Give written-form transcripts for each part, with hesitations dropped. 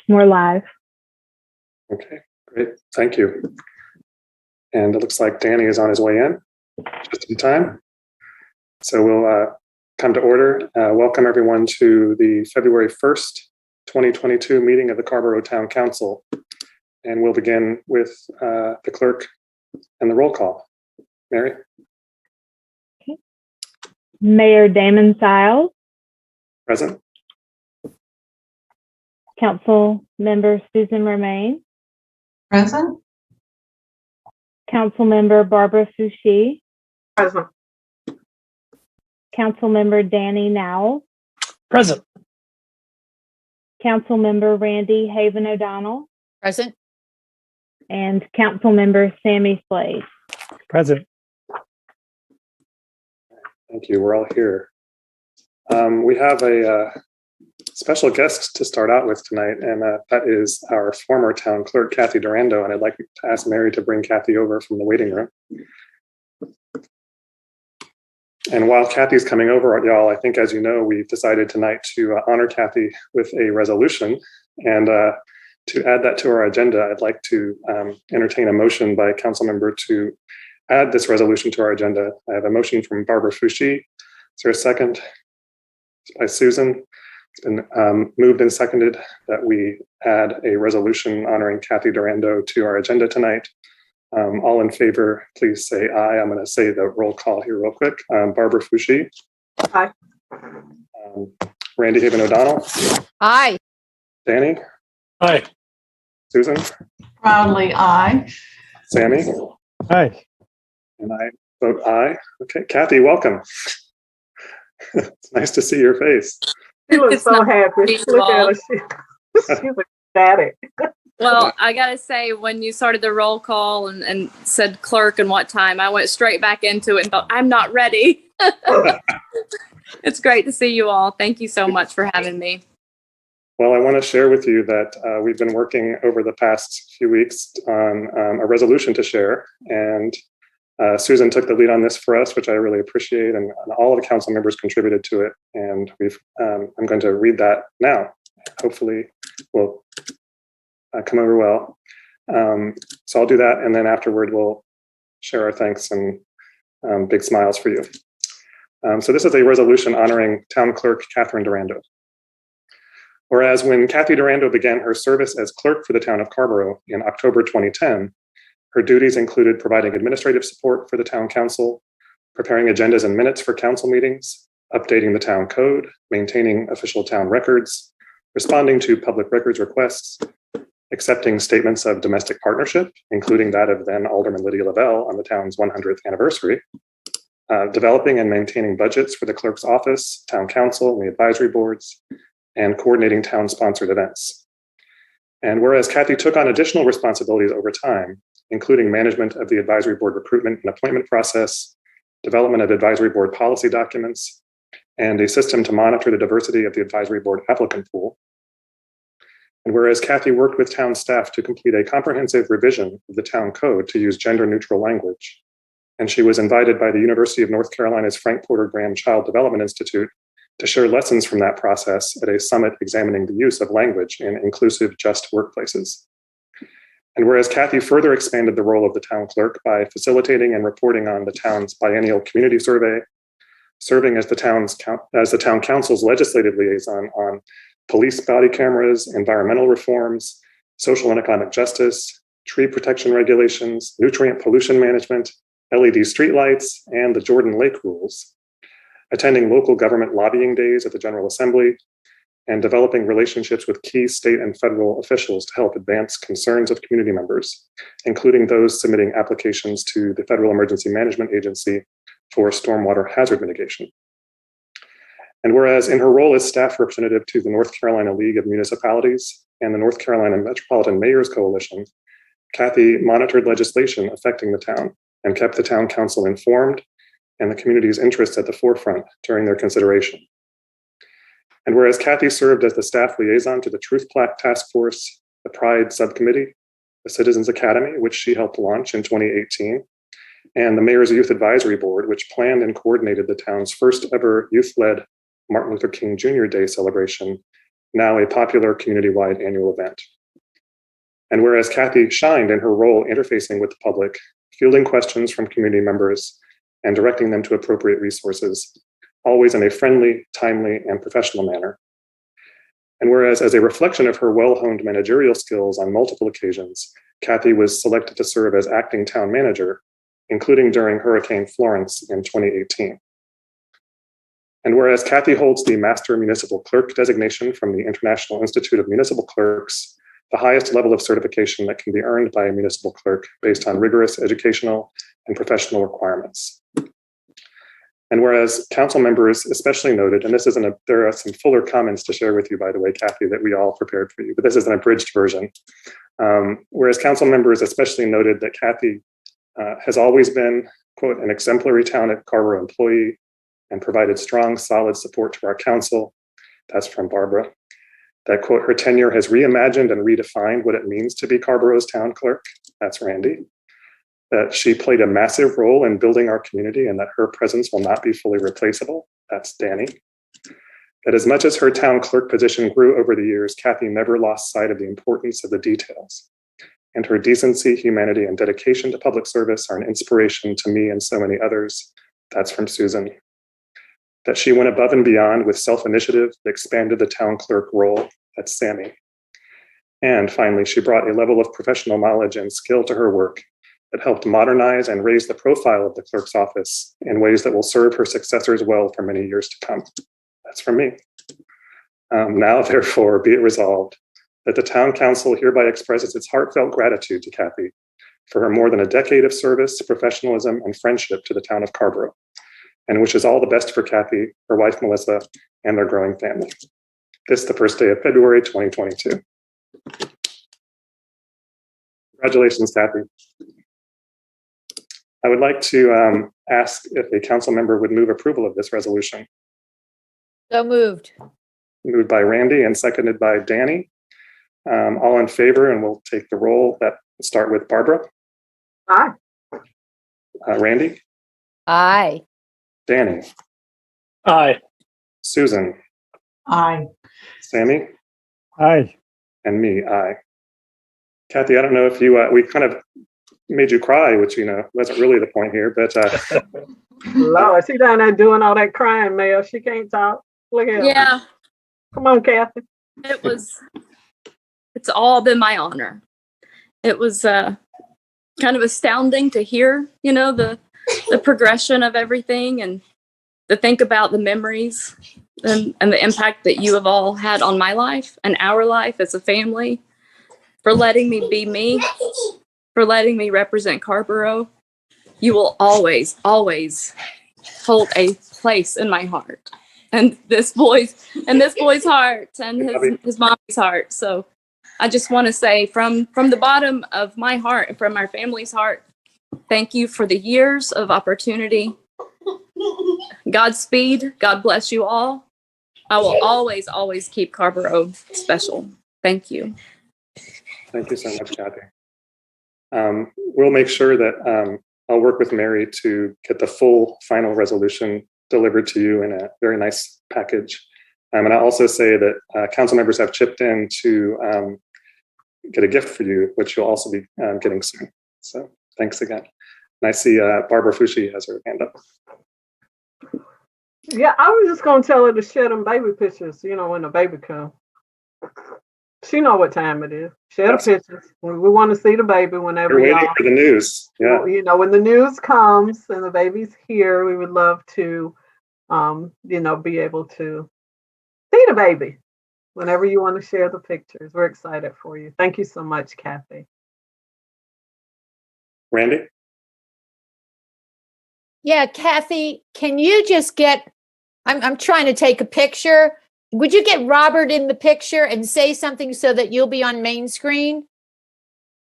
More live. Okay, great. Thank you. And it looks like Danny is on his way in just in time. So we'll come to order. Welcome everyone to the February 1st, 2022 meeting of the Carrboro Town Council. And we'll begin with the clerk and the roll call. Mary? Okay. Mayor Damon Siles. Present. Council Member Susan Romaine. Present. Council Member Barbara Fouché. Present. Council Member Danny Nowell. Present. Council Member Randy Haven O'Donnell. Present. And Council Member Sammy Slade. Present. Thank you. We're all here. We have a special guest to start out with tonight, and that is our former town clerk, Kathy Durando. And I'd like to ask Mary to bring Kathy over from the waiting room. And while Kathy's coming over, y'all, I think, as you know, we've decided tonight to honor Kathy with a resolution. And to add that to our agenda, I'd like to entertain a motion by a council member to add this resolution to our agenda. I have a motion from Barbara Fouché. Is there a second? By Susan. It's been moved and seconded that we add a resolution honoring Kathy Durando to our agenda tonight. All in favor, please say aye. I'm going to say the roll call here real quick. Barbara Fouché. Aye. Randy Haven O'Donnell. Aye. Danny. Aye. Susan. Proudly aye. Sammy. Aye. And I vote aye. Okay, Kathy, welcome. It's nice to see your face. She looks It's so not happy. Look at her. She's ecstatic. Well, I gotta say, when you started the roll call and said clerk and what time, I went straight back into it and thought, I'm not ready. It's great to see you all. Thank you so much for having me. Well, I want to share with you that we've been working over the past few weeks on a resolution to share, and Susan took the lead on this for us, which I really appreciate, and all of the council members contributed to it. And I'm going to read that now. Hopefully, we'll come over well. So I'll do that, and then afterward, we'll share our thanks and big smiles for you. So this is a resolution honoring Town Clerk Catherine Durando. Whereas when Kathy Durando began her service as clerk for the town of Carrboro in October 2010, her duties included providing administrative support for the town council, preparing agendas and minutes for council meetings, updating the town code, maintaining official town records, responding to public records requests, accepting statements of domestic partnership, including that of then Alderman Lydia Lavelle on the town's 100th anniversary, developing and maintaining budgets for the clerk's office, town council, and the advisory boards, and coordinating town-sponsored events. And whereas Kathy took on additional responsibilities over time, including management of the advisory board recruitment and appointment process, development of advisory board policy documents, and a system to monitor the diversity of the advisory board applicant pool. And whereas Kathy worked with town staff to complete a comprehensive revision of the town code to use gender-neutral language, and she was invited by the University of North Carolina's Frank Porter Graham Child Development Institute to share lessons from that process at a summit examining the use of language in inclusive, just workplaces. And whereas Kathy further expanded the role of the town clerk by facilitating and reporting on the town's biennial community survey, serving as the town council's legislative liaison on police body cameras, environmental reforms, social and economic justice, tree protection regulations, nutrient pollution management, LED streetlights, and the Jordan Lake rules, attending local government lobbying days at the General Assembly, and developing relationships with key state and federal officials to help advance concerns of community members, including those submitting applications to the Federal Emergency Management Agency for stormwater hazard mitigation. And whereas in her role as staff representative to the North Carolina League of Municipalities and the North Carolina Metropolitan Mayors Coalition, Kathy monitored legislation affecting the town and kept the town council informed and the community's interests at the forefront during their consideration. And whereas Kathy served as the staff liaison to the Truth Plaque Task Force, the Pride Subcommittee, the Citizens Academy, which she helped launch in 2018, and the Mayor's Youth Advisory Board, which planned and coordinated the town's first ever youth-led Martin Luther King Jr. Day celebration now a popular community-wide annual event. And whereas Kathy shined in her role interfacing with the public, fielding questions from community members, and directing them to appropriate resources, always in a friendly, timely, and professional manner. And whereas as a reflection of her well-honed managerial skills on multiple occasions, Kathy was selected to serve as acting town manager, including during Hurricane Florence in 2018. And whereas Kathy holds the Master Municipal Clerk designation from the International Institute of Municipal Clerks, the highest level of certification that can be earned by a municipal clerk based on rigorous educational and professional requirements. And whereas council members especially noted, and this isn't there are some fuller comments to share with you, by the way, Kathy, that we all prepared for you, but this is an abridged version. Whereas council members especially noted that Kathy has always been, quote, an exemplary town at Carrboro employee and provided strong, solid support to our council. That's from Barbara. That, quote, her tenure has reimagined and redefined what it means to be Carrboro's town clerk. That's Randy. That she played a massive role in building our community and that her presence will not be fully replaceable. That's Danny. That as much as her town clerk position grew over the years, Kathy never lost sight of the importance of the details. And her decency, humanity, and dedication to public service are an inspiration to me and so many others. That's from Susan. That she went above and beyond with self-initiative that expanded the town clerk role. That's Sammy. And finally, she brought a level of professional knowledge and skill to her work that helped modernize and raise the profile of the clerk's office in ways that will serve her successors well for many years to come. That's from me. Now, therefore, be it resolved that the town council hereby expresses its heartfelt gratitude to Kathy for her more than a decade of service, professionalism, and friendship to the town of Carrboro, and wishes all the best for Kathy, her wife Melissa, and their growing family. This the first day of February 2022. Congratulations, Kathy. I would like to ask if a council member would move approval of this resolution. So moved. Moved by Randy and seconded by Danny. All in favor, and we'll take the roll. That start with Barbara. Aye. Randy. Aye. Danny. Aye. Susan. Aye. Sammy. Aye. And me, aye. Kathy, I don't know if you, we kind of made you cry, which, you know, wasn't really the point here, but. Lord, she down there doing all that crying, Mel. She can't talk. Look at her. Yeah, Come on, Kathy. it's all been my honor. It was kind of astounding to hear, you know, the progression of everything and to think about the memories and the impact that you have all had on my life and our life as a family, for letting me be me, for letting me represent Carrboro. You will always, always hold a place in my heart, and this boy's heart, and his mommy's heart. So I just want to say from the bottom of my heart and from our family's heart, thank you for the years of opportunity. Godspeed. God bless you all. I will always, always keep Carrboro special. Thank you. Thank you so much, Kathy. We'll make sure that I'll work with Mary to get the full final resolution delivered to you in a very nice package. And I'll also say that council members have chipped in to get a gift for you, which you'll also be getting soon. So thanks again. And I see Barbara Fushi has her hand up. Yeah, I was just going to tell her to share them baby pictures, you know, when the baby comes. She know what time it is. Share the pictures. We want to see the baby whenever You're waiting for the news. Yeah. You know, when the news comes and the baby's here, we would love to, you know, be able to see the baby whenever you want to share the pictures. We're excited for you. Thank you so much, Kathy. Randy? Yeah, Kathy, can you just get, I'm trying to take a picture. Would you get Robert in the picture and say something so that you'll be on main screen?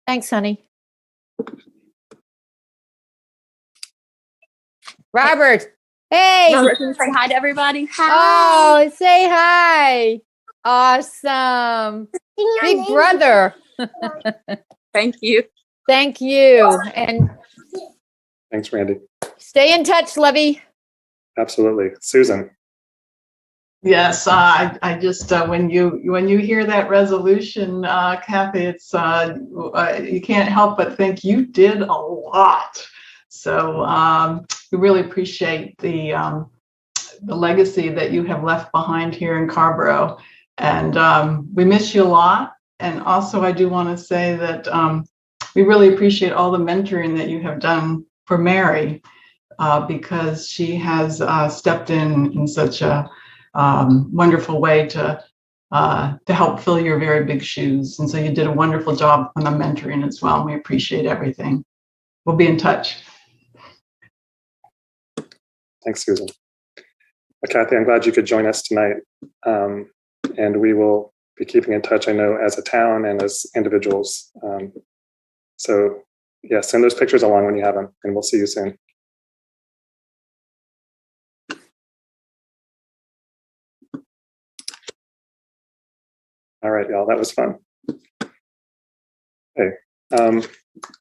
Thanks, honey. Robert, hey. Robert, can you say hi to everybody? Oh, say hi. Awesome. Big brother. Thank you. Thank you. And Thanks, Randy. stay in touch, Lovey. Absolutely. Susan? Yes, I just when you hear that resolution, Kathy, it's you can't help but think you did a lot. So we really appreciate the legacy that you have left behind here in Carrboro, and we miss you a lot. And also, I do want to say that we really appreciate all the mentoring that you have done for Mary, because she has stepped in such a wonderful way to help fill your very big shoes. And so you did a wonderful job on the mentoring as well. And we appreciate everything. We'll be in touch. Thanks, Susan. Kathy, I'm glad you could join us tonight. And we will be keeping in touch, I know, as a town and as individuals. So yeah, send those pictures along when you have them, and we'll see you soon. All right, y'all, that was fun. Okay,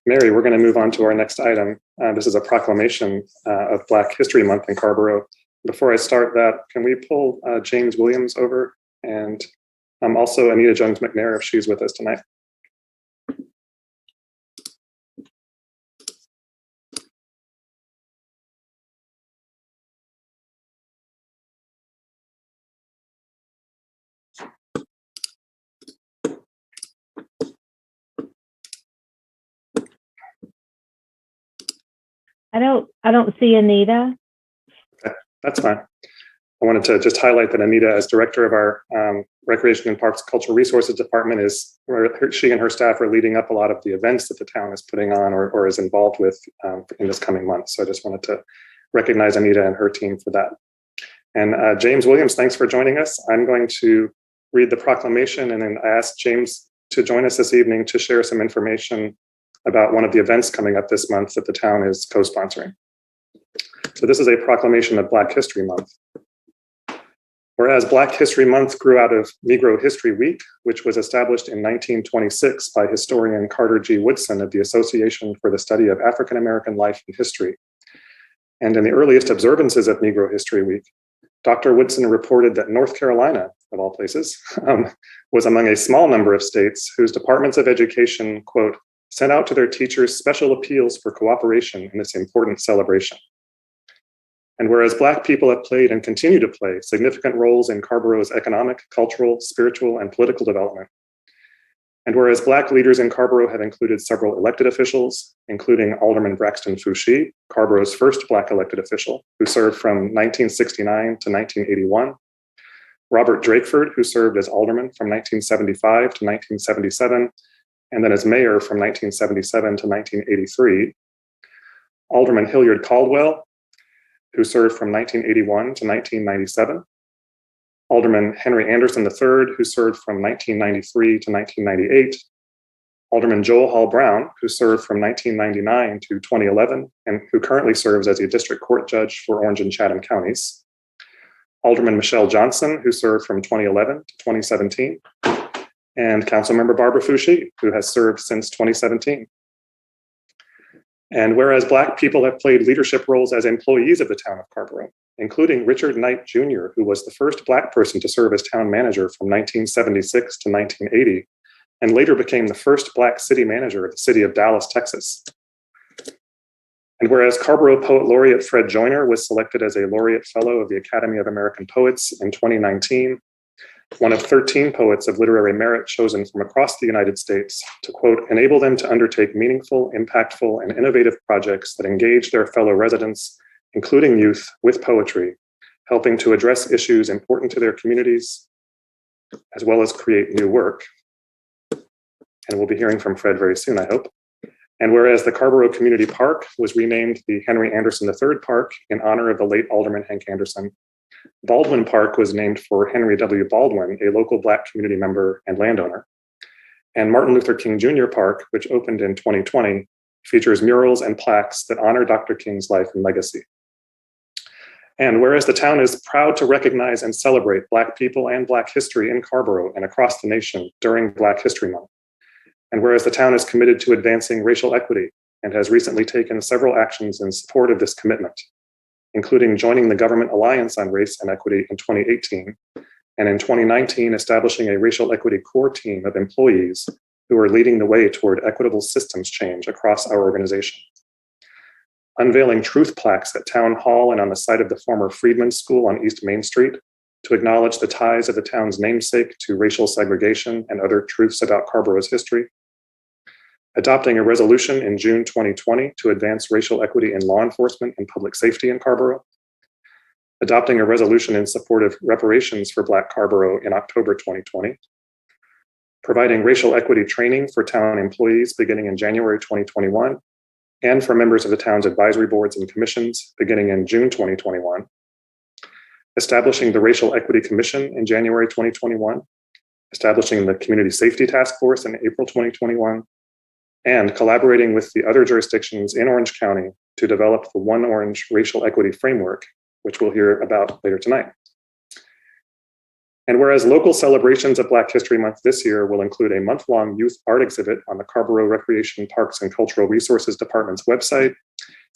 Mary, we're going to move on to our next item. This is a proclamation of Black History Month in Carrboro. Before I start that, can we pull James Williams over, and also Anita Jones McNair if she's with us tonight? I don't see Anita. Okay, that's fine. I wanted to just highlight that Anita, as director of our Recreation and Parks Cultural Resources Department, she and her staff are leading up a lot of the events that the town is putting on or is involved with in this coming month. So I just wanted to recognize Anita and her team for that. And James Williams, thanks for joining us. I'm going to read the proclamation, and then I asked James to join us this evening to share some information about one of the events coming up this month that the town is co-sponsoring. So this is a proclamation of Black History Month. Whereas Black History Month grew out of Negro History Week, which was established in 1926 by historian Carter G. Woodson of the Association for the Study of African American Life and History. And in the earliest observances of Negro History Week, Dr. Woodson reported that North Carolina, of all places, was among a small number of states whose departments of education, quote, sent out to their teachers special appeals for cooperation in this important celebration. And whereas Black people have played and continue to play significant roles in Carrboro's economic, cultural, spiritual, and political development, and whereas Black leaders in Carrboro have included several elected officials, including Alderman Braxton Foushee, Carrboro's first Black elected official, who served from 1969 to 1981, Robert Drakeford, who served as alderman from 1975 to 1977, and then as mayor from 1977 to 1983, Alderman Hilliard Caldwell, who served from 1981 to 1997, Alderman Henry Anderson III, who served from 1993 to 1998, Alderman Joel Hall Brown, who served from 1999 to 2011, and who currently serves as a district court judge for Orange and Chatham counties, Alderman Michelle Johnson, who served from 2011 to 2017, and Councilmember Barbara Foushee, who has served since 2017. And whereas Black people have played leadership roles as employees of the town of Carrboro, including Richard Knight Jr., who was the first Black person to serve as town manager from 1976 to 1980, and later became the first Black city manager of the city of Dallas, Texas. And whereas Carrboro Poet Laureate Fred Joyner was selected as a Laureate Fellow of the Academy of American Poets in 2019, one of 13 poets of literary merit chosen from across the United States to, quote, enable them to undertake meaningful, impactful, and innovative projects that engage their fellow residents, including youth, with poetry, helping to address issues important to their communities, as well as create new work. And we'll be hearing from Fred very soon, I hope. And whereas the Carrboro Community Park was renamed the Henry Anderson III Park in honor of the late Alderman Hank Anderson, Baldwin Park was named for Henry W. Baldwin, a local Black community member and landowner. And Martin Luther King Jr. Park, which opened in 2020, features murals and plaques that honor Dr. King's life and legacy. And whereas the town is proud to recognize and celebrate Black people and Black history in Carrboro and across the nation during Black History Month, and whereas the town is committed to advancing racial equity and has recently taken several actions in support of this commitment, including joining the Government Alliance on Race and Equity in 2018, and in 2019, establishing a racial equity core team of employees who are leading the way toward equitable systems change across our organization. Unveiling truth plaques at Town Hall and on the site of the former Freedman School on East Main Street to acknowledge the ties of the town's namesake to racial segregation and other truths about Carrboro's history. Adopting a resolution in June 2020 to advance racial equity in law enforcement and public safety in Carrboro. Adopting a resolution in support of reparations for Black Carrboro in October 2020. Providing racial equity training for town employees beginning in January 2021, and for members of the town's advisory boards and commissions beginning in June 2021. Establishing the Racial Equity Commission in January 2021, establishing the Community Safety Task Force in April 2021, and collaborating with the other jurisdictions in Orange County to develop the One Orange Racial Equity Framework, which we'll hear about later tonight. And whereas local celebrations of Black History Month this year will include a month-long youth art exhibit on the Carrboro Recreation, Parks, and Cultural Resources Department's website,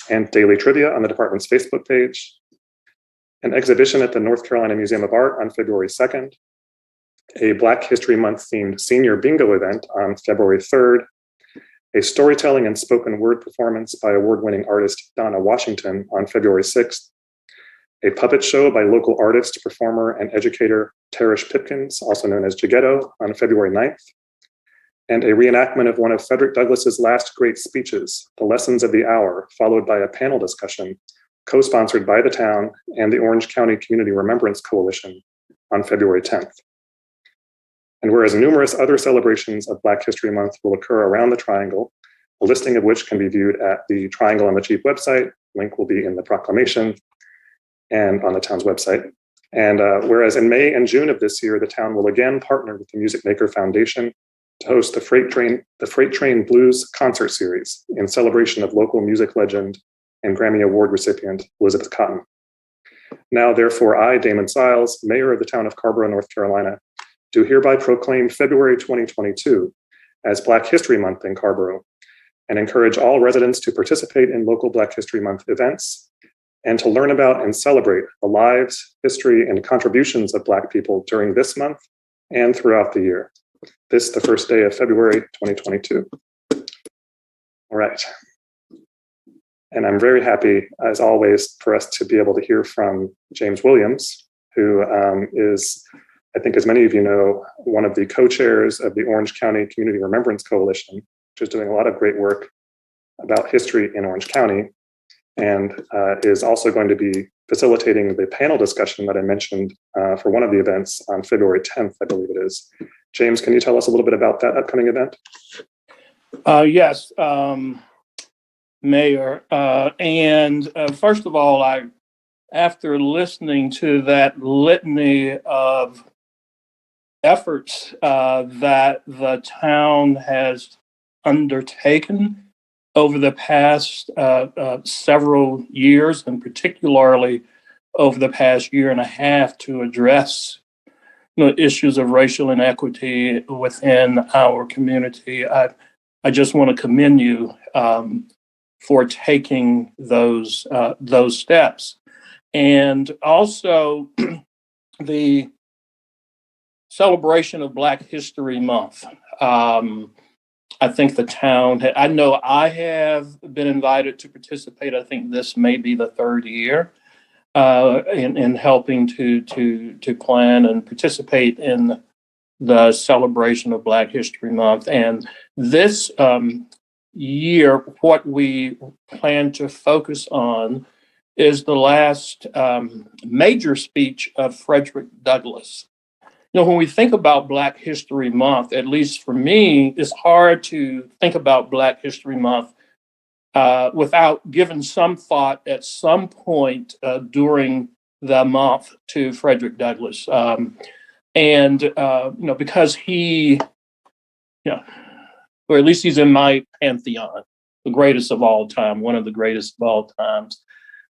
and daily trivia on the department's Facebook page, an exhibition at the North Carolina Museum of Art on February 2nd, a Black History Month themed senior bingo event on February 3rd, a storytelling and spoken word performance by award-winning artist Donna Washington on February 6th, a puppet show by local artist, performer, and educator Tarish Pipkins, also known as Jiggetto, on February 9th, and a reenactment of one of Frederick Douglass's last great speeches, The Lessons of the Hour, followed by a panel discussion co-sponsored by the town and the Orange County Community Remembrance Coalition on February 10th. And whereas numerous other celebrations of Black History Month will occur around the Triangle, a listing of which can be viewed at the Triangle on the Chief website, link will be in the proclamation, and on the town's website. And whereas in May and June of this year, the town will again partner with the Music Maker Foundation to host the Freight Train Blues Concert Series in celebration of local music legend and Grammy Award recipient Elizabeth Cotton. Now, therefore, I, Damon Siles, Mayor of the town of Carrboro, North Carolina, do hereby proclaim February 2022 as Black History Month in Carrboro, and encourage all residents to participate in local Black History Month events and to learn about and celebrate the lives, history, and contributions of Black people during this month and throughout the year. This, the first day of February 2022. All right. And I'm very happy, as always, for us to be able to hear from James Williams, who is, I think as many of you know, one of the co-chairs of the Orange County Community Remembrance Coalition, which is doing a lot of great work about history in Orange County, and is also going to be facilitating the panel discussion that I mentioned for one of the events on February 10th, I believe it is. James, can you tell us a little bit about that upcoming event? Yes, Mayor. And first of all, after listening to that litany of efforts that the town has undertaken over the past several years, and particularly over the past year and a half, to address issues of racial inequity within our community, I just want to commend you for taking those steps, and also the celebration of Black History Month. I think the town, I know I have been invited to participate. I think this may be the third year in helping to plan and participate in the celebration of Black History Month. And this year, what we plan to focus on is the last major speech of Frederick Douglass. When we think about Black History Month, at least for me, it's hard to think about Black History Month without giving some thought at some point during the month to Frederick Douglass. Because he, or at least he's in my pantheon, the greatest of all time, one of the greatest of all times.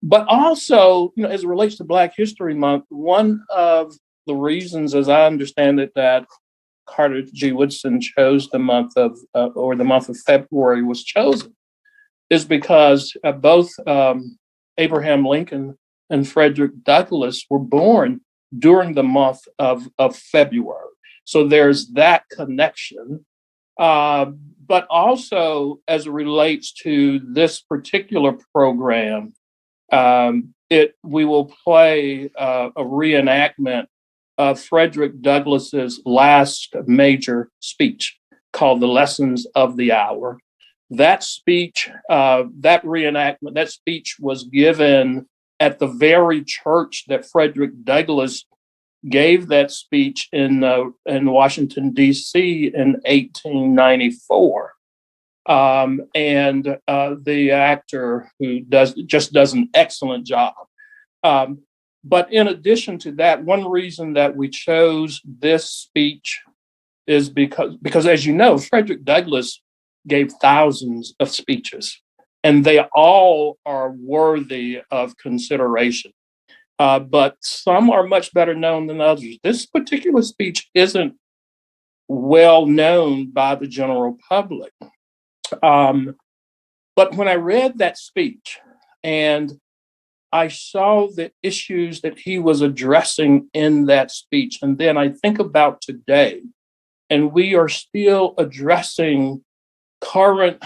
But also, as it relates to Black History Month, one of the reasons, as I understand it, that Carter G. Woodson chose the month of February was chosen is because both Abraham Lincoln and Frederick Douglass were born during the month of February. So there's that connection. But also, as it relates to this particular program, we will play a reenactment of Frederick Douglass's last major speech called The Lessons of the Hour. That speech, that speech was given at the very church that Frederick Douglass gave that speech in Washington, D.C. in 1894. And the actor who does an excellent job. But in addition to that, one reason that we chose this speech is because as you know, Frederick Douglass gave thousands of speeches, and they all are worthy of consideration. But some are much better known than others. This particular speech isn't well known by the general public. But when I read that speech and I saw the issues that he was addressing in that speech, and then I think about today, and we are still addressing current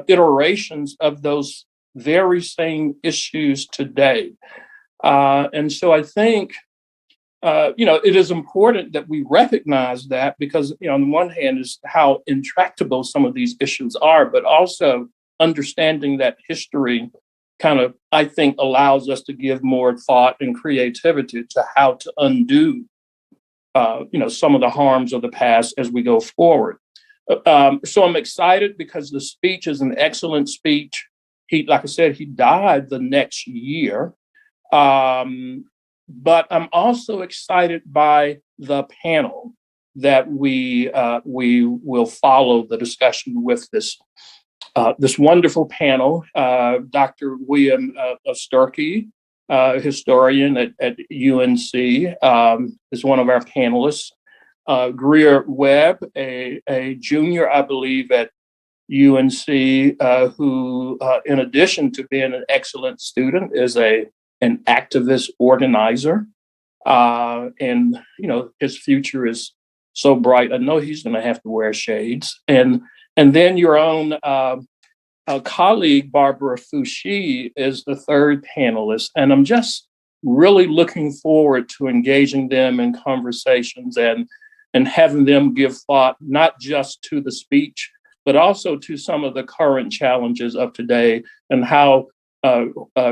iterations of those very same issues today. And so I think, it is important that we recognize that because, on the one hand is how intractable some of these issues are, but also understanding that history kind of, I think, allows us to give more thought and creativity to how to undo, some of the harms of the past as we go forward. So I'm excited because the speech is an excellent speech. Like I said, he died the next year. But I'm also excited by the panel that we will follow the discussion with this wonderful panel. Dr. William Sturkey, historian at UNC, is one of our panelists. Greer Webb, a junior, I believe, at UNC, who, in addition to being an excellent student, is an activist organizer. And, his future is so bright. I know he's going to have to wear shades. And then your own colleague, Barbara Fouché, is the third panelist. And I'm just really looking forward to engaging them in conversations and having them give thought, not just to the speech, but also to some of the current challenges of today and how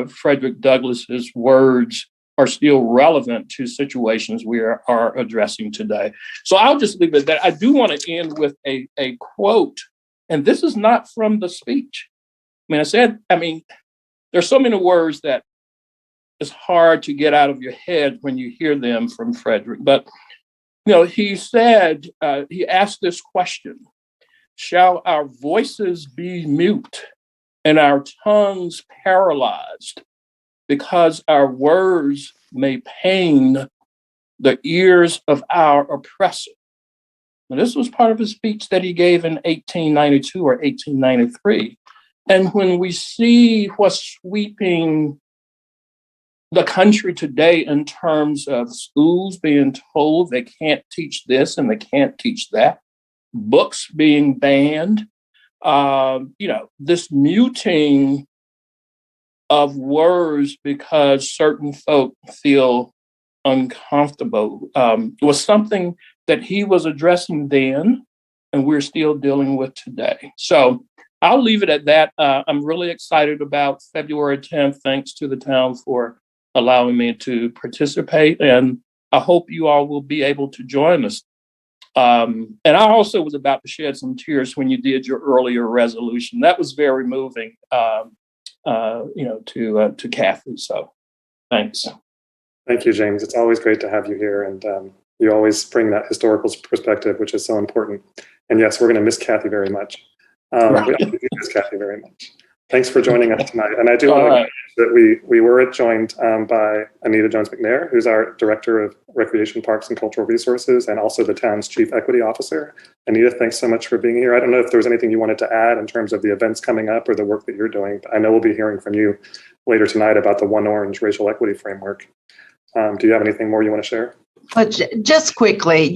Frederick Douglass's words are still relevant to situations we are addressing today. So I'll just leave it at that. I do want to end with a quote, and this is not from the speech. There's so many words that it's hard to get out of your head when you hear them from Frederick. But, he said, he asked this question: shall our voices be mute and our tongues paralyzed because our words may pain the ears of our oppressor? Now, this was part of a speech that he gave in 1892 or 1893. And when we see what's sweeping the country today in terms of schools being told they can't teach this and they can't teach that, books being banned, this muting of words because certain folk feel uncomfortable was something that he was addressing then, and we're still dealing with today. So I'll leave it at that. I'm really excited about February 10th. Thanks to the town for allowing me to participate, and I hope you all will be able to join us. And I also was about to shed some tears when you did your earlier resolution. That was very moving, to Kathy. So thanks. Thank you, James. It's always great to have you here. And you always bring that historical perspective, which is so important. And yes, we're going to miss Kathy very much. We do miss Kathy very much. Thanks for joining us tonight. And I do want to acknowledge that we were joined by Anita Jones-McNair, who's our Director of Recreation, Parks, and Cultural Resources, and also the town's Chief Equity Officer. Anita, thanks so much for being here. I don't know if there was anything you wanted to add in terms of the events coming up or the work that you're doing, but I know we'll be hearing from you later tonight about the One Orange racial equity framework. Do you have anything more you want to share? But just quickly,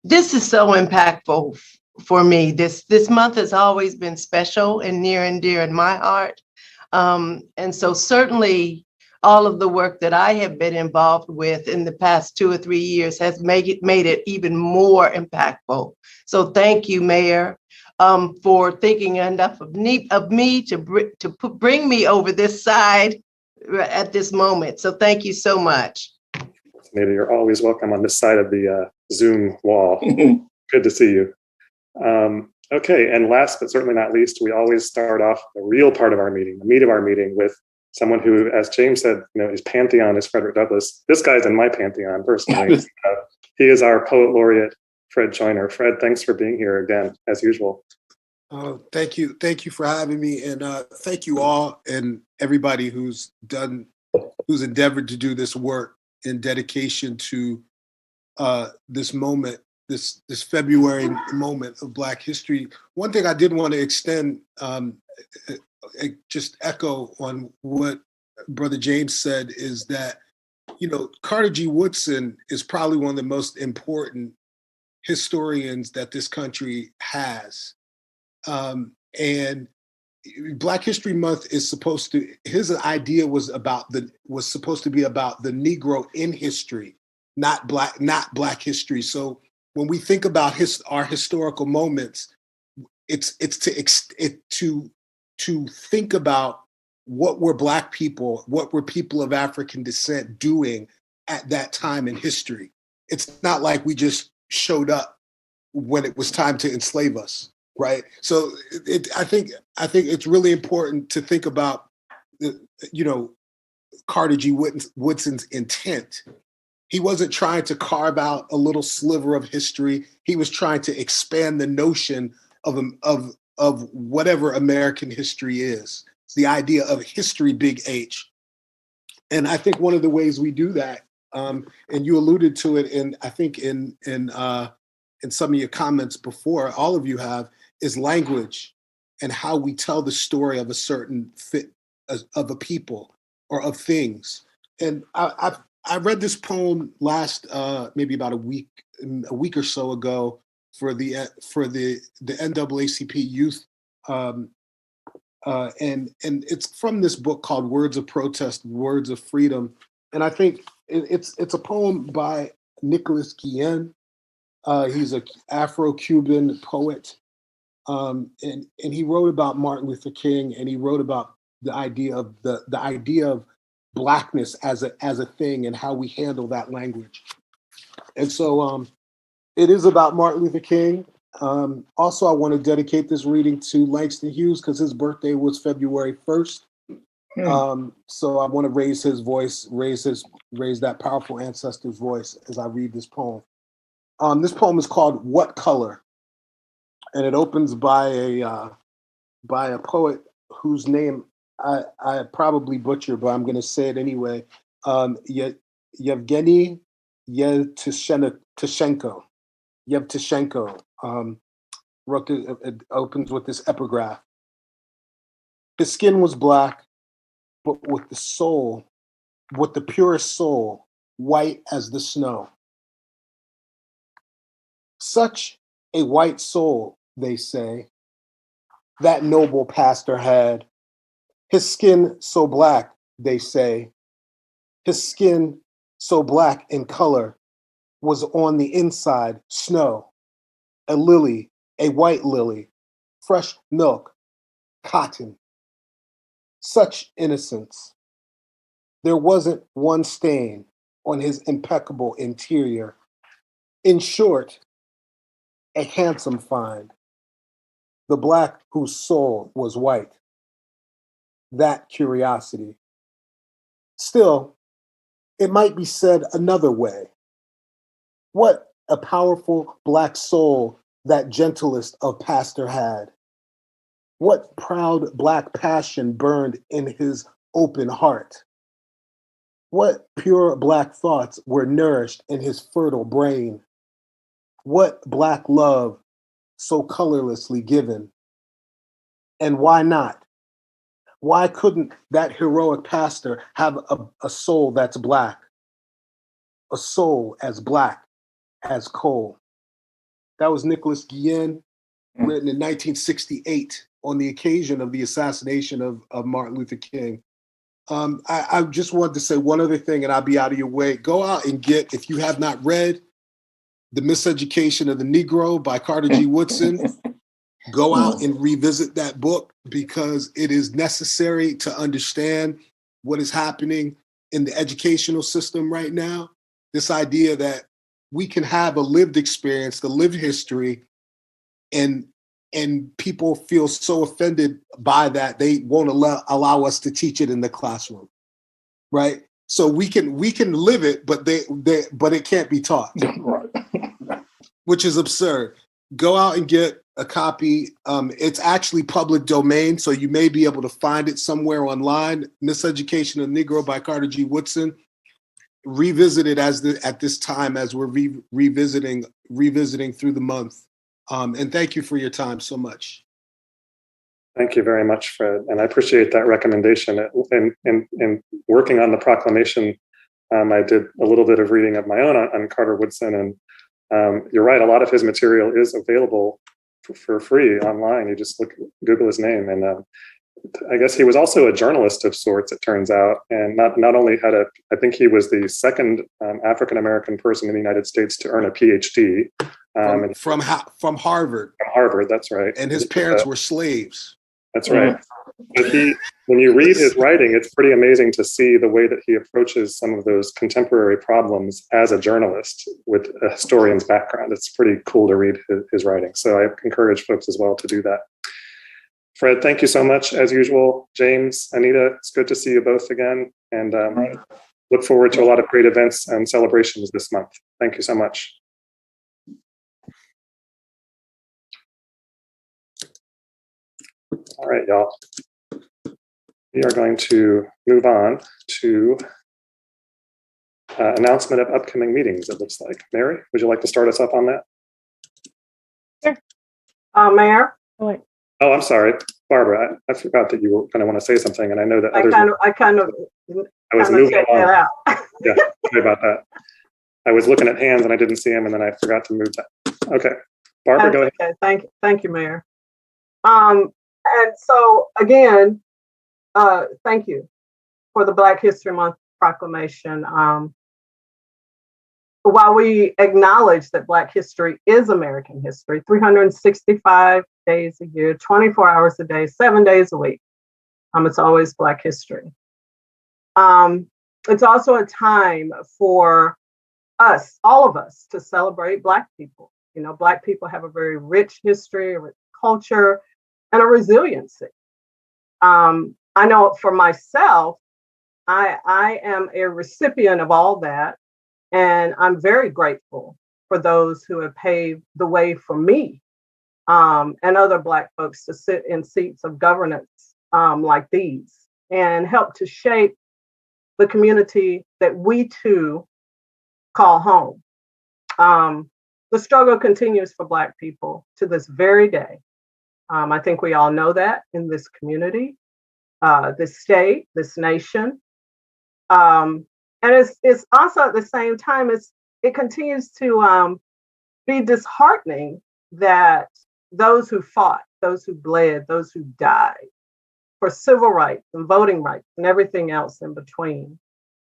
this is so impactful for me. This month has always been special and near and dear in my heart. And so certainly all of the work that I have been involved with in the past 2 or 3 years has made it even more impactful. So thank you, Mayor, for thinking enough of me to bring me over this side at this moment. So thank you so much. Maybe you're always welcome on this side of the Zoom wall. Good to see you. Okay, and last but certainly not least, we always start off the real part of our meeting, the meat of our meeting, with someone who, as James said, his pantheon is Frederick Douglass. This guy's in my pantheon personally. He is our poet laureate, Fred Joyner. Fred, thanks for being here again, as usual. Oh, thank you for having me, and thank you all and everybody who's endeavored to do this work in dedication to this moment, this February moment of Black history. One thing I did want to extend, just echo on what Brother James said, is that, Carter G. Woodson is probably one of the most important historians that this country has. And Black History Month is his idea was supposed to be about the Negro in history, not Black history. So when we think about our historical moments, it's to think about what were Black people, what were people of African descent doing at that time in history. It's not like we just showed up when it was time to enslave us, right? So I think it's really important to think about, Carter G. Woodson's intent. He wasn't trying to carve out a little sliver of history. He was trying to expand the notion of whatever American history is. It's the idea of history, big H. And I think one of the ways we do that, and you alluded to it I think in some of your comments before, all of you have, is language and how we tell the story of a certain of a people or of things. And I read this poem last maybe about a week or so ago for the NAACP youth, and it's from this book called Words of Protest, Words of Freedom. And I think it's a poem by Nicholas Guillen. He's an Afro-Cuban poet, and he wrote about Martin Luther King, and he wrote about the idea of the idea of Blackness as a thing and how we handle that language. And so it is about Martin Luther King. Also, I want to dedicate this reading to Langston Hughes because his birthday was February 1st. So I want to raise his voice, raise that powerful ancestor's voice as I read this poem. This poem is called "What Color," and it opens by a poet whose name I probably butcher, but I'm going to say it anyway. Yevgeny Yevtushenko. Wrote it opens with this epigraph. His skin was black, but with the purest soul, white as the snow. Such a white soul, they say, that noble pastor had. His skin so black, they say, his skin so black in color was on the inside snow, a lily, a white lily, fresh milk, cotton. Such innocence. There wasn't one stain on his impeccable interior. In short, a handsome find. The Black whose soul was white. That curiosity. Still, it might be said another way. What a powerful Black soul that gentlest of pastor had. What proud Black passion burned in his open heart. What pure Black thoughts were nourished in his fertile brain. What Black love so colorlessly given. And why not? Why couldn't that heroic pastor have a soul that's black? A soul as black as coal. That was Nicholas Guillen, written in 1968 on the occasion of the assassination of Martin Luther King. I just wanted to say one other thing, and I'll be out of your way. Go out and get, if you have not read, The Miseducation of the Negro by Carter G. Woodson. Go out and revisit that book because it is necessary to understand what is happening in the educational system right now. This idea that we can have a lived experience, the lived history, and people feel so offended by that they won't allow us to teach it in the classroom, right? So we can live it, but it can't be taught, which is absurd. Go out and get a copy. It's actually public domain, so you may be able to find it somewhere online. Miseducation of Negro by Carter G. Woodson. Revisit it at this time as we're revisiting through the month. And thank you for your time so much. Thank you very much, Fred. And I appreciate that recommendation. In working on the proclamation, I did a little bit of reading of my own on Carter Woodson. And you're right, a lot of his material is available for free online. You just Google his name. And I guess he was also a journalist of sorts, it turns out. And not only I think he was the second African-American person in the United States to earn a PhD. From Harvard. From Harvard, that's right. And his parents were slaves. That's right. But when you read his writing, it's pretty amazing to see the way that he approaches some of those contemporary problems as a journalist with a historian's background. It's pretty cool to read his writing. So I encourage folks as well to do that. Fred, thank you so much, as usual. James, Anita, it's good to see you both again. And look forward to a lot of great events and celebrations this month. Thank you so much. All right, y'all. We are going to move on to announcement of upcoming meetings, it looks like. Mary, would you like to start us up on that? Sure. Mayor? Wait. Oh, I'm sorry. Barbara, I forgot that you were going to want to say something, and I know that I was moving along. Out. Yeah, sorry about that. I was looking at hands and I didn't see them, and then I forgot to move that. Okay. Barbara, go ahead. Okay. Thank you, Mayor. And so again, thank you for the Black History Month proclamation. While we acknowledge that Black history is American history, 365 days a year, 24 hours a day, 7 days a week, it's always Black history. It's also a time for us, all of us, to celebrate Black people. You know, Black people have a very rich history, a rich culture, and a resiliency. I know for myself, I am a recipient of all that, and I'm very grateful for those who have paved the way for me and other Black folks to sit in seats of governance like these and help to shape the community that we too call home. The struggle continues for Black people to this very day. I think we all know that in this community, this state, this nation. And it's also at the same time, it continues to be disheartening that those who fought, those who bled, those who died for civil rights and voting rights and everything else in between,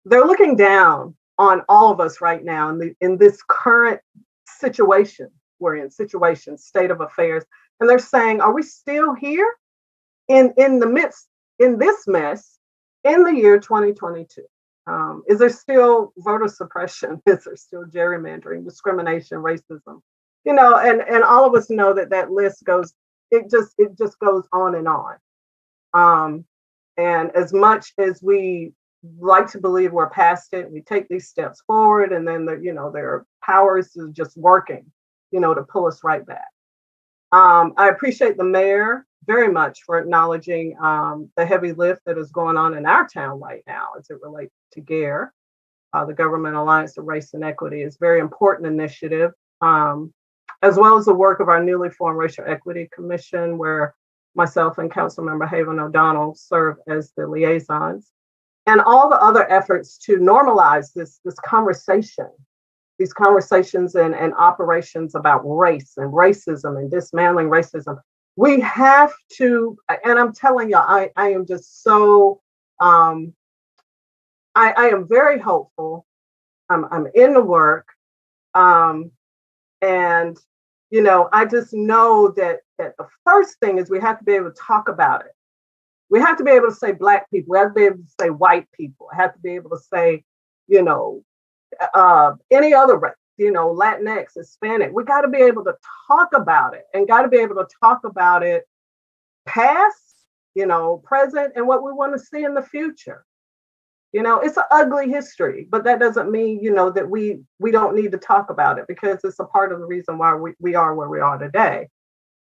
they're looking down on all of us right now in this current situation we're in, state of affairs. And they're saying, are we still here in the midst, in this mess in the year 2022? Is there still voter suppression? Is there still gerrymandering, discrimination, racism? You know, and all of us know that list goes, it just goes on and on. And as much as we like to believe we're past it, we take these steps forward, and then their powers is just working, to pull us right back. I appreciate the mayor very much for acknowledging the heavy lift that is going on in our town right now as it relates to GARE. The Government Alliance of Race and Equity is a very important initiative, as well as the work of our newly formed Racial Equity Commission, where myself and Councilmember Haven O'Donnell serve as the liaisons, and all the other efforts to normalize this conversation, these conversations and operations about race and racism and dismantling racism. We have to, and I'm telling you, I am just so, I am very hopeful. I'm in the work. And, you know, I just know that the first thing is we have to be able to talk about it. We have to be able to say Black people. We have to be able to say white people. We have to be able to say, you know, any other race, you know, Latinx, Hispanic. We got to be able to talk about it, and got to be able to talk about it past, you know, present, and what we want to see in the future. You know, it's an ugly history, but that doesn't mean, you know, that we don't need to talk about it, because it's a part of the reason why we are where we are today.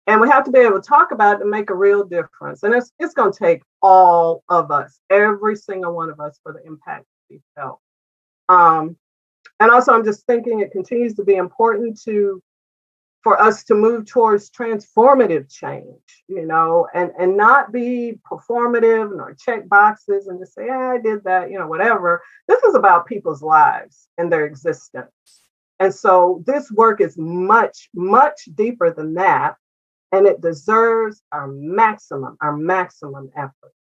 And we have to be able to talk about it and make a real difference. And it's going to take all of us, every single one of us, for the impact to be felt. And also, I'm just thinking it continues to be important for us to move towards transformative change, you know, and not be performative nor check boxes and just say, yeah, I did that, you know, whatever. This is about people's lives and their existence. And so this work is much, much deeper than that. And it deserves our maximum effort.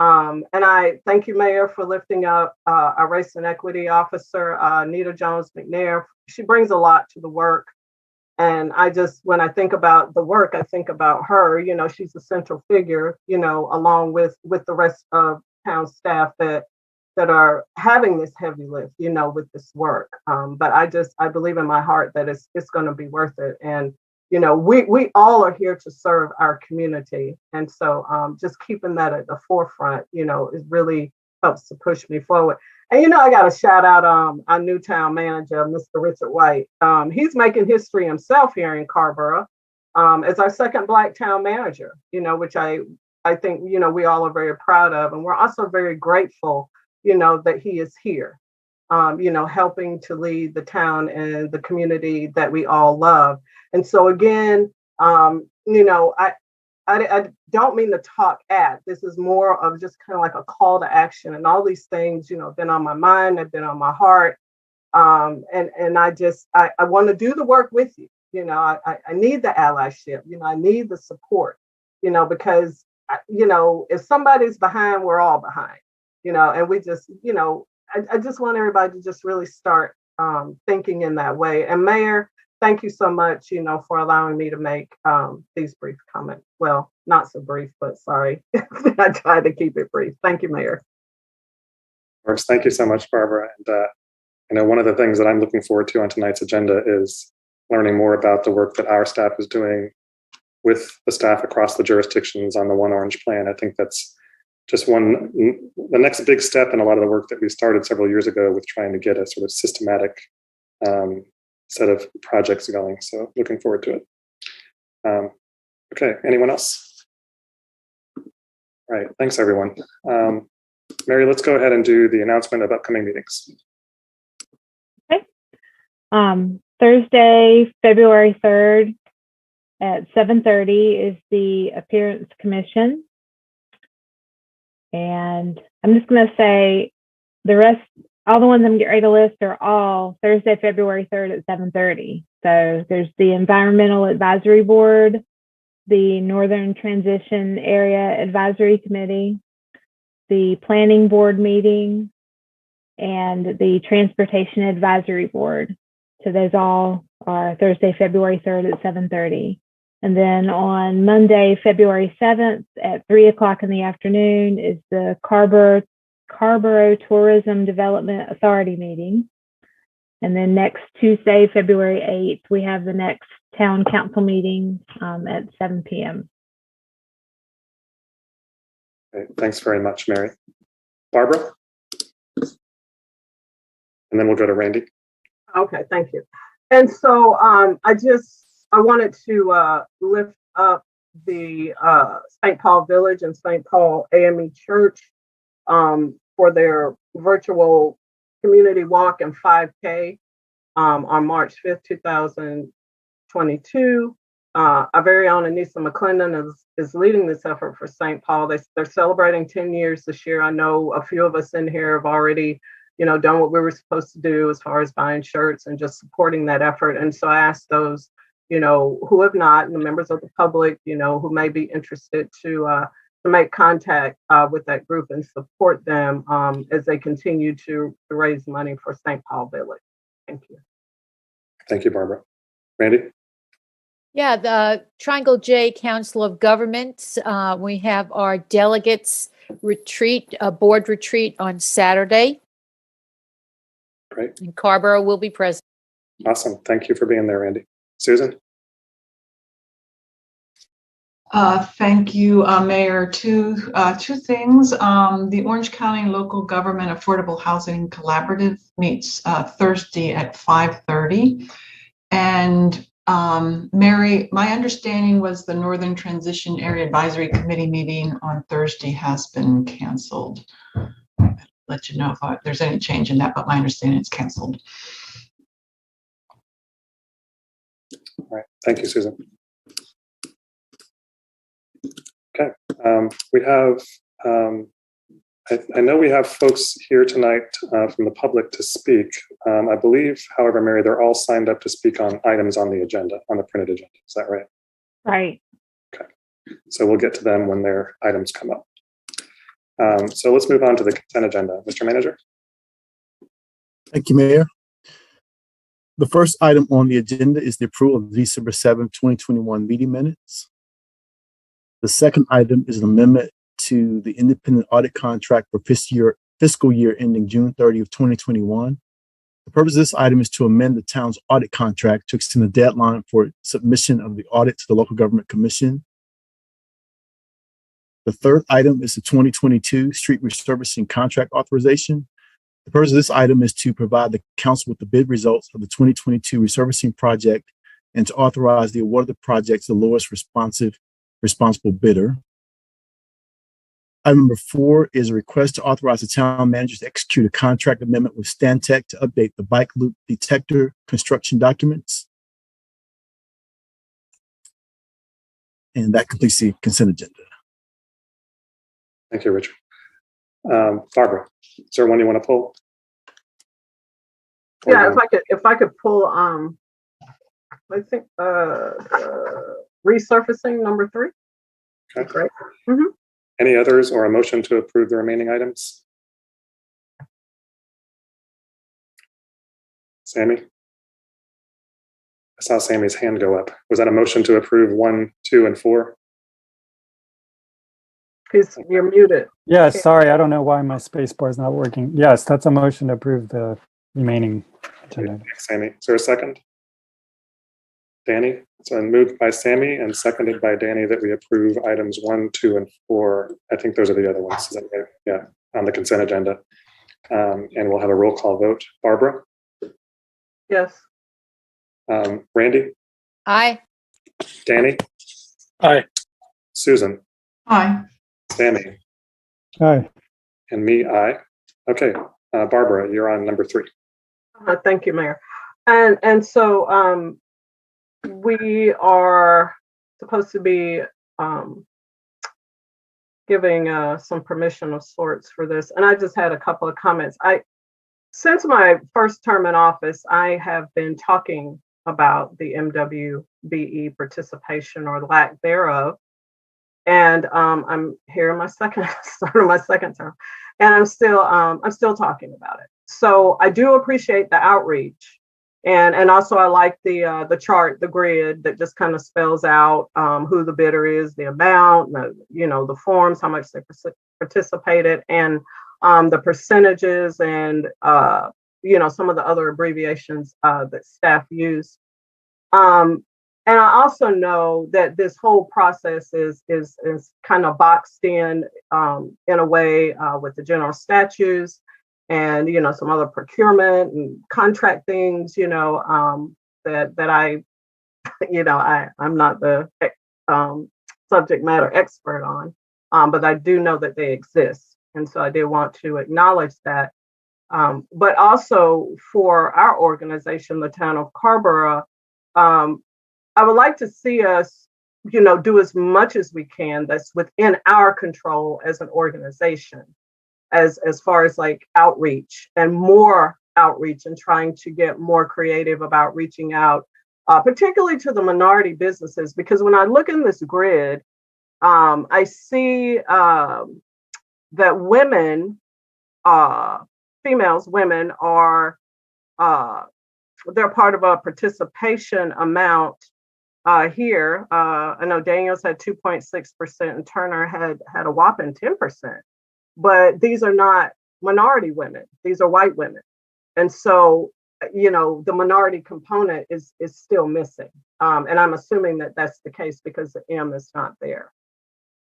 And I thank you, Mayor, for lifting up our Race and Equity Officer, Nita Jones McNair. She brings a lot to the work. And when I think about the work, I think about her. You know, she's a central figure, you know, along with the rest of town staff that are having this heavy lift, you know, with this work. But I believe in my heart that it's going to be worth it. And you know, we all are here to serve our community. And so just keeping that at the forefront, you know, it really helps to push me forward. And, you know, I got to shout out our new town manager, Mr. Richard White. He's making history himself here in Carrboro as our second Black town manager, you know, which I think, you know, we all are very proud of. And we're also very grateful, you know, that he is here, you know, helping to lead the town and the community that we all love. And so again, you know, I don't mean to talk at. This is more of just kind of like a call to action, and all these things, you know, have been on my mind, have been on my heart, and I want to do the work with you. You know, I need the allyship. You know, I need the support. You know, because you know, if somebody's behind, we're all behind. You know, and we just, you know, I just want everybody to just really start thinking in that way. And Mayor, thank you so much, you know, for allowing me to make these brief comments. Well, not so brief, but sorry. I tried to keep it brief. Thank you, Mayor. Of course, thank you so much, Barbara. And you know, one of the things that I'm looking forward to on tonight's agenda is learning more about the work that our staff is doing with the staff across the jurisdictions on the One Orange Plan. I think that's just the next big step in a lot of the work that we started several years ago with trying to get a sort of systematic set of projects going. So looking forward to it. Okay, anyone else? All right, thanks everyone. Mary, let's go ahead and do the announcement of upcoming meetings. Okay. Thursday, February 3rd at 7:30 is the Appearance Commission. And I'm just going to say the rest, all the ones I'm getting ready to list are all Thursday, February 3rd at 7:30. So there's the Environmental Advisory Board, the Northern Transition Area Advisory Committee, the Planning Board meeting, and the Transportation Advisory Board. So those all are Thursday, February 3rd at 7:30. And then on Monday, February 7th at 3 o'clock in the afternoon is the Carrboro Tourism Development Authority meeting. And then next Tuesday, February 8th, we have the next town council meeting at 7 p.m. Okay, thanks very much, Mary. Barbara? And then we'll go to Randy. Okay, thank you. And so I wanted to lift up the St. Paul Village and St. Paul AME Church for their virtual community walk and 5K on March 5th, 2022. our very own Anissa McClendon is leading this effort for St. Paul. They're celebrating 10 years this year. I know a few of us in here have already, done what we were supposed to do as far as buying shirts and just supporting that effort. And so I asked those, who have not, and the members of the public, who may be interested to make contact with that group and support them as they continue to raise money for St. Paul Village. Thank you. Thank you, Barbara. Randy? Yeah, the Triangle J Council of Governments, we have our delegates retreat, a board retreat on Saturday. Great. And Carrboro will be present. Awesome. Thank you for being there, Randy. Susan? Thank you, Mayor. Two things. The Orange County Local Government Affordable Housing Collaborative meets Thursday at 5:30. And Mary, my understanding was the Northern Transition Area Advisory Committee meeting on Thursday has been canceled. I'll let you know if there's any change in that, but my understanding is canceled. All right. Thank you, Susan. Okay, we have, I know we have folks here tonight from the public to speak. I believe, however, Mary, they're all signed up to speak on items on the agenda, on the printed agenda. Is that right? Right. Okay, so we'll get to them when their items come up. So let's move on to the consent agenda. Mr. Manager? Thank you, Mayor. The first item on the agenda is the approval of the December 7th, 2021 meeting minutes. The second item is an amendment to the independent audit contract for fiscal year ending June 30th, 2021. The purpose of this item is to amend the town's audit contract to extend the deadline for submission of the audit to the Local Government Commission. The third item is the 2022 street resurfacing contract authorization. The purpose of this item is to provide the council with the bid results of the 2022 resurfacing project and to authorize the award of the project to the lowest responsible bidder. Item number 4 is a request to authorize the town manager to execute a contract amendment with Stantec to update the bike loop detector construction documents. And that completes the consent agenda. Thank you, Richard. Barbara, is there one you want to pull? Yeah, if I could pull, I think resurfacing number 3. Okay. Great. Mm-hmm. Any others or a motion to approve the remaining items? Sammy? I saw Sammy's hand go up. Was that a motion to approve 1, 2, and 4? You're muted. Yeah, sorry, I don't know why my space bar is not working. Yes, that's a motion to approve the remaining agenda. Thanks, Sammy. Is there a second? Danny? So moved by Sammy and seconded by Danny that we approve items 1, 2, and 4. I think those are the other ones. Is that right? Yeah, on the consent agenda. And we'll have a roll call vote. Barbara? Yes. Randy? Aye. Danny? Aye. Susan? Aye. Sammy? Aye. And me, aye. Okay, Barbara, you're on number 3. Thank you, Mayor. And so we are supposed to be giving some permission of sorts for this. And I just had a couple of comments. Since my first term in office, I have been talking about the MWBE participation or lack thereof. And I'm here in my start of my second term, and I'm still talking about it. So I do appreciate the outreach, and also I like the chart, the grid that just kind of spells out who the bidder is, the amount, the forms, how much they participated, and the percentages, and some of the other abbreviations that staff use. And I also know that this whole process is kind of boxed in a way with the general statutes and some other procurement and contract things that I I'm not the subject matter expert on, but I do know that they exist, and so I did want to acknowledge that. But also for our organization, the town of Carrboro. I would like to see us, do as much as we can that's within our control as an organization, as far as like outreach and more outreach and trying to get more creative about reaching out, particularly to the minority businesses. Because when I look in this grid, I see that women, women are, they're part of a participation amount here. I know Daniels had 2.6% and Turner had a whopping 10%, but these are not minority women. These are white women. And so, the minority component is still missing. And I'm assuming that that's the case because the M is not there.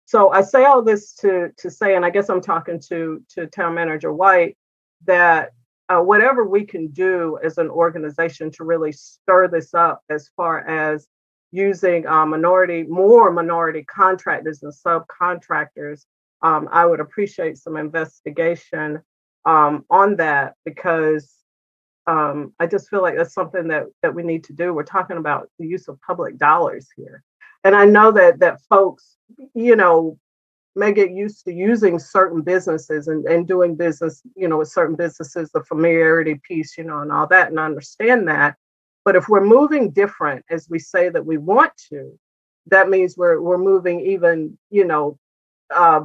So I say all this to say, and I guess I'm talking to Town Manager White, that whatever we can do as an organization to really stir this up as far as using more minority contractors and subcontractors, I would appreciate some investigation on that, because I just feel like that's something that we need to do. We're talking about the use of public dollars here. And I know that folks, may get used to using certain businesses and doing business, with certain businesses, the familiarity piece, and all that, and I understand that. But if we're moving different, as we say that we want to, that means we're moving even,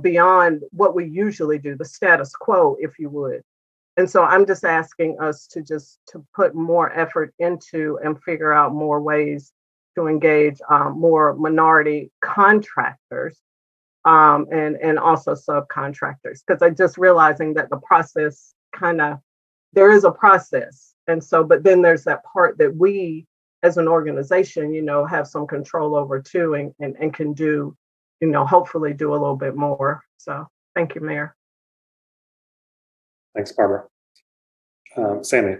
beyond what we usually do, the status quo, if you would. And so I'm just asking us to put more effort into and figure out more ways to engage more minority contractors and also subcontractors, because I'm just realizing that the process there is a process. And so, but then there's that part that we as an organization, have some control over too, and can do, hopefully do a little bit more. So thank you, Mayor. Thanks, Barbara. Sammy.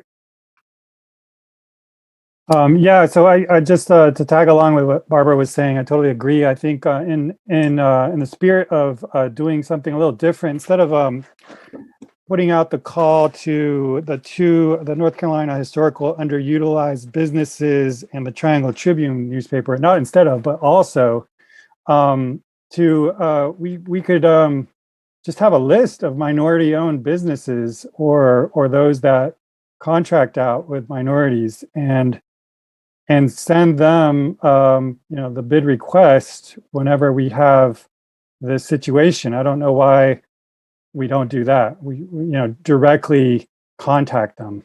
Yeah, so I just to tag along with what Barbara was saying, I totally agree. I think in the spirit of doing something a little different, instead of putting out the call to the North Carolina historical underutilized businesses and the Triangle Tribune newspaper, not instead of, but also we could just have a list of minority-owned businesses or those that contract out with minorities and send them, the bid request whenever we have this situation. I don't know why we don't do that. We directly contact them.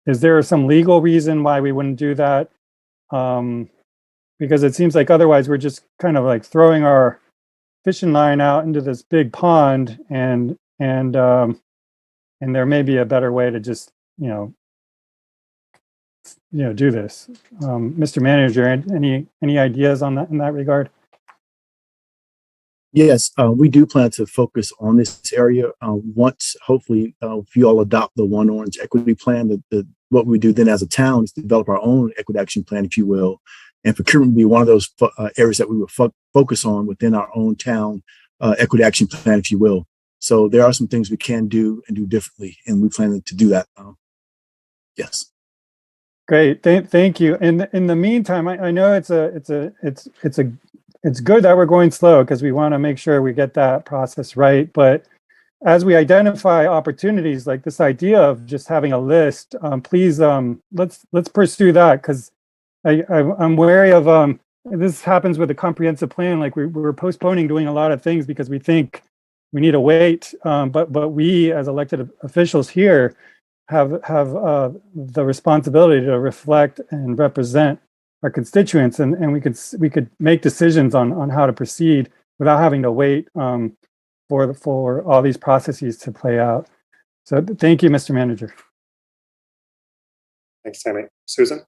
Is there some legal reason why we wouldn't do that? Because it seems like otherwise we're just kind of like throwing our fishing line out into this big pond, and there may be a better way to just do this. Mr. Manager, any ideas on that in that regard? Yes, we do plan to focus on this area. Once, hopefully, if you all adopt the One Orange Equity Plan, what we do then as a town is develop our own equity action plan, if you will. And procurement would be one of those areas that we would focus on within our own town equity action plan, if you will. So there are some things we can do and do differently, and we plan to do that. Yes. Great, thank you. In the meantime, I know it's good that we're going slow because we want to make sure we get that process right. But as we identify opportunities like this idea of just having a list, please let's pursue that, because I'm wary of this happens with a comprehensive plan. Like we're postponing doing a lot of things because we think we need to wait. But we as elected officials here have the responsibility to reflect and represent our constituents, and we could make decisions on how to proceed without having to wait for all these processes to play out. So thank you, Mr. Manager. Thanks, Sammy. Susan?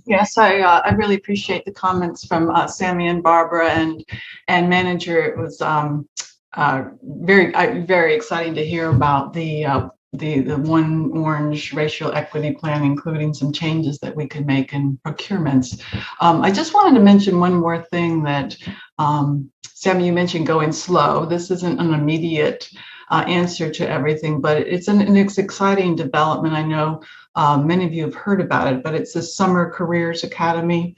Yes, I really appreciate the comments from Sammy and Barbara and Manager. It was very exciting to hear about the One Orange racial equity plan, including some changes that we could make in procurements. I just wanted to mention one more thing that Sammy, you mentioned going slow. This isn't an immediate answer to everything, but it's an exciting development. I know Many of you have heard about it, but it's a Summer Careers Academy.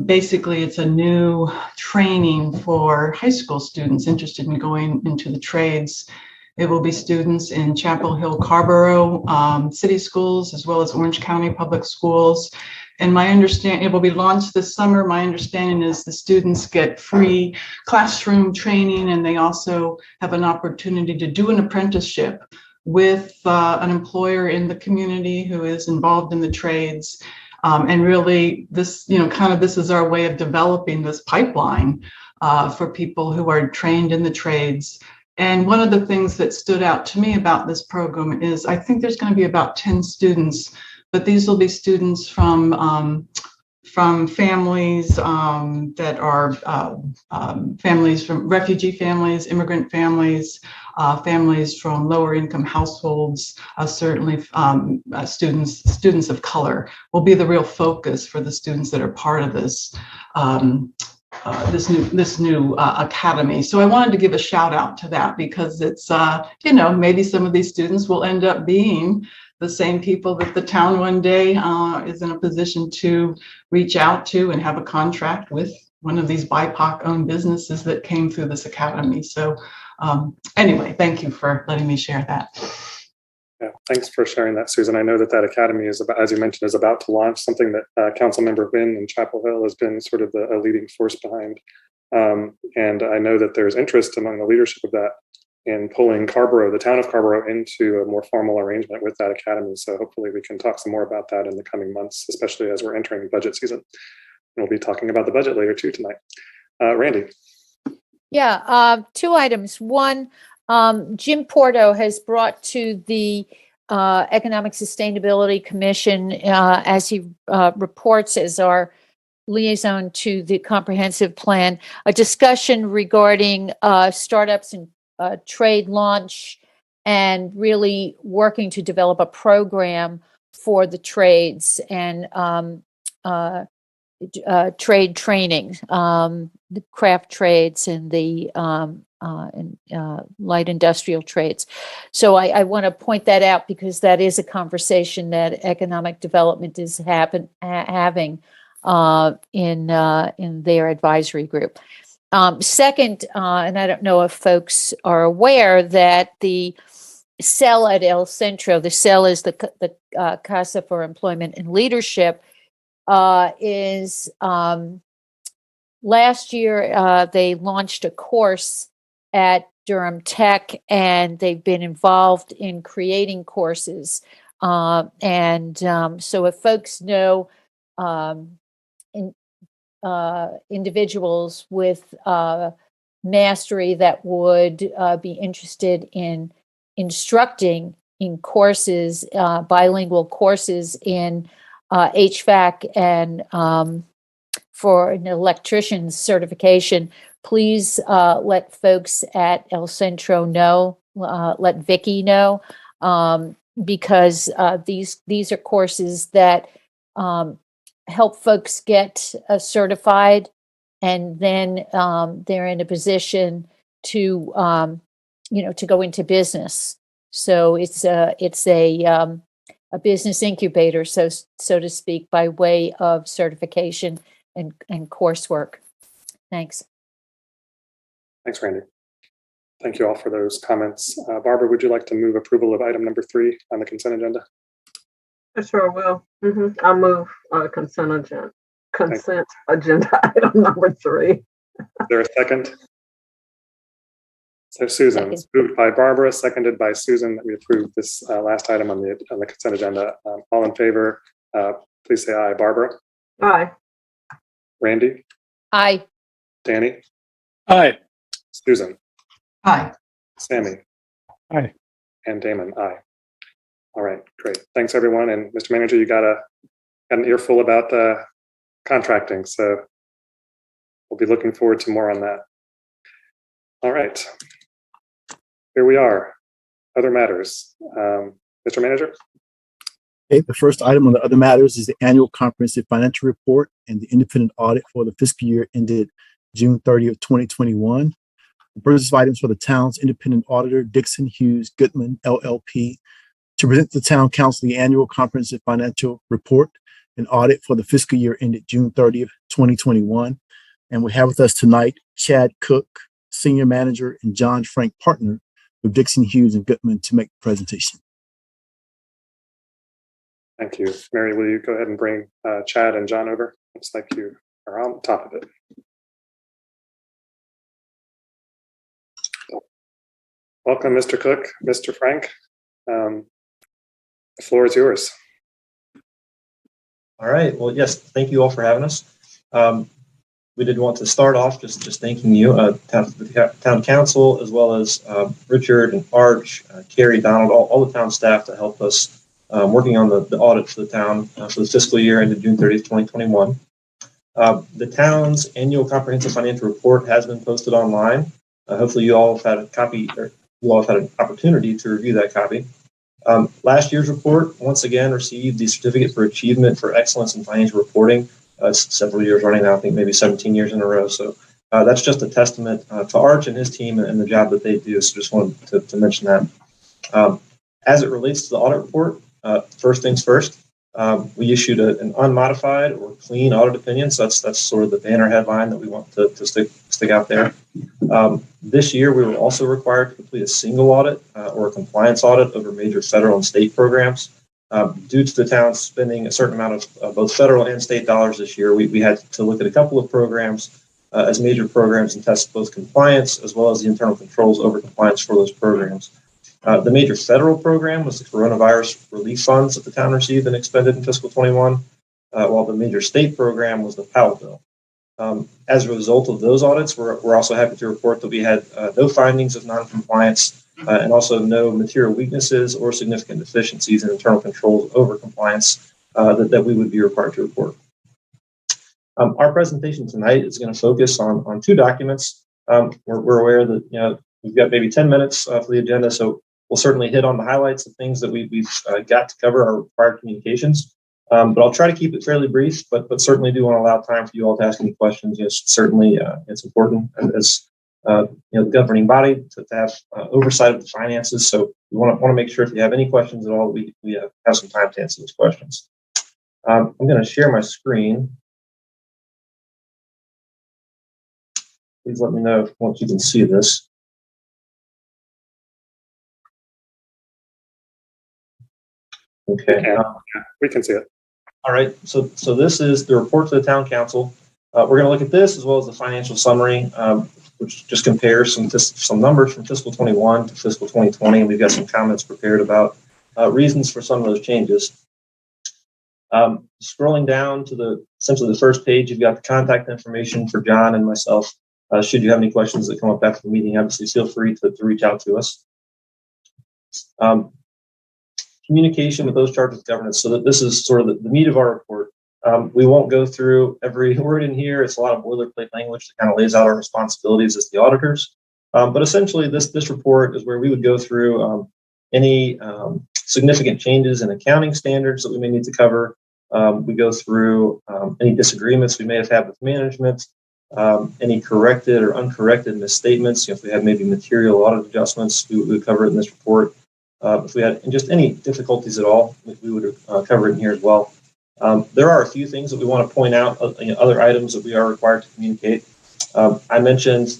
Basically, it's a new training for high school students interested in going into the trades. It will be students in Chapel Hill, Carrboro city schools, as well as Orange County Public Schools. And my understanding, it will be launched this summer. My understanding is the students get free classroom training, and they also have an opportunity to do an apprenticeship with an employer in the community who is involved in the trades. And really, this, this is our way of developing this pipeline for people who are trained in the trades. And one of the things that stood out to me about this program is I think there's going to be about 10 students, but these will be students from families that are families from refugee families, immigrant families, families from lower income households, certainly students of color will be the real focus for the students that are part of this this new academy. So I wanted to give a shout out to that because it's maybe some of these students will end up being the same people that the town one day is in a position to reach out to and have a contract with one of these BIPOC owned businesses that came through this academy. So anyway, thank you for letting me share that. Yeah, thanks for sharing that, Susan. I know that academy is about, as you mentioned, is about to launch something that Councilmember Wynn in Chapel Hill has been sort of a leading force behind. And I know that there's interest among the leadership of that in pulling Carrboro, the town of Carrboro, into a more formal arrangement with that academy. So hopefully we can talk some more about that in the coming months, especially as we're entering budget season. And we'll be talking about the budget later too tonight. Randy. Yeah, two items. One, Jim Porto has brought to the Economic Sustainability Commission, as he reports as our liaison to the comprehensive plan, a discussion regarding startups and trade launch and really working to develop a program for the trades and trade training, the craft trades and the light industrial trades. So I want to point that out because that is a conversation that economic development is having in their advisory group. Second, and I don't know if folks are aware that the cell at El Centro, the cell is the Casa for Employment and Leadership, is last year they launched a course at Durham Tech, and they've been involved in creating courses. So if folks know individuals with mastery that would be interested in instructing in courses, bilingual courses in HVAC and for an electrician's certification, please let folks at El Centro know, let Vicky know, because these are courses that help folks get certified, and then they're in a position to to go into business. So it's a business incubator, so to speak, by way of certification and coursework. Thanks. Thanks, Randy. Thank you all for those comments. Barbara, would you like to move approval of item number 3 on the consent agenda? I sure will. I'll move consent agenda item number 3. Is there a second? So Susan, it's moved by Barbara, seconded by Susan, that we approve this last item on the consent agenda. All in favor, please say aye. Barbara? Aye. Randy? Aye. Danny? Aye. Susan? Aye. Sammy? Aye. And Damon? Aye. All right, great. Thanks, everyone. And Mr. Manager, you got an earful about contracting, so we'll be looking forward to more on that. All right. Here we are. Other matters. Mr. Manager? Okay, the first item on the other matters is the annual comprehensive financial report and the independent audit for the fiscal year ended June 30th, 2021. The purchase of items for the town's independent auditor, Dixon Hughes Goodman, LLP, to present the Town Council the annual comprehensive financial report and audit for the fiscal year ended June 30th, 2021. And we have with us tonight Chad Cook, Senior Manager, and John Frank, Partner with Dixon Hughes and Goodman to make the presentation. Thank you. Mary, will you go ahead and bring Chad and John over? Looks like you are on top of it. Welcome, Mr. Cook, Mr. Frank. The floor is yours. All right. Well, yes, thank you all for having us. We did want to start off just thanking you, town council, as well as Richard and Arch, Carrie, Donald, all the town staff that helped us working on the audit for the town for the fiscal year ended June 30th, 2021. The town's annual comprehensive financial report has been posted online. Hopefully you all have had a copy, or you all have had an opportunity to review that copy. Last year's report, once again, received the Certificate for Achievement for Excellence in Financial Reporting. Several years running now, I think maybe 17 years in a row. So that's just a testament to Arch and his team and the job that they do. So just wanted to mention that. As it relates to the audit report, first things first, we issued an unmodified or clean audit opinion. So that's sort of the banner headline that we want to stick out there. This year, we were also required to complete a single audit or a compliance audit over major federal and state programs. Due to the town spending a certain amount of both federal and state dollars this year, we had to look at a couple of programs as major programs and test both compliance as well as the internal controls over compliance for those programs. The major federal program was the coronavirus relief funds that the town received and expended in fiscal 21, while the major state program was the Powell bill. As a result of those audits, we're also happy to report that we had no findings of noncompliance and also no material weaknesses or significant deficiencies in internal controls over compliance that we would be required to report. Our presentation tonight is going to focus on two documents. We're aware that we've got maybe 10 minutes for the agenda, so we'll certainly hit on the highlights of things that we've got to cover our required communications. But I'll try to keep it fairly brief, but certainly do want to allow time for you all to ask any questions. Yes, certainly it's important as the governing body to have oversight of the finances. So we want to make sure if you have any questions at all, we have some time to answer those questions. I'm going to share my screen. Please let me know once you can see this. Okay. We can see it. All right. So this is the report to the town council. We're going to look at this as well as the financial summary, which just compares some numbers from fiscal 21 to fiscal 2020. And we've got some comments prepared about reasons for some of those changes. Scrolling down to essentially the first page, you've got the contact information for John and myself. Should you have any questions that come up after the meeting, obviously feel free to reach out to us. Communication with those charged with governance. So that this is sort of the meat of our report. We won't go through every word in here. It's a lot of boilerplate language that kind of lays out our responsibilities as the auditors. But essentially, this report is where we would go through any significant changes in accounting standards that we may need to cover. We go through any disagreements we may have had with management, any corrected or uncorrected misstatements. If we had maybe material audit adjustments, we would cover it in this report. If we had just any difficulties at all, we would cover it in here as well. There are a few things that we want to point out, other items that we are required to communicate. I mentioned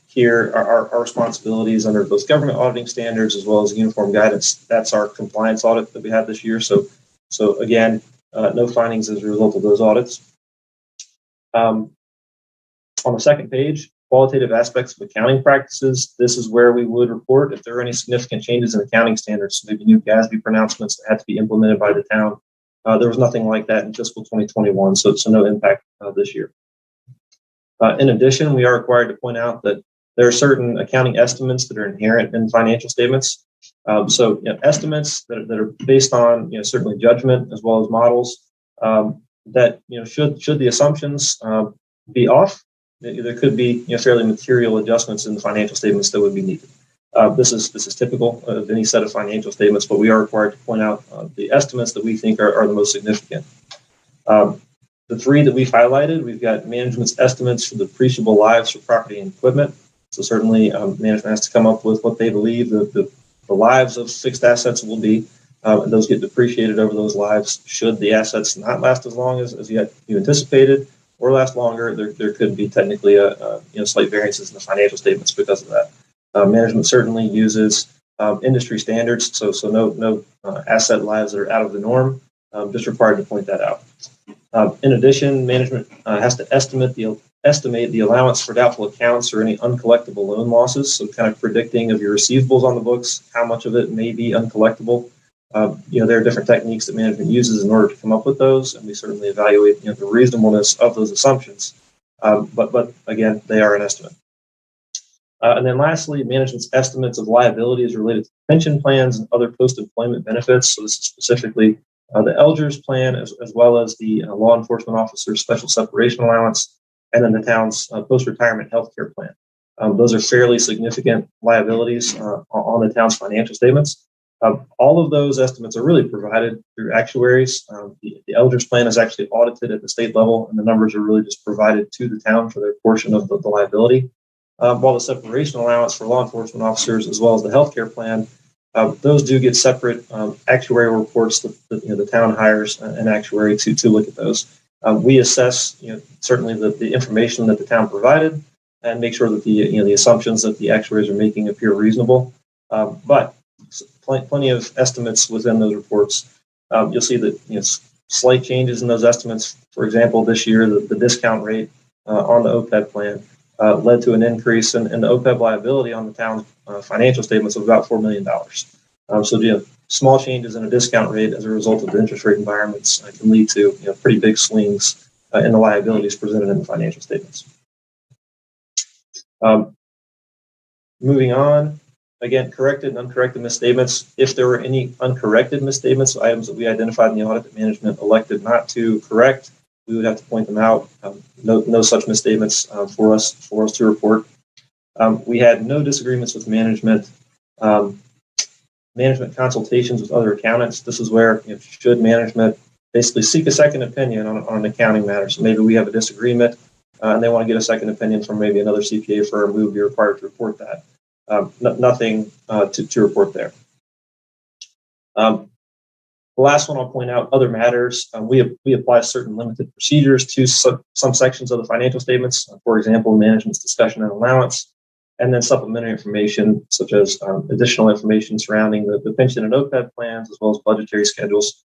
here our responsibilities under both government auditing standards as well as uniform guidance. That's our compliance audit that we had this year. So again, no findings as a result of those audits. On the second page, qualitative aspects of accounting practices. This is where we would report if there are any significant changes in accounting standards, maybe new GASB pronouncements that had to be implemented by the town. There was nothing like that in fiscal 2021, so no impact this year. In addition, we are required to point out that there are certain accounting estimates that are inherent in financial statements. Estimates that are based on certainly judgment as well as models that should the assumptions be off, there could be fairly material adjustments in the financial statements that would be needed. This is typical of any set of financial statements, but we are required to point out the estimates that we think are the most significant. The three that we've highlighted, we've got management's estimates for the depreciable lives for property and equipment. So certainly management has to come up with what they believe the lives of fixed assets will be. and those get depreciated over those lives. Should the assets not last as long as you anticipated, or last longer, there could be technically slight variances in the financial statements because of that. Management certainly uses industry standards, so no asset lives that are out of the norm. Just required to point that out. In addition, management has to estimate the allowance for doubtful accounts or any uncollectible loan losses. So kind of predicting of your receivables on the books, how much of it may be uncollectible. There are different techniques that management uses in order to come up with those, and we certainly evaluate the reasonableness of those assumptions. But again, they are an estimate. And then lastly, management's estimates of liabilities related to pension plans and other post-employment benefits. So this is specifically the Elders plan, as well as the law enforcement officer's special separation allowance, and then the town's post-retirement health care plan. Those are fairly significant liabilities on the town's financial statements. All of those estimates are really provided through actuaries. The Elders plan is actually audited at the state level, and the numbers are really just provided to the town for their portion of the liability. While the separation allowance for law enforcement officers, as well as the healthcare plan, those do get separate actuarial reports that the town hires an actuary to look at those. We assess certainly the information that the town provided and make sure that the assumptions that the actuaries are making appear reasonable. But plenty of estimates within those reports. You'll see that slight changes in those estimates. For example, this year the discount rate on the OPEB plan led to an increase in the OPEB liability on the town's financial statements of about $4 million. So small changes in a discount rate as a result of the interest rate environments can lead to pretty big swings in the liabilities presented in the financial statements. Moving on, again, corrected and uncorrected misstatements. If there were any uncorrected misstatements, items that we identified in the audit that management elected not to correct, we would have to point them out. No such misstatements for us to report. We had no disagreements with management. Management consultations with other accountants. This is where should management basically seek a second opinion on an accounting matter. So maybe we have a disagreement and they want to get a second opinion from maybe another CPA firm. We would be required to report that. Nothing to report there. The last one I'll point out, other matters. We apply certain limited procedures to some sections of the financial statements. For example, management's discussion and allowance, and then supplementary information such as additional information surrounding the pension and OPEB plans, as well as budgetary schedules.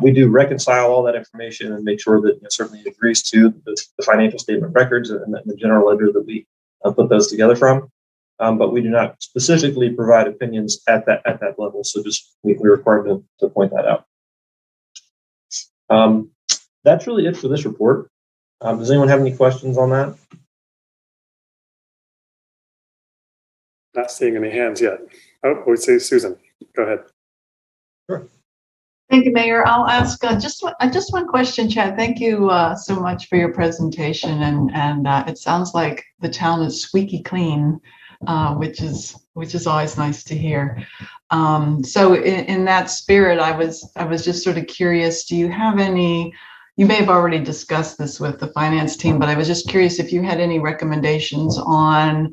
We do reconcile all that information and make sure that certainly it agrees to the financial statement records and the general ledger that we put those together from. But we do not specifically provide opinions at that level. So just we're required to point that out. That's really it for this report. Does anyone have any questions on that? Not seeing any hands yet. Oh, we see Susan. Go ahead. Sure. Thank you, Mayor. I'll ask just one question, Chad. Thank you so much for your presentation, and it sounds like the town is squeaky clean, which is always nice to hear. So in that spirit, I was just sort of curious. Do you have any? You may have already discussed this with the finance team, but I was just curious if you had any recommendations on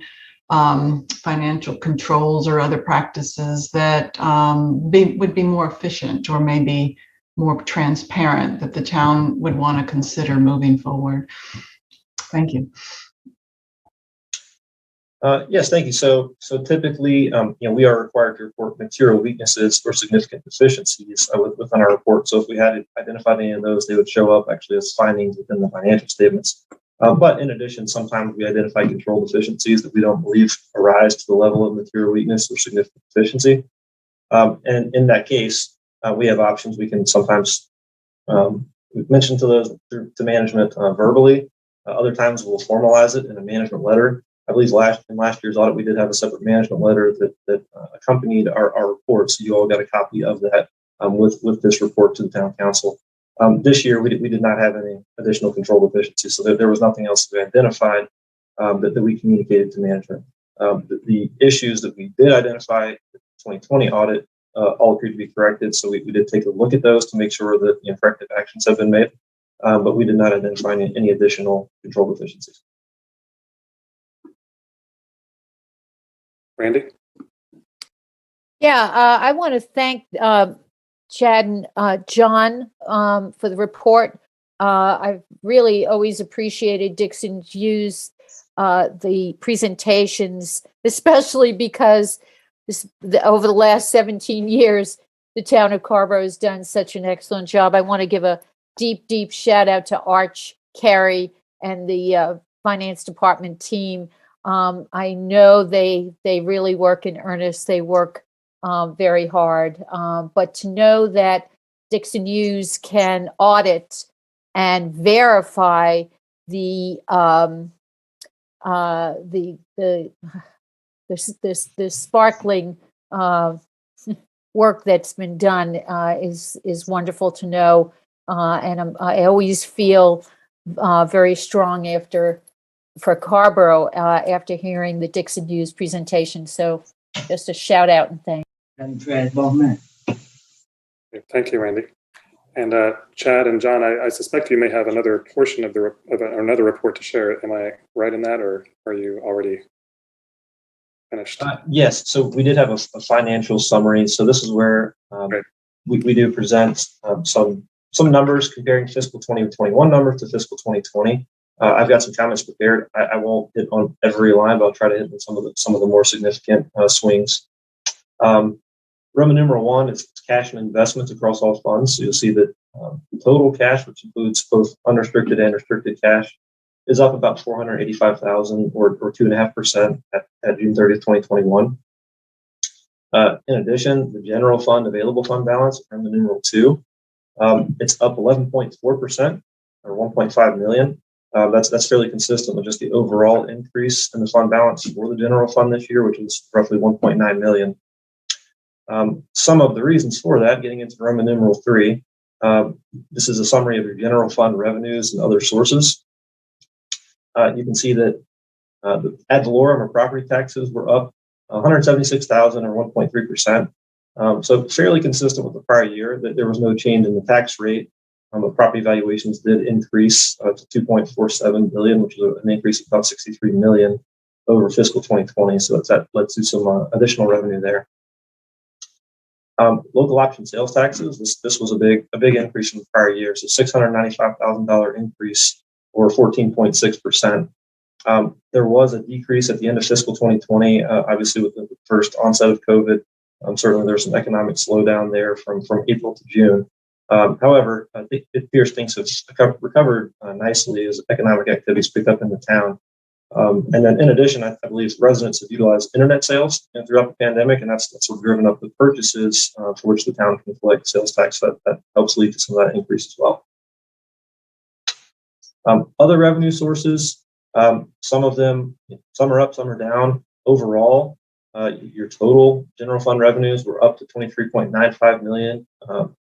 financial controls or other practices that would be more efficient or maybe more transparent that the town would want to consider moving forward. Thank you. Yes, thank you. So typically, we are required to report material weaknesses or significant deficiencies within our report. So if we had identified any of those, they would show up actually as findings within the financial statements. But in addition, sometimes we identify control deficiencies that we don't believe arise to the level of material weakness or significant deficiency. And in that case, we have options. We can sometimes mention to those to management verbally. Other times we'll formalize it in a management letter. I believe in last year's audit, we did have a separate management letter that accompanied our report. So you all got a copy of that with this report to the town council. This year, we did not have any additional control deficiencies, so there was nothing else we identified that we communicated to management. The issues that we did identify in the 2020 audit all appeared to be corrected, so we did take a look at those to make sure that corrective actions have been made, but we did not identify any additional control deficiencies. Randy? Yeah, I want to thank Chad and John for the report. I've really always appreciated Dixon Hughes, the presentations, especially because over the last 17 years, the town of Carrboro has done such an excellent job. I want to give a deep, deep shout out to Arch, Carrie, and the finance department team. I know they really work in earnest. They work very hard. But to know that Dixon Hughes can audit and verify the sparkling work that's been done is wonderful to know, and I always feel very strong for Carrboro after hearing the Dixon Hughes presentation. So just a shout out and thanks. Thank you, Randy. And Chad and John, I suspect you may have another portion of another report to share. Am I right in that, or are you already finished? Yes. So we did have a financial summary. So this is where we do present some numbers comparing fiscal 2021 numbers to fiscal 2020. I've got some comments prepared. I won't hit on every line, but I'll try to hit on some of the more significant swings. Roman numeral 1 is cash and investments across all funds. So you'll see that the total cash, which includes both unrestricted and restricted cash, is up about $485,000 or 2.5% at June 30th, 2021. In addition, the general fund available fund balance, Roman numeral 2, it's up 11.4% or $1.5 million. That's fairly consistent with just the overall increase in the fund balance for the general fund this year, which is roughly $1.9 million. Some of the reasons for that, getting into Roman numeral 3, this is a summary of your general fund revenues and other sources. You can see that the ad valorem or property taxes were up $176,000 or 1.3%. So fairly consistent with the prior year. That there was no change in the tax rate. But property valuations did increase to $2.47 billion, which is an increase of about $63 million over fiscal 2020. So that led to some additional revenue there. Local option sales taxes. This was a big increase from the prior year. So $695,000 increase or 14.6%. There was a decrease at the end of fiscal 2020, obviously with the first onset of COVID. Certainly there's some economic slowdown there from April to June. However, I think it appears things have recovered nicely as economic activities pick up in the town. And then in addition, I believe residents have utilized internet sales throughout the pandemic, and that's sort of driven up the purchases for which the town can collect sales tax. That helps lead to some of that increase as well. Other revenue sources, some of them, some are up, some are down. Overall, your total general fund revenues were up to $23.95 million,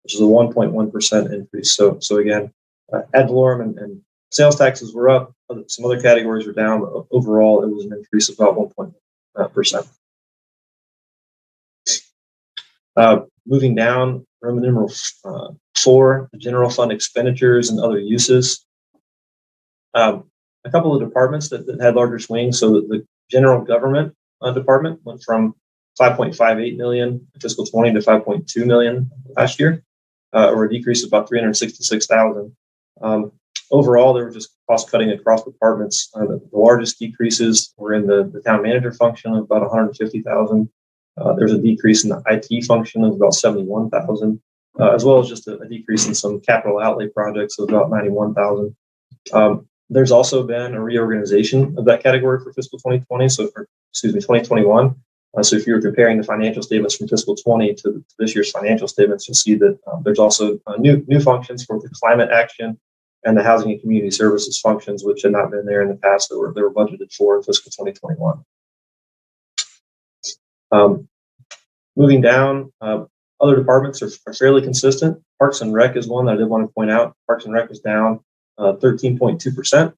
which is a 1.1% increase. So again, ad valorem and sales taxes were up. Some other categories were down, but overall, it was an increase of about 1.1%. Moving down, Roman numeral 4, the general fund expenditures and other uses. A couple of departments that had larger swings. So the general government department went from $5.58 million in fiscal 20 to $5.2 million last year, or a decrease of about $366,000. Overall, there was just cost cutting across departments. The largest decreases were in the town manager function of about $150,000. There's a decrease in the IT function of about $71,000, as well as just a decrease in some capital outlay projects of about $91,000. There's also been a reorganization of that category for fiscal 2021. So if you're comparing the financial statements from fiscal 20 to this year's financial statements, you'll see that there's also new functions for the climate action and the housing and community services functions, which had not been there in the past, that were budgeted for in fiscal 2021. Moving down, other departments are fairly consistent. Parks and Rec is one that I did want to point out. Parks and Rec was down 13.2%,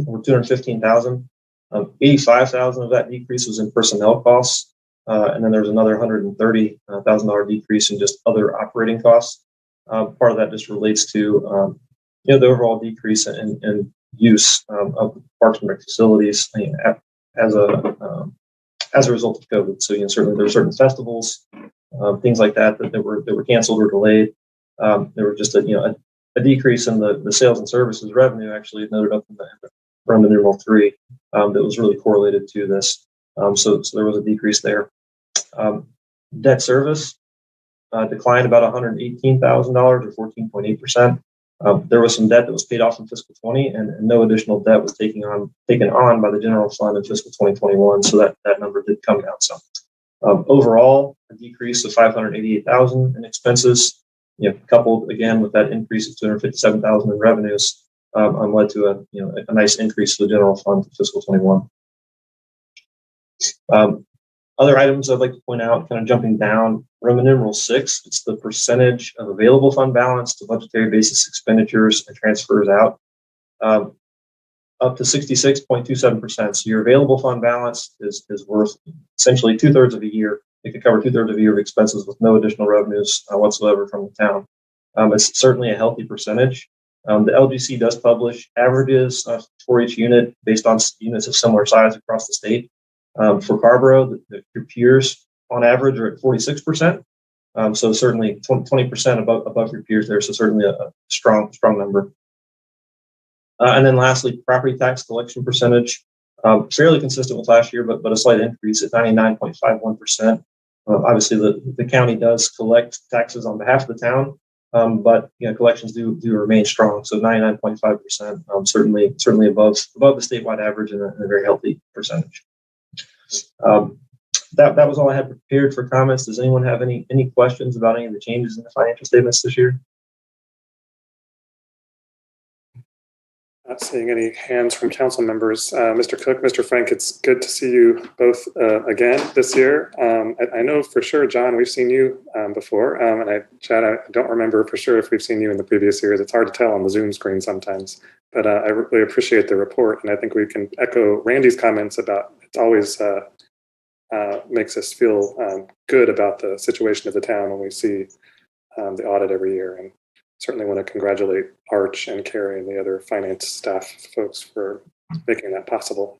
or $215,000. $85,000 of that decrease was in personnel costs, and then there was another $130,000 decrease in just other operating costs. Part of that just relates to the overall decrease in use of Parks and Rec facilities as a result of COVID. So certainly there are certain festivals things like that were canceled or delayed. There were just a decrease in the sales and services revenue, actually noted up in the Roman numeral 3, that was really correlated to this. So there was a decrease there. Debt service declined about $118,000 or 14.8%. There was some debt that was paid off in fiscal 20, and no additional debt was taken on by the general fund in fiscal 2021. So that number did come down some. Overall, a decrease of $588,000 in expenses, coupled again with that increase of $257,000 in revenues, led to a nice increase to the general fund for fiscal 21. Other items I'd like to point out, kind of jumping down, Roman numeral 6, it's the percentage of available fund balance to budgetary basis expenditures and transfers out, up to 66.27%. So your available fund balance is worth essentially 2/3 of a year. It can cover 2/3 of a year of expenses with no additional revenues whatsoever from the town. It's certainly a healthy percentage. The LGC does publish averages for each unit based on units of similar size across the state. For Carrboro, your peers on average are at 46%. So certainly 20% above your peers there. So certainly a strong number. And then lastly, property tax collection percentage, fairly consistent with last year, but a slight increase at 99.51%. Obviously, the county does collect taxes on behalf of the town, but collections do remain strong. So 99.5%, certainly above the statewide average and a very healthy percentage. That was all I had prepared for comments. Does anyone have any questions about any of the changes in the financial statements this year? Not seeing any hands from council members. Mr. Cook, Mr. Frank, it's good to see you both again this year. I know for sure, John, we've seen you before. And Chad, I don't remember for sure if we've seen you in the previous years. It's hard to tell on the Zoom screen sometimes. But I really appreciate the report. And I think we can echo Randy's comments about it's always makes us feel good about the situation of the town when we see the audit every year. And certainly want to congratulate Arch and Carrie and the other finance staff folks for making that possible.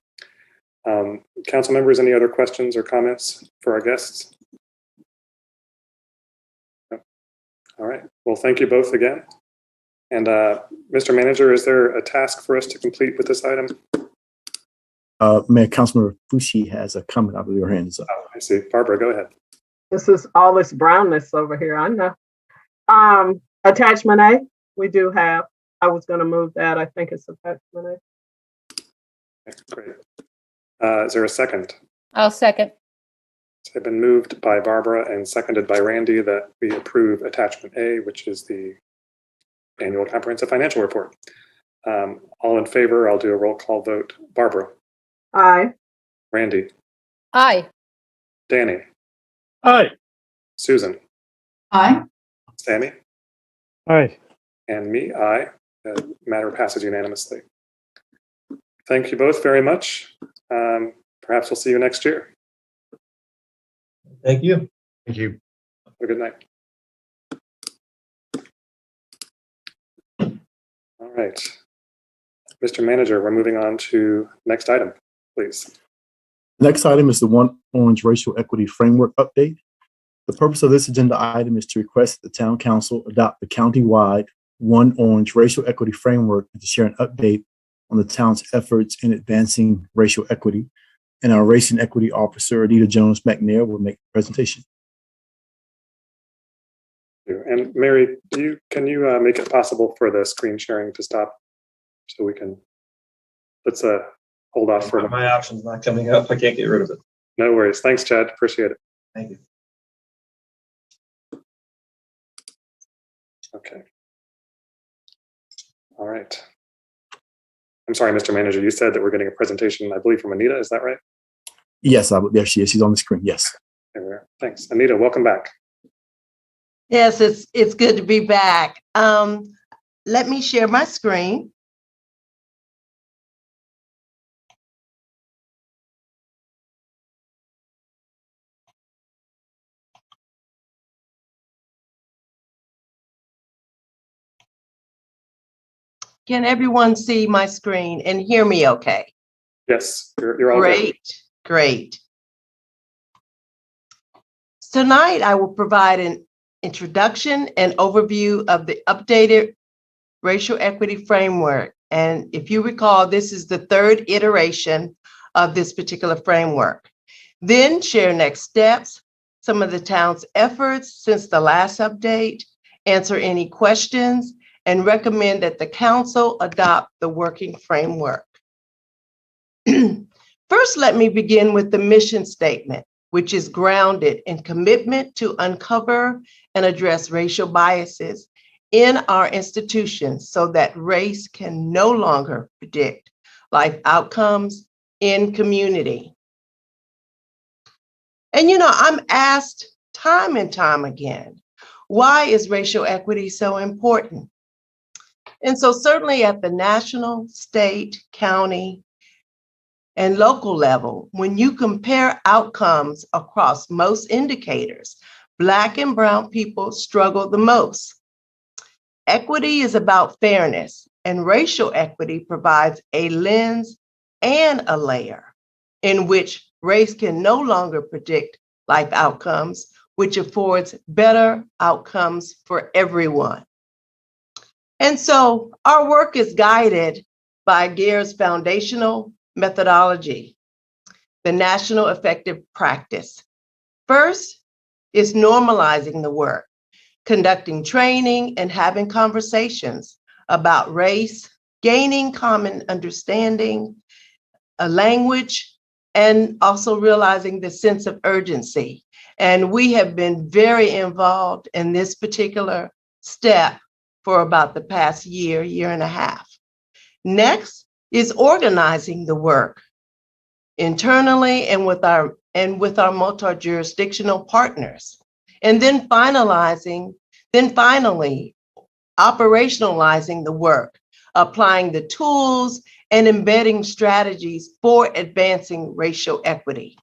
Council members, any other questions or comments for our guests? No. All right. Well, thank you both again. And Mr. Manager, is there a task for us to complete with this item? Mayor, Councilmember Fushi has a comment. I believe her hand is up. Oh, I see. Barbara, go ahead. This is all this brownness over here. I know. Attachment A, we do have. I was going to move that. I think it's attachment A. Okay, great. Is there a second? I'll second. It's been moved by Barbara and seconded by Randy that we approve attachment A, which is the annual comprehensive financial report. All in favor, I'll do a roll call vote. Barbara. Aye. Randy. Aye. Danny. Aye. Susan. Aye. Sammy. Aye. And me, aye. The matter passes unanimously. Thank you both very much. Perhaps we'll see you next year. Thank you. Thank you. Have a good night. All right. Mr. Manager, we're moving on to next item, please. Next item is the One Orange Racial Equity Framework update. The purpose of this agenda item is to request that the Town Council adopt the county-wide One Orange Racial Equity Framework and to share an update on the town's efforts in advancing racial equity. And our Race and Equity Officer, Anita Jones-McNair, will make the presentation. And Mary, can you make it possible for the screen sharing to stop so we can, let's hold off for my option's not coming up. I can't get rid of it. No worries. Thanks, Chad. Appreciate it. Thank you. Okay. All right. I'm sorry, Mr. Manager, you said that we're getting a presentation, I believe, from Anita. Is that right? Yes, there she is. She's on the screen. Yes. There we are. Thanks. Anita, welcome back. Yes, it's good to be back. Let me share my screen. Can everyone see my screen and hear me okay? Yes, you're all great. Great. Tonight, I will provide an introduction and overview of the updated racial equity framework. And if you recall, this is the third iteration of this particular framework. Then share next steps, some of the town's efforts since the last update, answer any questions, and recommend that the council adopt the working framework. First, let me begin with the mission statement, which is grounded in commitment to uncover and address racial biases in our institutions so that race can no longer predict life outcomes in community. And I'm asked time and time again, why is racial equity so important? And so certainly at the national, state, county, and local level, when you compare outcomes across most indicators, Black and Brown people struggle the most. Equity is about fairness, and racial equity provides a lens and a layer in which race can no longer predict life outcomes, which affords better outcomes for everyone. And so our work is guided by GARE's foundational methodology, the National Effective Practice. First is normalizing the work, conducting training and having conversations about race, gaining common understanding, a language, and also realizing the sense of urgency. And we have been very involved in this particular step for about the past year, year and a half. Next is organizing the work internally and with our multi-jurisdictional partners. And then finally, operationalizing the work, applying the tools and embedding strategies for advancing racial equity.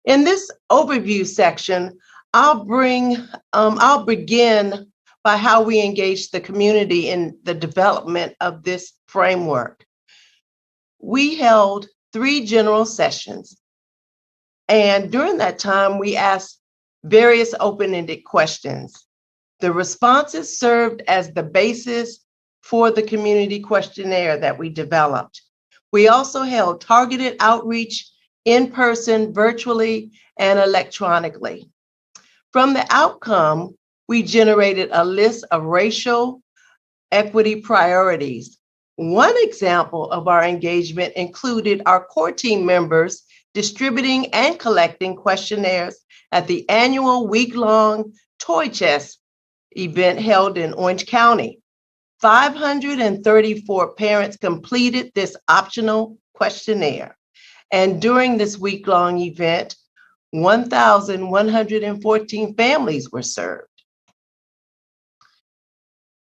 In this overview section, I'll begin by how we engage the community in the development of this framework. We held 3 general sessions, and during that time, we asked various open-ended questions. The responses served as the basis for the community questionnaire that we developed. We also held targeted outreach in person, virtually, and electronically. From the outcome, we generated a list of racial equity priorities. One example of our engagement included our core team members distributing and collecting questionnaires at the annual week-long toy chest event held in Orange County. 534 parents completed this optional questionnaire. And during this week-long event, 1,114 families were served.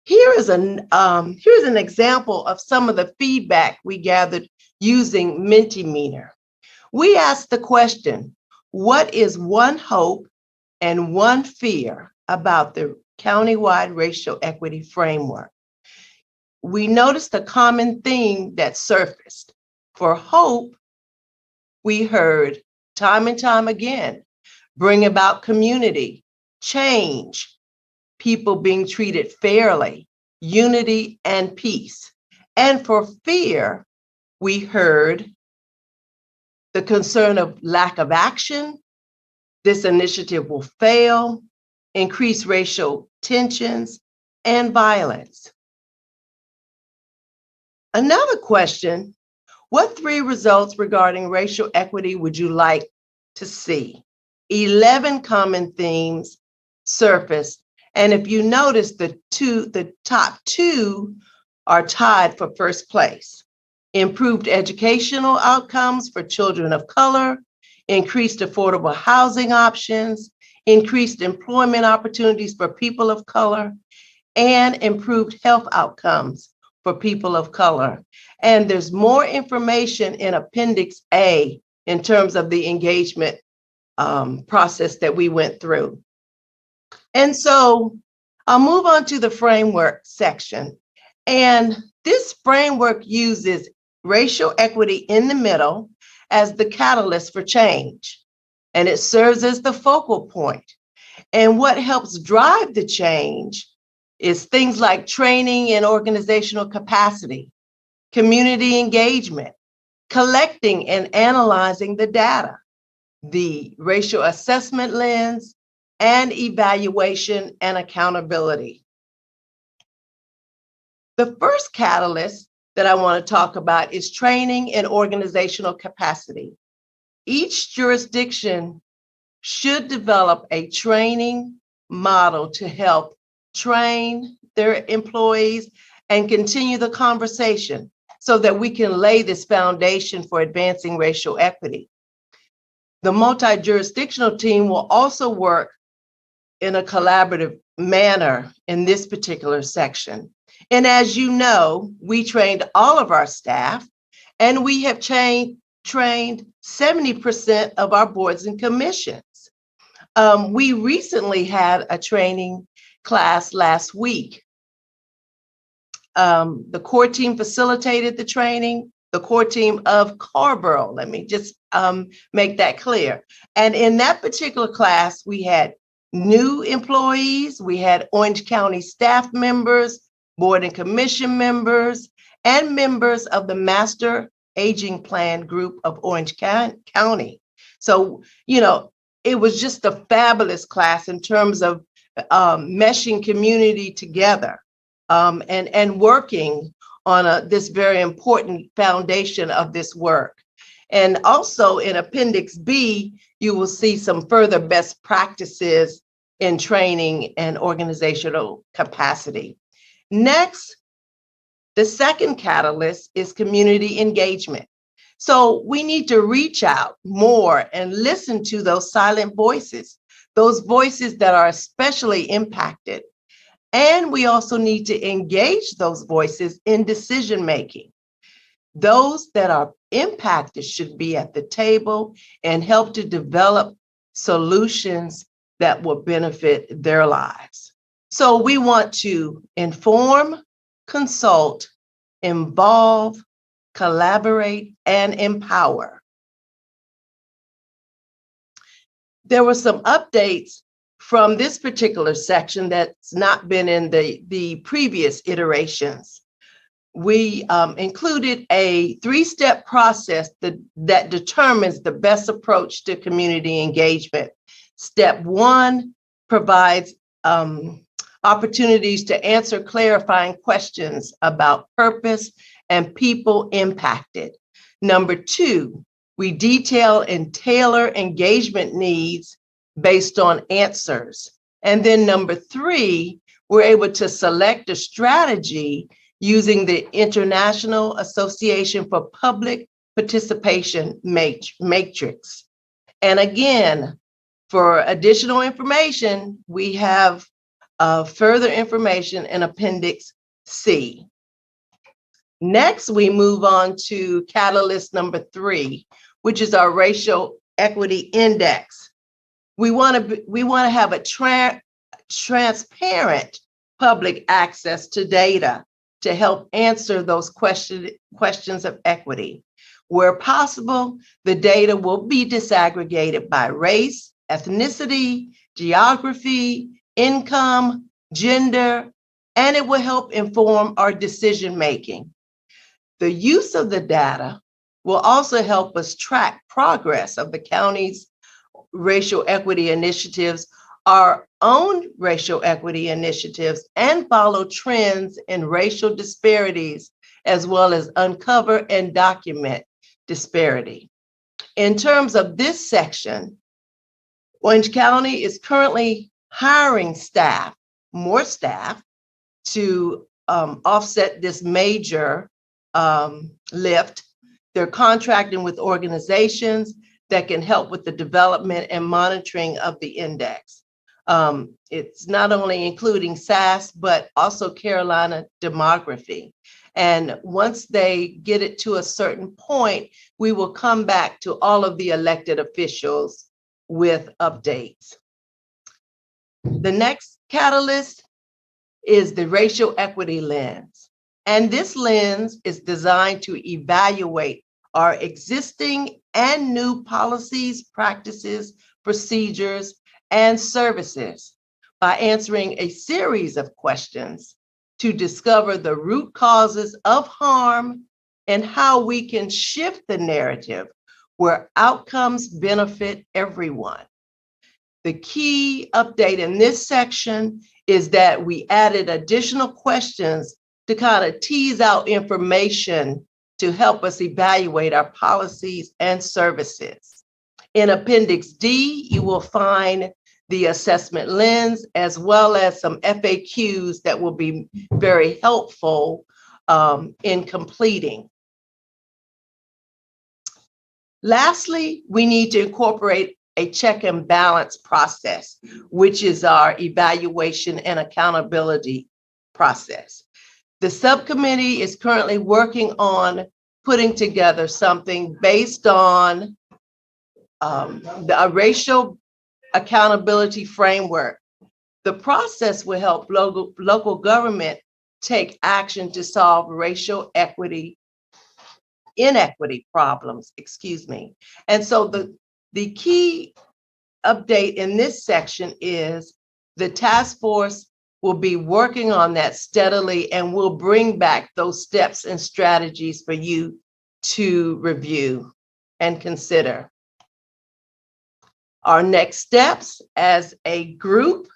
Here's an example of some of the feedback we gathered using Mentimeter. We asked the question, what is one hope and one fear about the countywide racial equity framework? We noticed a common theme that surfaced. For hope, we heard time and time again, bring about community, change, people being treated fairly, unity and peace. And for fear, we heard the concern of lack of action, this initiative will fail, increase racial tensions, and violence. Another question, what 3 results regarding racial equity would you like to see? 11 common themes surfaced. And if you notice, the top 2 are tied for first place. Improved educational outcomes for children of color, increased affordable housing options, increased employment opportunities for people of color, and improved health outcomes for people of color. And there's more information in Appendix A in terms of the engagement process that we went through. And so I'll move on to the framework section. And this framework uses racial equity in the middle as the catalyst for change. and it serves as the focal point. And what helps drive the change is things like training and organizational capacity, community engagement, collecting and analyzing the data, the racial assessment lens, and evaluation and accountability. The first catalyst that I want to talk about is training and organizational capacity. Each jurisdiction should develop a training model to help train their employees and continue the conversation so that we can lay this foundation for advancing racial equity. The multi-jurisdictional team will also work in a collaborative manner in this particular section. And as you know, we trained all of our staff, and we have trained 70% of our boards and commissions. We recently had a training class last week. The core team facilitated the training, the core team of Carrboro. Let me just make that clear. And in that particular class, we had new employees, we had Orange County staff members, board and commission members, and members of the Master Aging Plan group of Orange County. So, you know, it was just a fabulous class in terms of meshing community together and working on this very important foundation of this work. And also in Appendix B, you will see some further best practices in training and organizational capacity. Next, the second catalyst is community engagement. So we need to reach out more and listen to those silent voices, those voices that are especially impacted. And we also need to engage those voices in decision-making. Those that are impacted should be at the table and help to develop solutions that will benefit their lives. So we want to inform, consult, involve, collaborate, and empower. There were some updates from this particular section that's not been in the previous iterations. We included a 3-step process that determines the best approach to community engagement. Step 1 provides opportunities to answer clarifying questions about purpose and people impacted. Number 2, we detail and tailor engagement needs based on answers. And then number 3, we're able to select a strategy using the International Association for Public Participation matrix. And again, for additional information, we have further information in Appendix C. Next, we move on to catalyst number 3, which is our Racial Equity Index. We want to have a transparent public access to data to help answer those questions of equity. Where possible, the data will be disaggregated by race, ethnicity, geography, income, gender, and it will help inform our decision-making. The use of the data will also help us track progress of the county's racial equity initiatives, our own racial equity initiatives, and follow trends in racial disparities, as well as uncover and document disparity. In terms of this section, Orange County is currently hiring staff, more staff, to offset this major lift. They're contracting with organizations that can help with the development and monitoring of the index. It's not only including SAS, but also Carolina demography. And once they get it to a certain point, we will come back to all of the elected officials with updates. The next catalyst is the racial equity lens. And this lens is designed to evaluate our existing and new policies, practices, procedures, and services by answering a series of questions to discover the root causes of harm and how we can shift the narrative where outcomes benefit everyone. The key update in this section is that we added additional questions to kind of tease out information to help us evaluate our policies and services. In Appendix D, you will find the assessment lens, as well as some FAQs that will be very helpful in completing. Lastly, we need to incorporate a check and balance process, which is our evaluation and accountability process. The subcommittee is currently working on putting together something based on a racial accountability framework. The process will help local government take action to solve racial inequity problems, And so the key update in this section is the task force will be working on that steadily and will bring back those steps and strategies for you to review and consider. Our next steps as a group,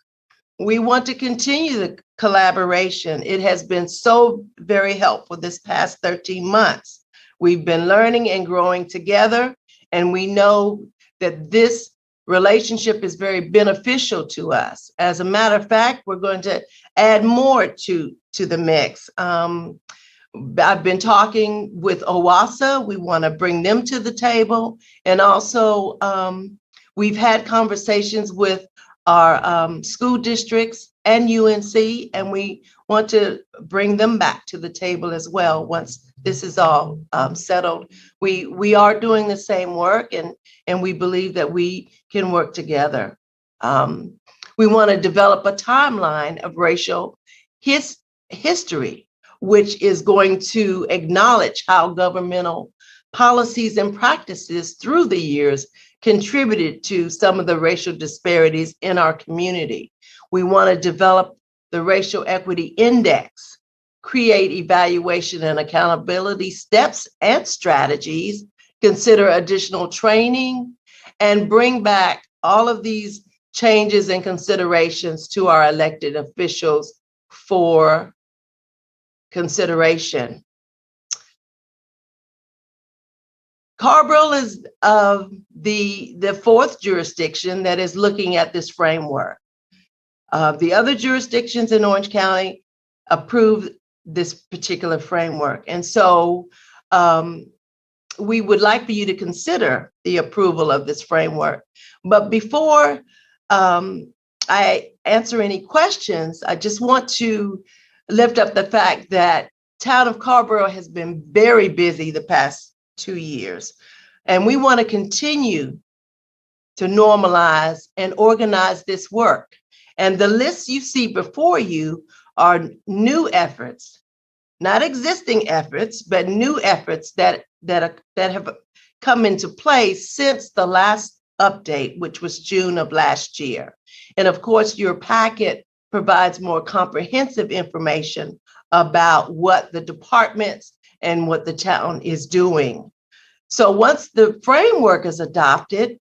we want to continue the collaboration. It has been so very helpful this past 13 months. We've been learning and growing together, and we know that this relationship is very beneficial to us. As a matter of fact, we're going to add more to the mix. I've been talking with OWASA. We want to bring them to the table. And also, we've had conversations with our school districts and UNC, and we want to bring them back to the table as well once this is all settled. We are doing the same work, and we believe that we can work together. We want to develop a timeline of racial history, which is going to acknowledge how governmental policies and practices through the years contributed to some of the racial disparities in our community. We want to develop the Racial Equity Index, create evaluation and accountability steps and strategies, consider additional training, and bring back all of these changes and considerations to our elected officials for consideration. Carrboro is the fourth jurisdiction that is looking at this framework. The other jurisdictions in Orange County approved this particular framework. And so we would like for you to consider the approval of this framework. But before I answer any questions, I just want to lift up the fact that town of Carrboro has been very busy the past 2 years. And we want to continue to normalize and organize this work. And the lists you see before you are new efforts, not existing efforts, but new efforts that have come into place since the last update, which was June of last year. And of course, your packet provides more comprehensive information about what the departments and what the town is doing. So once the framework is adopted,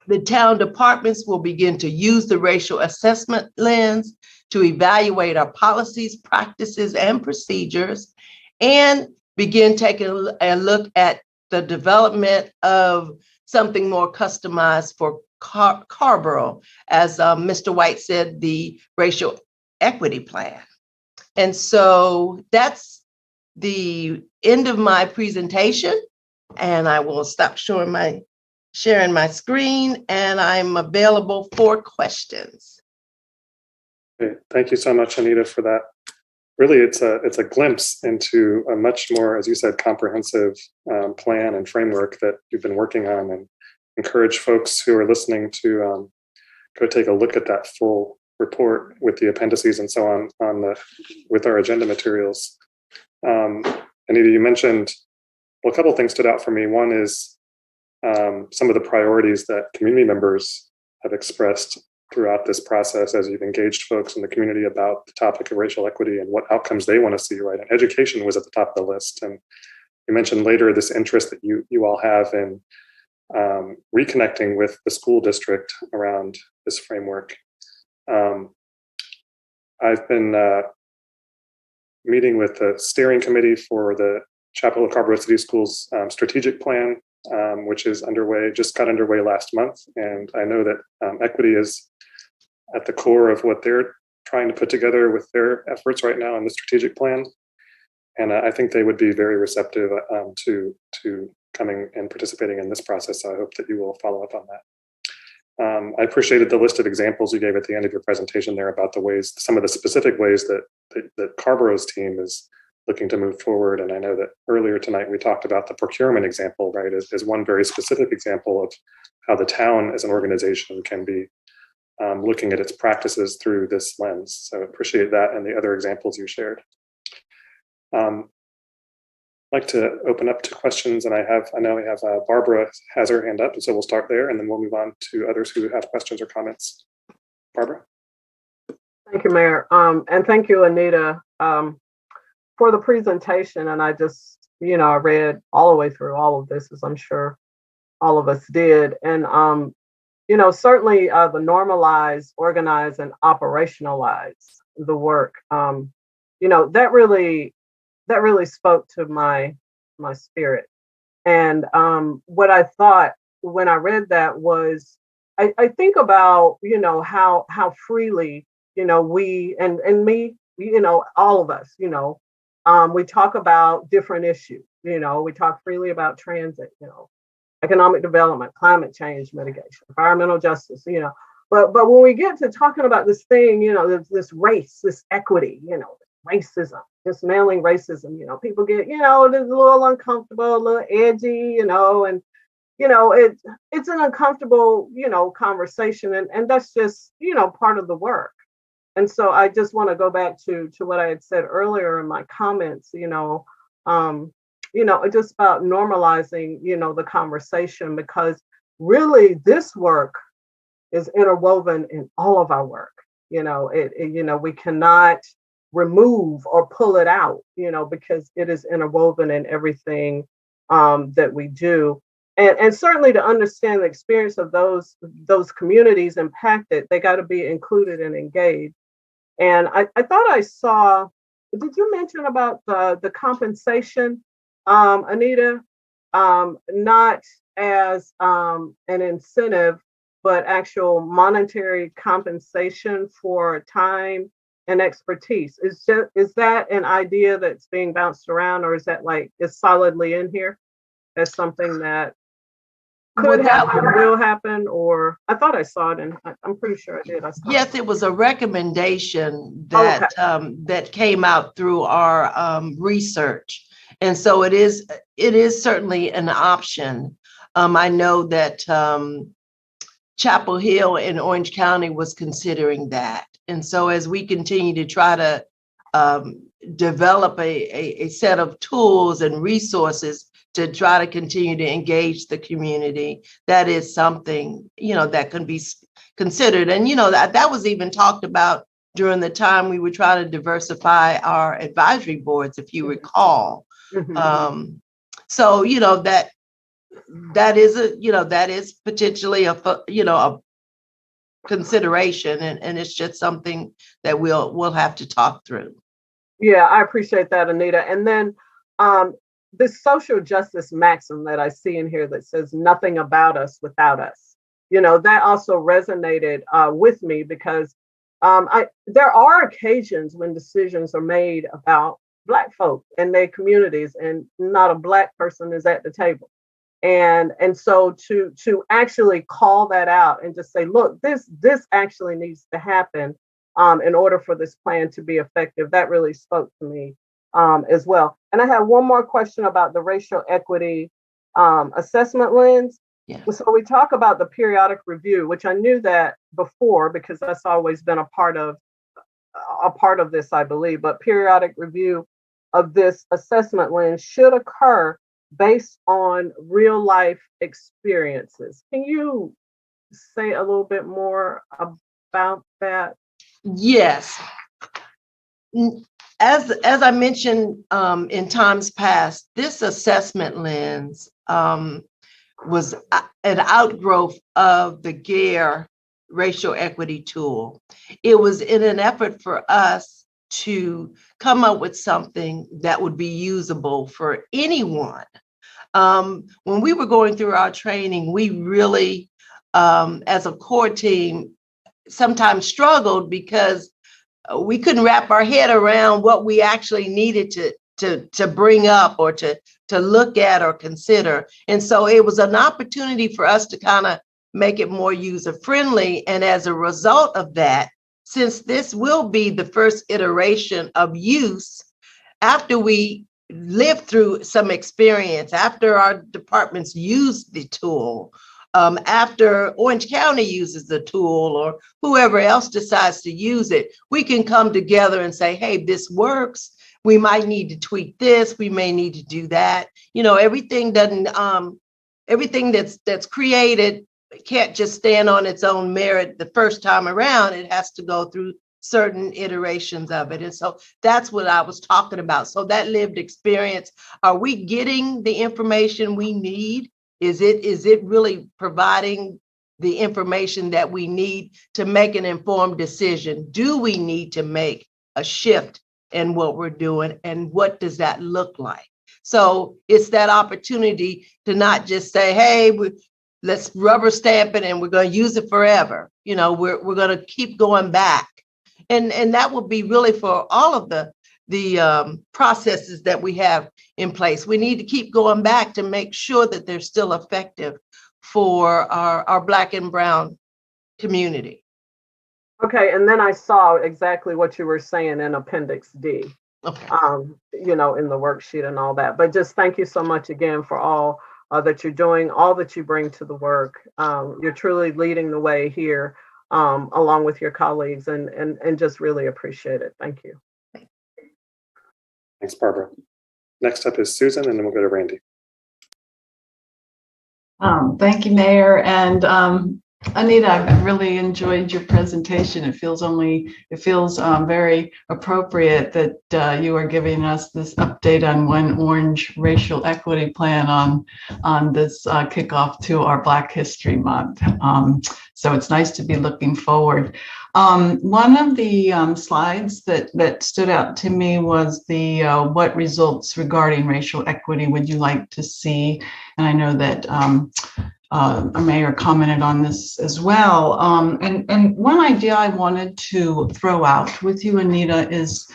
the town departments will begin to use the racial assessment lens to evaluate our policies, practices, and procedures, and begin taking a look at the development of something more customized for Carrboro, as Mr. White said, the racial equity plan. And so that's the end of my presentation, and I will stop sharing my screen, and I'm available for questions. Okay. Thank you so much, Anita, for that. Really, it's a glimpse into a much more, as you said, comprehensive plan and framework that you've been working on, and encourage folks who are listening to go take a look at that full report with the appendices and so on with our agenda materials. Anita, you mentioned Well, a couple of things stood out for me. One is some of the priorities that community members have expressed throughout this process as you've engaged folks in the community about the topic of racial equity and what outcomes they want to see, right? And education was at the top of the list. And you mentioned later this interest that you all have in reconnecting with the school district around this framework. I've been meeting with the steering committee for the Chapel of Carrboro City Schools strategic plan, which is underway, just got underway last month. And I know that equity is at the core of what they're trying to put together with their efforts right now in the strategic plan. And I think they would be very receptive to coming and participating in this process. So I hope that you will follow up on that. I appreciated the list of examples you gave at the end of your presentation there about the ways, some of the specific ways that Carrboro's team is looking to move forward. And I know that earlier tonight we talked about the procurement example, right, as one very specific example of how the town as an organization can be looking at its practices through this lens. So I appreciate that and the other examples you shared. I'd like to open up to questions, and I know we have Barbara has her hand up, and so we'll start there, and then we'll move on to others who have questions or comments. Barbara? Thank you, Mayor. And thank you, Anita, for the presentation. And I just, I read all the way through all of this, as I'm sure all of us did. And, certainly the normalize, organize, and operationalize the work, that really spoke to my spirit. And what I thought when I read that was, I think about, how freely, we and me, all of us, we talk about different issues. We talk freely about transit, economic development, climate change mitigation, environmental justice, but when we get to talking about this thing, this race, this equity, racism, dismantling racism, people get, it's a little uncomfortable, a little edgy, and, it's an uncomfortable, conversation. And that's just, part of the work. And so I just want to go back to what I had said earlier in my comments, just about normalizing, the conversation, because really this work is interwoven in all of our work. We cannot remove or pull it out, because it is interwoven in everything that we do. And certainly to understand the experience of those communities impacted, they got to be included and engaged. And I thought I saw, did you mention about the compensation, Anita? Not as an incentive, but actual monetary compensation for time and expertise. Is that an idea that's being bounced around, or is that is solidly in here as something that could happen, will happen? Or I thought I saw it, and I'm pretty sure I did. Yes, it was a recommendation that that came out through our research, and so it is certainly an option. I know that Chapel Hill in Orange County was considering that, and so as we continue to try to develop a set of tools and resources to try to continue to engage the community, that is something, that can be considered. And, that was even talked about during the time we were trying to diversify our advisory boards, if you recall. Mm-hmm. So, that is potentially a consideration, and it's just something that we'll have to talk through. Yeah, I appreciate that, Anita. And then this social justice maxim that I see in here that says nothing about us without us, that also resonated with me, because there are occasions when decisions are made about Black folk and their communities, and not a Black person is at the table. And so to actually call that out and just say, look, this actually needs to happen in order for this plan to be effective, that really spoke to me as well. And I have one more question about the racial equity assessment lens. Yeah. So we talk about the periodic review, which I knew that before, because that's always been a part of this, I believe. But periodic review of this assessment lens should occur based on real life experiences. Can you say a little bit more about that? Yes. As I mentioned in times past, this assessment lens was an outgrowth of the GARE racial equity tool. It was in an effort for us to come up with something that would be usable for anyone. When we were going through our training, we really, as a core team, sometimes struggled because we couldn't wrap our head around what we actually needed to bring up or to look at or consider. And so it was an opportunity for us to kind of make it more user friendly. And as a result of that, since this will be the first iteration of use, after we live through some experience, after our departments use the tool, after Orange County uses the tool or whoever else decides to use it, we can come together and say, hey, this works. We might need to tweak this. We may need to do that. You know, everything doesn't, everything that's created can't just stand on its own merit the first time around. It has to go through certain iterations of it. And so that's what I was talking about. So that lived experience, are we getting the information we need? Is it really providing the information that we need to make an informed decision? Do we need to make a shift in what we're doing? And what does that look like? So it's that opportunity to not just say, hey, let's rubber stamp it and we're going to use it forever. You know, we're going to keep going back. And that will be really for all of the processes that we have in place. We need to keep going back to make sure that they're still effective for our Black and Brown community. Okay, and then I saw exactly what you were saying in Appendix D. Okay. You know, in the worksheet and all that. But just thank you so much again for all that you're doing, all that you bring to the work. You're truly leading the way here, along with your colleagues, and just really appreciate it. Thank you. Thanks, Barbara. Next up is Susan, and then we'll go to Randy. Thank you, Mayor. And Anita, I really enjoyed your presentation. It feels very appropriate that you are giving us this update on One Orange Racial Equity Plan on this kickoff to our Black History Month. So it's nice to be looking forward. One of the slides that stood out to me was the what results regarding racial equity would you like to see? And I know that our mayor commented on this as well. And one idea I wanted to throw out with you, Anita, is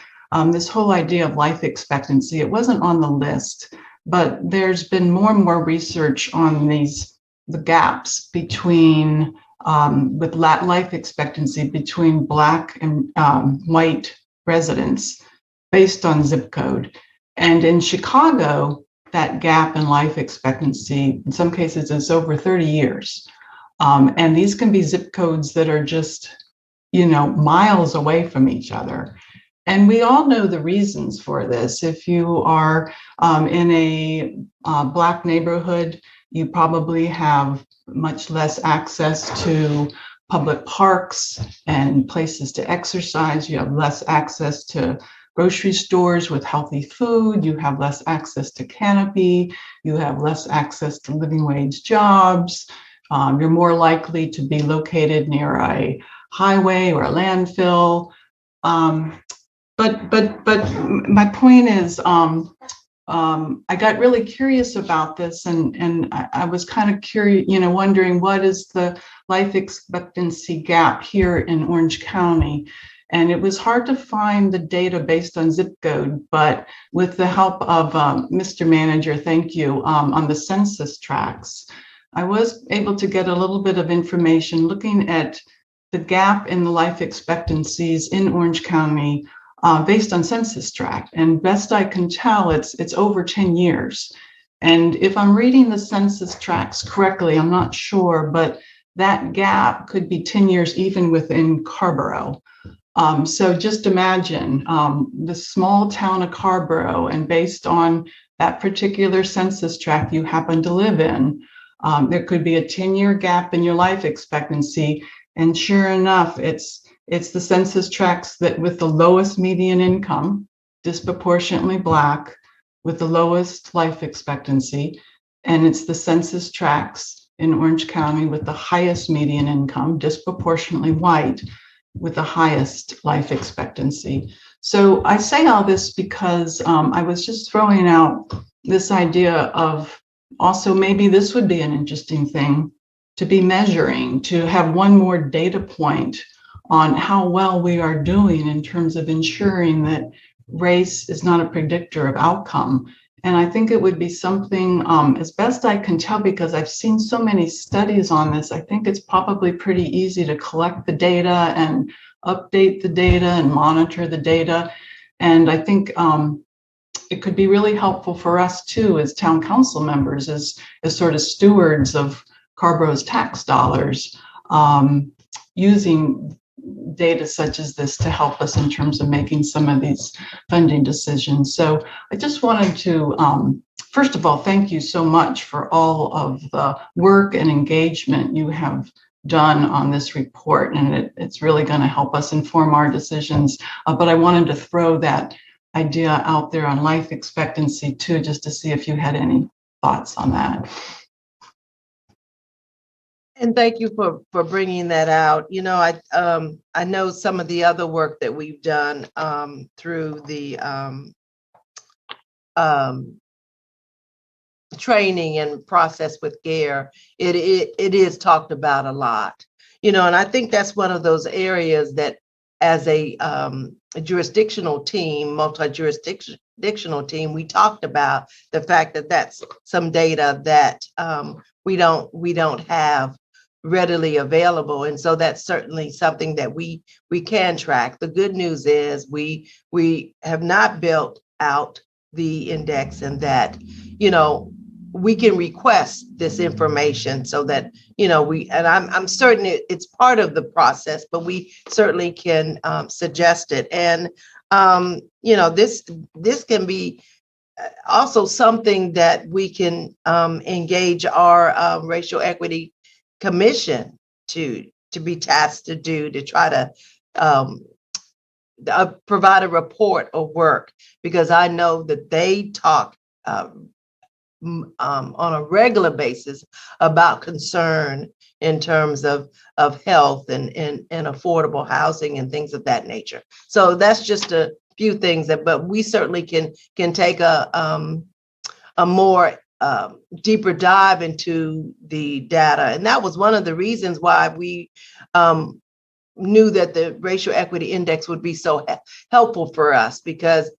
this whole idea of life expectancy. It wasn't on the list, but there's been more and more research on the gaps between with life expectancy between Black and white residents based on zip code. And in Chicago, that gap in life expectancy, in some cases, is over 30 years. And these can be zip codes that are just, miles away from each other. And we all know the reasons for this. If you are in a Black neighborhood, you probably have much less access to public parks and places to exercise. You have less access to grocery stores with healthy food. You have less access to canopy. You have less access to living wage jobs. You're more likely to be located near a highway or a landfill. But my point is, I got really curious about this, and I was kind of curious, wondering what is the life expectancy gap here in Orange County. And it was hard to find the data based on zip code, but with the help of Mr. Manager, thank you, on the census tracts, I was able to get a little bit of information looking at the gap in the life expectancies in Orange County based on census tract. And best I can tell, it's over 10 years. And if I'm reading the census tracts correctly, I'm not sure, but that gap could be 10 years even within Carrboro. So just imagine the small town of Carrboro, and based on that particular census tract you happen to live in. There could be a 10-year gap in your life expectancy, and sure enough, it's the census tracts that with the lowest median income, disproportionately Black, with the lowest life expectancy, and it's the census tracts in Orange County with the highest median income, disproportionately White, with the highest life expectancy. So I say all this because I was just throwing out this idea of also maybe this would be an interesting thing to be measuring, to have one more data point on how well we are doing in terms of ensuring that race is not a predictor of outcome. And I think it would be something, as best I can tell, because I've seen so many studies on this, I think it's probably pretty easy to collect the data and update the data and monitor the data. And I think it could be really helpful for us too, as town council members, as sort of stewards of Carrboro's tax dollars, using data such as this to help us in terms of making some of these funding decisions. So I just wanted to, first of all, thank you so much for all of the work and engagement you have done on this report, and it's really going to help us inform our decisions. But I wanted to throw that idea out there on life expectancy too, just to see if you had any thoughts on that. And thank you for bringing that out. You know, I know some of the other work that we've done through the training and process with GARE. It is talked about a lot. You know, and I think that's one of those areas that, as a jurisdictional team, multi-jurisdictional team, we talked about the fact that that's some data that we don't have readily available, and so that's certainly something that we can track. The good news is we have not built out the index, and that, you know, we can request this information so that, you know, I'm certain it's part of the process, but we certainly can suggest it. And you know, this can be also something that we can engage our racial equity commission to be tasked to do, to try to provide a report of work, because I know that they talk on a regular basis about concern in terms of health and affordable housing and things of that nature. So that's just a few things but we certainly can take a more deeper dive into the data. And that was one of the reasons why we knew that the racial equity index would be so helpful for us, because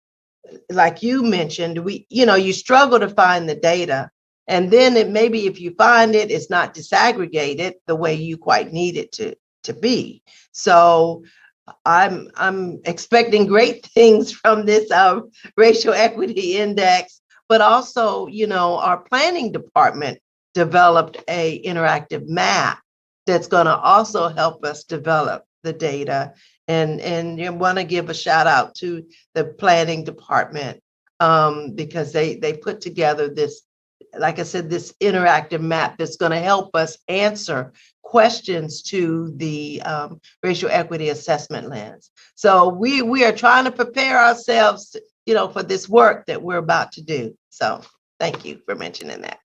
like you mentioned, you struggle to find the data, and then maybe if you find it, it's not disaggregated the way you quite need it to be. So I'm expecting great things from this racial equity index, but also, you know, our planning department developed a interactive map that's going to also help us develop the data. And you want to give a shout out to the planning department because they put together this, like I said, this interactive map that's going to help us answer questions to the racial equity assessment lens. So we are trying to prepare ourselves, you know, for this work that we're about to do. So thank you for mentioning that.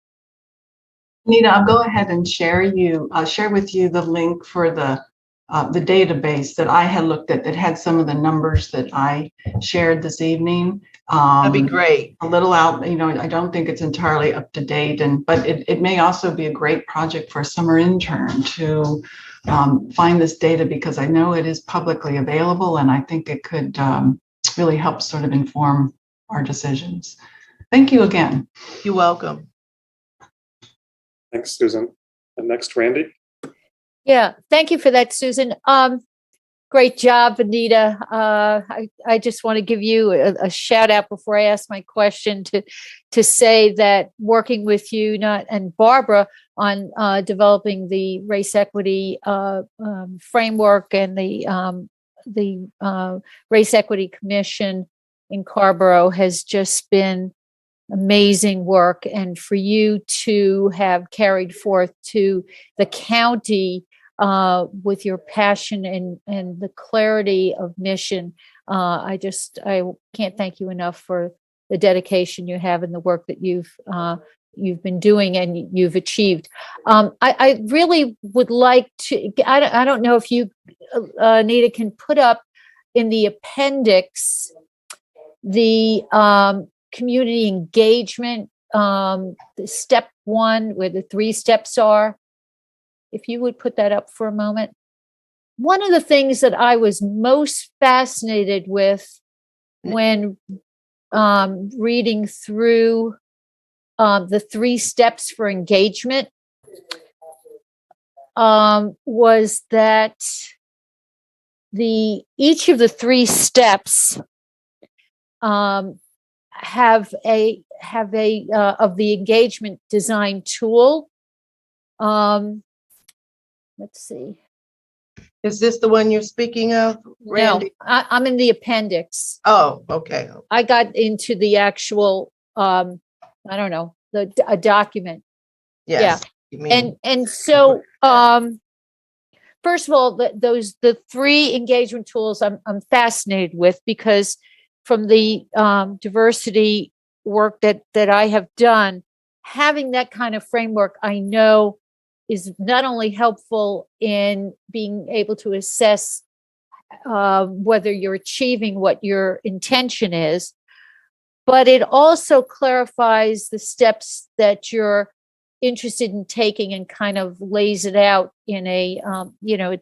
Nita, I'll go ahead and share with you the link for the database that I had looked at that had some of the numbers that I shared this evening. That'd be great. A little out, you know, I don't think it's entirely up to date, but it may also be a great project for a summer intern to find this data, because I know it is publicly available, and I think it could really help sort of inform our decisions. Thank you again. You're welcome. Thanks, Susan. And next, Randy. Yeah, thank you for that, Susan. Great job, Anita. I just want to give you a shout out before I ask my question to say that working with you and Barbara on developing the race equity framework and the Race Equity Commission in Carrboro has just been amazing work, and for you to have carried forth to the county with your passion and the clarity of mission. I can't thank you enough for the dedication you have and the work that you've been doing and you've achieved. I really would like to, I don't know if you, Anita, can put up in the appendix the community engagement, the step 1, where the 3 steps are. If you would put that up for a moment. One of the things that I was most fascinated with when reading through the 3 steps for engagement was that each of the 3 steps have a of the engagement design tool. Let's see. Is this the one you're speaking of, Randy? No, I'm in the appendix. Oh, okay. I got into the actual, I don't know, a document. Yes. Yeah. And so, first of all, the 3 engagement tools I'm fascinated with, because from the diversity work that I have done, having that kind of framework, I know is not only helpful in being able to assess whether you're achieving what your intention is, but it also clarifies the steps that you're interested in taking and kind of lays it out in a,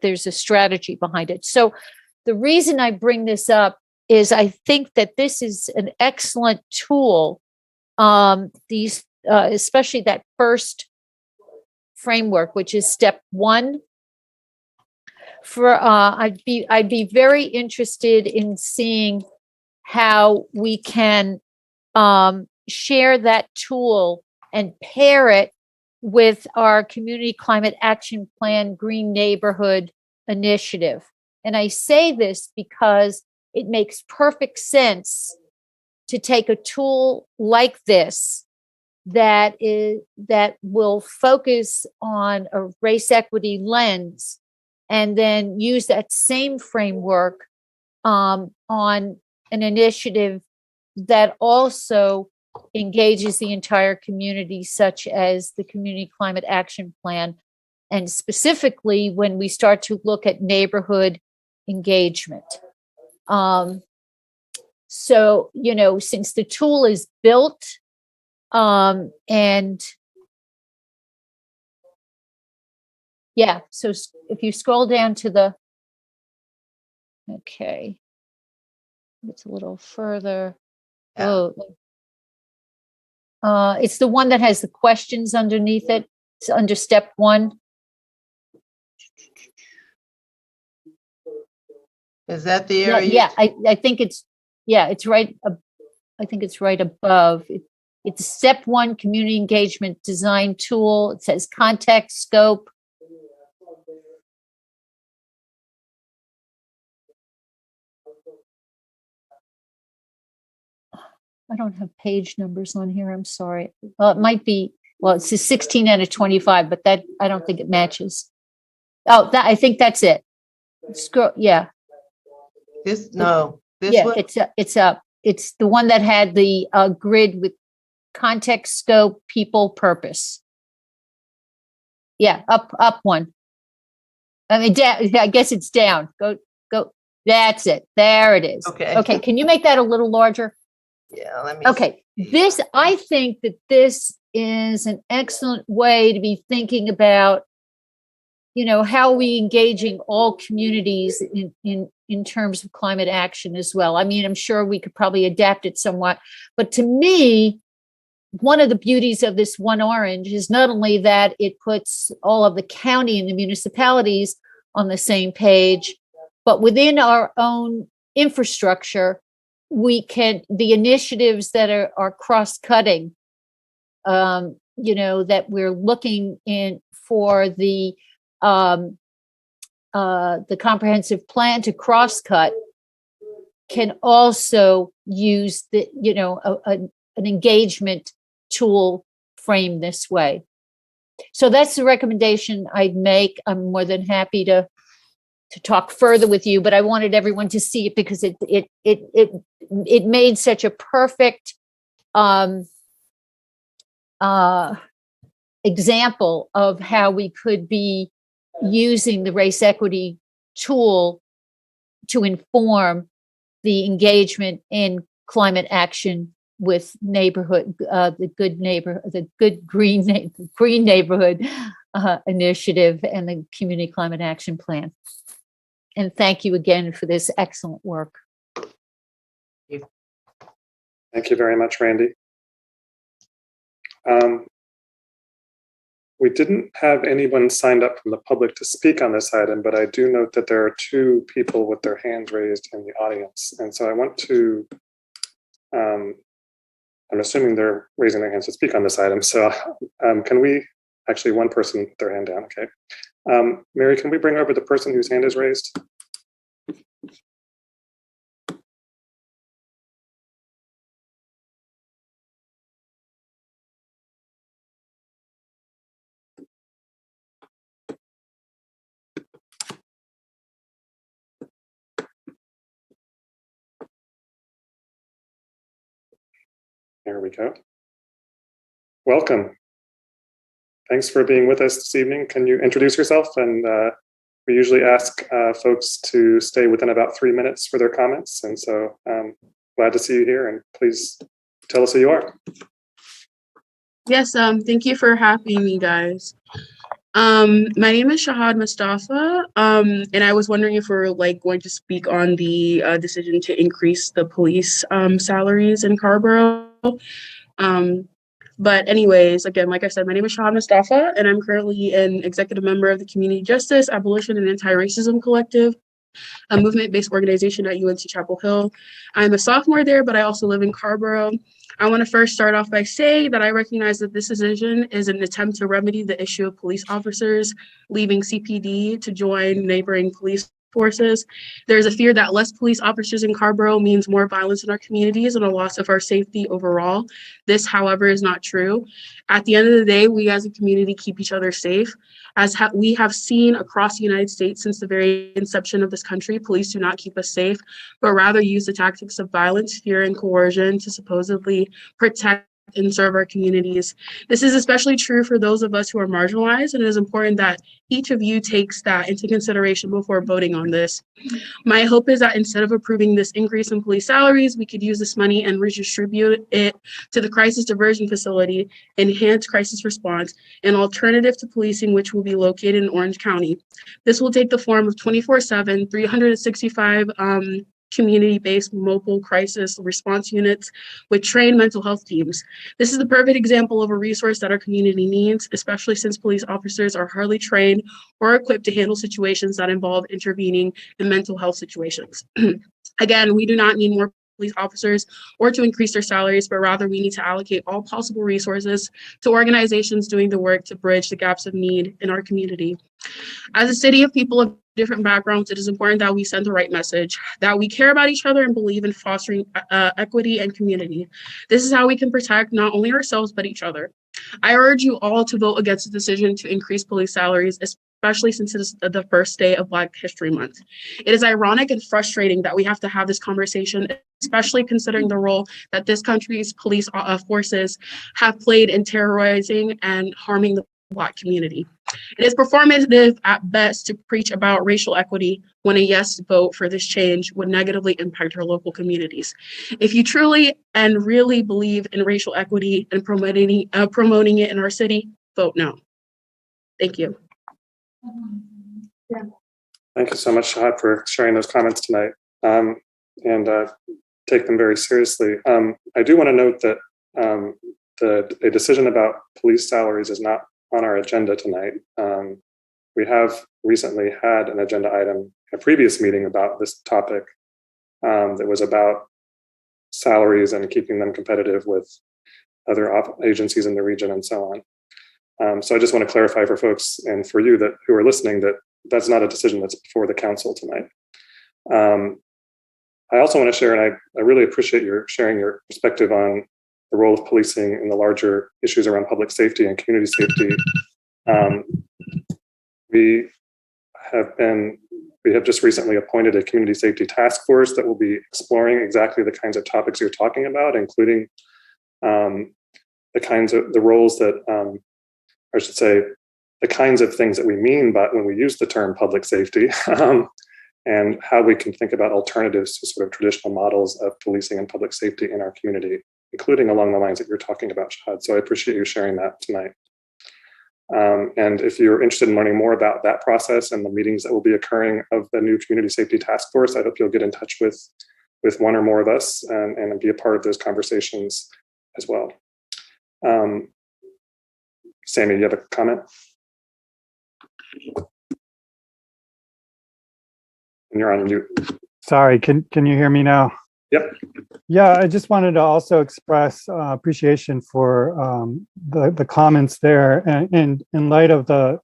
there's a strategy behind it. So the reason I bring this up is I think that this is an excellent tool. Especially that first framework, which is step 1. I'd be very interested in seeing how we can share that tool and pair it with our Community Climate Action Plan Green Neighborhood Initiative. And I say this because it makes perfect sense to take a tool like this that will focus on a race equity lens, and then use that same framework on an initiative that also engages the entire community, such as the Community Climate Action Plan, and specifically when we start to look at neighborhood engagement. So, since the tool is built, and yeah, so if you scroll down to okay, it's a little further. Oh, it's the one that has the questions underneath it. It's under step 1. Is that the area? Yeah, I think it's right. I think it's right above. It's step 1 community engagement design tool. It says context scope. I don't have page numbers on here. I'm sorry. Well, it might be. Well, it's a 16 and a 25, but that I don't think it matches. Oh, I think that's it. Scroll. Yeah. This one? It's up. It's the one that had the grid with context, scope, people, purpose. Yeah, up one. I mean, I guess it's down. Go. That's it. There it is. Okay. Can you make that a little larger? Yeah. Let me. Okay. I think that this is an excellent way to be thinking about, how we engaging all communities in terms of climate action as well. I mean, I'm sure we could probably adapt it somewhat, but to me, one of the beauties of this One Orange is not only that it puts all of the county and the municipalities on the same page, but within our own infrastructure, the initiatives that are cross-cutting, that we're looking in for the comprehensive plan to cross-cut, can also use an engagement tool framed this way. So that's the recommendation I'd make. I'm more than happy to talk further with you, but I wanted everyone to see it because it made such a perfect example of how we could be using the race equity tool to inform the engagement in climate action with neighborhood, the good green neighborhood initiative and the community climate action plan. And thank you again for this excellent work. Thank you very much, Randy. We didn't have anyone signed up from the public to speak on this item, but I do note that there are 2 people with their hands raised in the audience. And so I want to, I'm assuming they're raising their hands to speak on this item. So can we, actually one person put their hand down, okay. Mary, can we bring over the person whose hand is raised? There we go. Welcome. Thanks for being with us this evening. Can you introduce yourself? And we usually ask folks to stay within about 3 minutes for their comments. And so glad to see you here, and please tell us who you are. Yes, thank you for having me, guys. My name is Shahad Mustafa, and I was wondering if we're going to speak on the decision to increase the police salaries in Carrboro. But anyways, again, like I said, my name is Shahad Mustafa, and I'm currently an executive member of the Community Justice, Abolition, and Anti-Racism Collective, a movement-based organization at UNC Chapel Hill. I'm a sophomore there, but I also live in Carrboro. I want to first start off by saying that I recognize that this decision is an attempt to remedy the issue of police officers leaving CPD to join neighboring police forces. There's a fear that less police officers in Carrboro means more violence in our communities and a loss of our safety overall. This, however, is not true. At the end of the day, we as a community keep each other safe. As we have seen across the United States since the very inception of this country, police do not keep us safe, but rather use the tactics of violence, fear, and coercion to supposedly protect and serve our communities. This is especially true for those of us who are marginalized, and it is important that each of you takes that into consideration before voting on this. My hope is that instead of approving this increase in police salaries, we could use this money and redistribute it to the crisis diversion facility, enhanced crisis response, an alternative to policing, which will be located in Orange County. This will take the form of 24/7, 365 community-based mobile crisis response units with trained mental health teams. This is the perfect example of a resource that our community needs, especially since police officers are hardly trained or equipped to handle situations that involve intervening in mental health situations. Again, we do not need more police officers or to increase their salaries, but rather we need to allocate all possible resources to organizations doing the work to bridge the gaps of need in our community. As a city of people of different backgrounds, it is important that we send the right message, that we care about each other and believe in fostering equity and community. This is how we can protect not only ourselves, but each other. I urge you all to vote against the decision to increase police salaries, especially since it is the first day of Black History Month. It is ironic and frustrating that we have to have this conversation, especially considering the role that this country's police forces have played in terrorizing and harming the Black community. It is performative at best to preach about racial equity when a yes vote for this change would negatively impact our local communities. If you truly and really believe in racial equity and promoting it in our city, vote no. Thank you. Thank you so much, Shahad, for sharing those comments tonight, and take them very seriously. I do want to note that a decision about police salaries is not on our agenda tonight. We have recently had an agenda item, a previous meeting about this topic that was about salaries and keeping them competitive with other agencies in the region and so on. So I just want to clarify for folks and for you that who are listening that that's not a decision that's before the council tonight. I also want to share, and I really appreciate your sharing your perspective on the role of policing in the larger issues around public safety and community safety. We have just recently appointed a community safety task force that will be exploring exactly the kinds of topics you're talking about, including the roles that, I should say, the kinds of things that we mean by when we use the term public safety, and how we can think about alternatives to sort of traditional models of policing and public safety in our community, including along the lines that you're talking about, Shahad. So I appreciate you sharing that tonight. And if you're interested in learning more about that process and the meetings that will be occurring of the new Community Safety Task Force, I hope you'll get in touch with one or more of us and be a part of those conversations as well. Sammy, you have a comment? And you're on mute. Sorry, can you hear me now? Yep. Yeah, I just wanted to also express appreciation for the comments there, and in light of the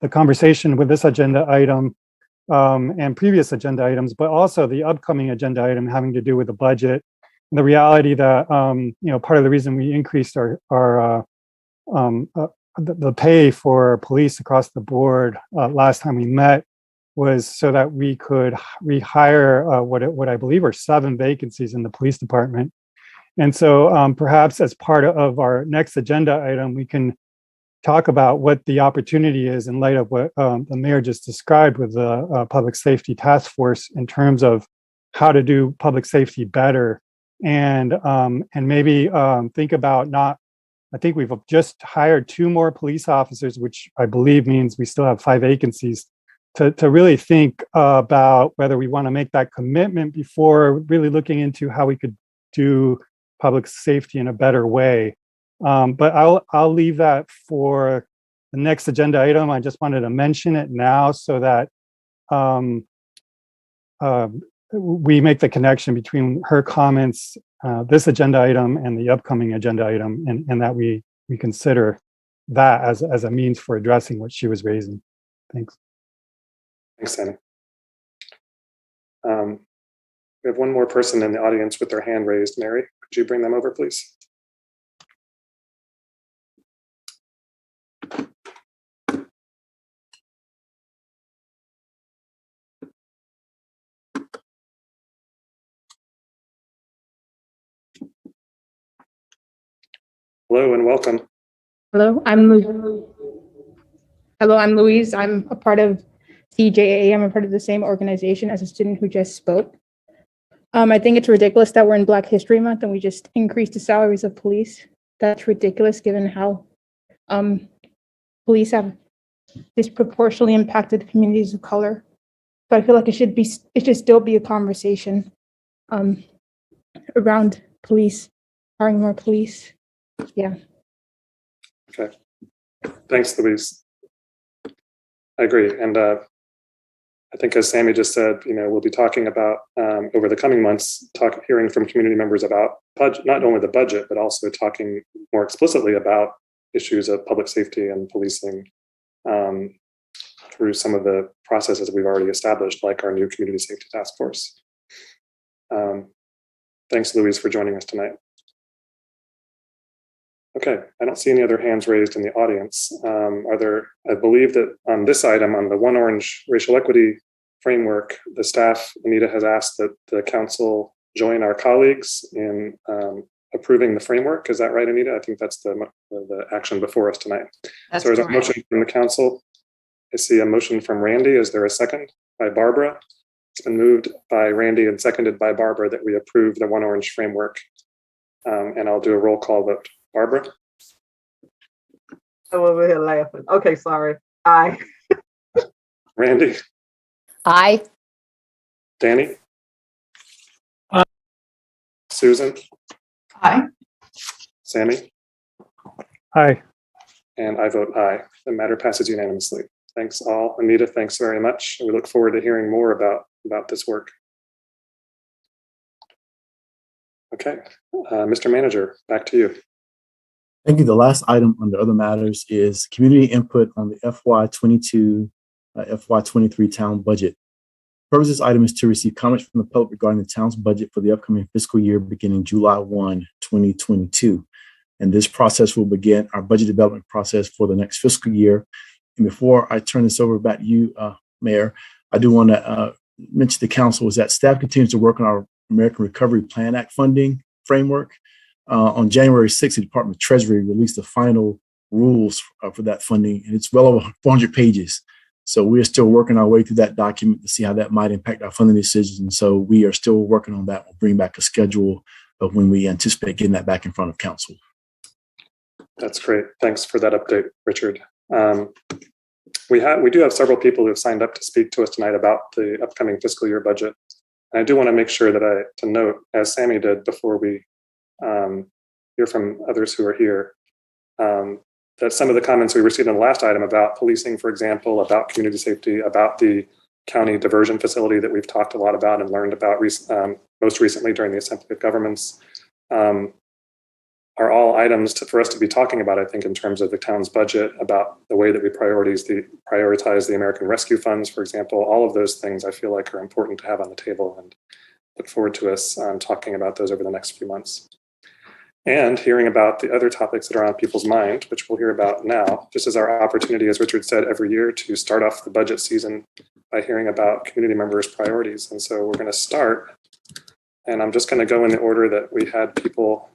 conversation with this agenda item and previous agenda items, but also the upcoming agenda item having to do with the budget, and the reality that part of the reason we increased our the pay for police across the board last time we met was so that we could rehire what I believe are 7 vacancies in the police department. And so perhaps as part of our next agenda item, we can talk about what the opportunity is in light of what the mayor just described with the public safety task force in terms of how to do public safety better, and maybe think about I think we've just hired 2 more police officers, which I believe means we still have 5 vacancies. To really think about whether we want to make that commitment before really looking into how we could do public safety in a better way. But I'll leave that for the next agenda item. I just wanted to mention it now so that we make the connection between her comments, this agenda item, and the upcoming agenda item, and that we consider that as a means for addressing what she was raising. Thanks. Thanks, Sammy. We have one more person in the audience with their hand raised. Mary, could you bring them over, please? Hello and welcome. Hello, I'm Louise. I'm a part of CJAA. I'm a part of the same organization as a student who just spoke. I think it's ridiculous that we're in Black History Month and we just increased the salaries of police. That's ridiculous given how police have disproportionately impacted communities of color. But I feel like it should still be a conversation around police, hiring more police. Yeah. Okay. Thanks, Louise. I agree. And I think, as Sammy just said, we'll be talking about over the coming months, hearing from community members about not only the budget, but also talking more explicitly about issues of public safety and policing through some of the processes we've already established, like our new Community Safety Task Force. Thanks, Louise, for joining us tonight. Okay, I don't see any other hands raised in the audience. I believe that on this item, on the One Orange racial equity framework, the staff, Anita, has asked that the council join our colleagues in approving the framework. Is that right, Anita? I think that's the action before us tonight. That's so there's correct. A motion from the council. I see a motion from Randy. Is there a second? By Barbara. It's been moved by Randy and seconded by Barbara that we approve the One Orange framework. And I'll do a roll call vote. Barbara? I'm over here laughing. Okay, sorry. Aye. Randy? Aye. Danny? Aye. Susan? Aye. Sammy? Aye. And I vote aye. The matter passes unanimously. Thanks all. Anita, thanks very much. We look forward to hearing more about this work. Okay, Mr. Manager, back to you. Thank you. The last item under other matters is community input on the FY22, FY23 town budget. purpose of this item is to receive comments from the public regarding the town's budget for the upcoming fiscal year beginning July 1, 2022. And this process will begin our budget development process for the next fiscal year. And before I turn this over back to you, Mayor, I do want to mention to the council is that staff continues to work on our American Recovery Plan Act funding framework. On January 6th, the Department of Treasury released the final rules for that funding, and it's well over 400 pages. So we're still working our way through that document to see how that might impact our funding decisions. And so we are still working on that. We'll bring back a schedule of when we anticipate getting that back in front of council. That's great. Thanks for that update, Richard. We do have several people who have signed up to speak to us tonight about the upcoming fiscal year budget. And I do want to make sure that to note, as Sammy did before we hear from others who are here, that some of the comments we received on the last item about policing, for example, about community safety, about the county diversion facility that we've talked a lot about and learned about most recently during the Assembly of Governments, are all items for us to be talking about, I think, in terms of the town's budget, about the way that we prioritize the American Rescue Funds, for example. All of those things I feel like are important to have on the table, and look forward to us talking about those over the next few months. And hearing about the other topics that are on people's mind, which we'll hear about now, just as our opportunity, as Richard said, every year to start off the budget season by hearing about community members' priorities. And so we're going to start, and I'm just going to go in the order that we had people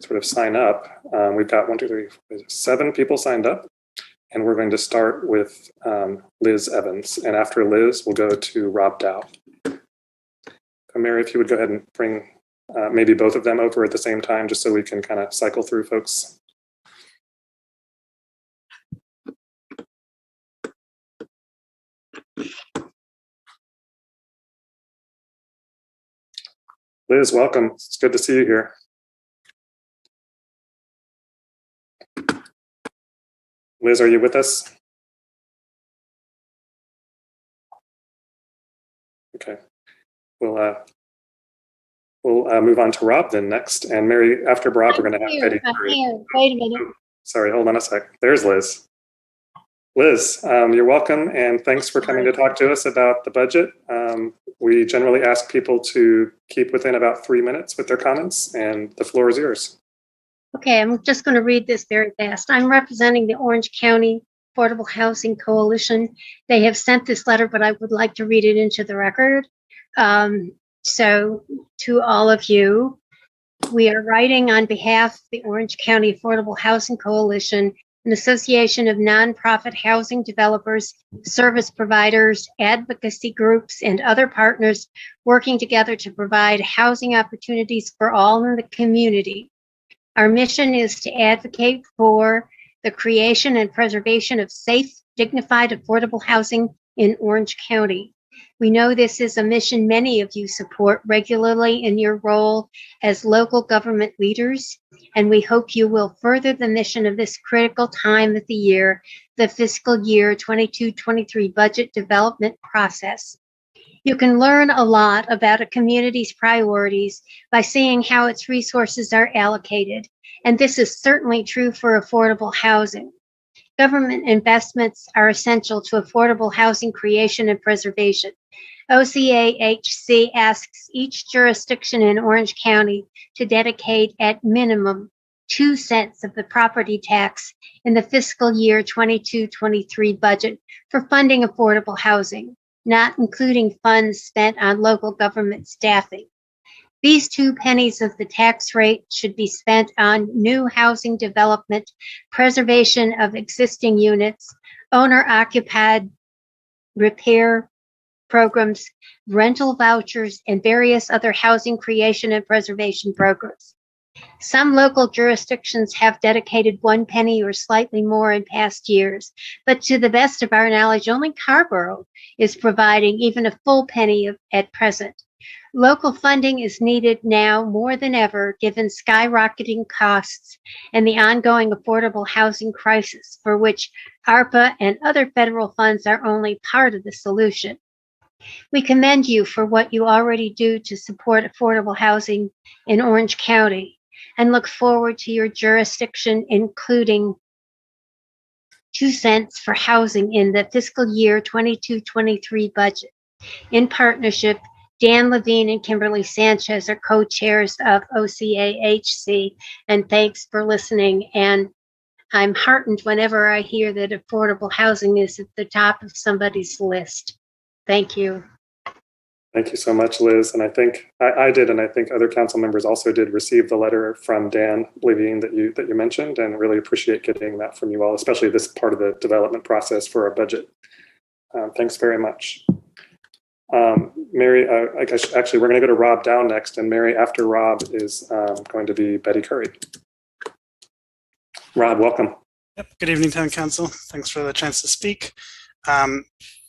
sort of sign up. We've got 7 people signed up, and we're going to start with Liz Evans. And after Liz, we'll go to Rob Dow. So Mary, if you would go ahead and bring maybe both of them over at the same time, just so we can kind of cycle through folks. Liz, welcome. It's good to see you here. Liz, are you with us? Okay. We'll move on to Rob then next. And Mary, after Rob, we're going to have Eddie. Wait a minute. Sorry, hold on a sec. There's Liz. Liz, you're welcome, and thanks for coming to talk to us about the budget. We generally ask people to keep within about 3 minutes with their comments, and the floor is yours. Okay, I'm just going to read this very fast. I'm representing the Orange County Affordable Housing Coalition. They have sent this letter, but I would like to read it into the record. So to all of you, we are writing on behalf of the Orange County Affordable Housing Coalition, an association of nonprofit housing developers, service providers, advocacy groups, and other partners working together to provide housing opportunities for all in the community. Our mission is to advocate for the creation and preservation of safe, dignified, affordable housing in Orange County. We know this is a mission many of you support regularly in your role as local government leaders, and we hope you will further the mission of this critical time of the year, the fiscal year 22-23 budget development process. You can learn a lot about a community's priorities by seeing how its resources are allocated, and this is certainly true for affordable housing. Government investments are essential to affordable housing creation and preservation. OCAHC asks each jurisdiction in Orange County to dedicate at minimum 2 cents of the property tax in the fiscal year 22-23 budget for funding affordable housing, not including funds spent on local government staffing. These 2 pennies of the tax rate should be spent on new housing development, preservation of existing units, owner-occupied repair programs, rental vouchers, and various other housing creation and preservation programs. Some local jurisdictions have dedicated 1 penny or slightly more in past years, but to the best of our knowledge, only Carrboro is providing even a full penny at present. Local funding is needed now more than ever, given skyrocketing costs and the ongoing affordable housing crisis, for which ARPA and other federal funds are only part of the solution. We commend you for what you already do to support affordable housing in Orange County and look forward to your jurisdiction including 2 cents for housing in the fiscal year 22-23 budget. In partnership, Dan Levine and Kimberly Sanchez are co-chairs of OCAHC, and thanks for listening. And I'm heartened whenever I hear that affordable housing is at the top of somebody's list. Thank you. Thank you so much, Liz. And I think I did, and I think other council members also did receive the letter from Dan Levine that you mentioned, and really appreciate getting that from you all, especially this part of the development process for our budget. Thanks very much. Mary, I guess actually we're going to go to Rob Dow next, and Mary after Rob is going to be Betty Curry. Rob, welcome. Yep. Good evening, Town Council. Thanks for the chance to speak.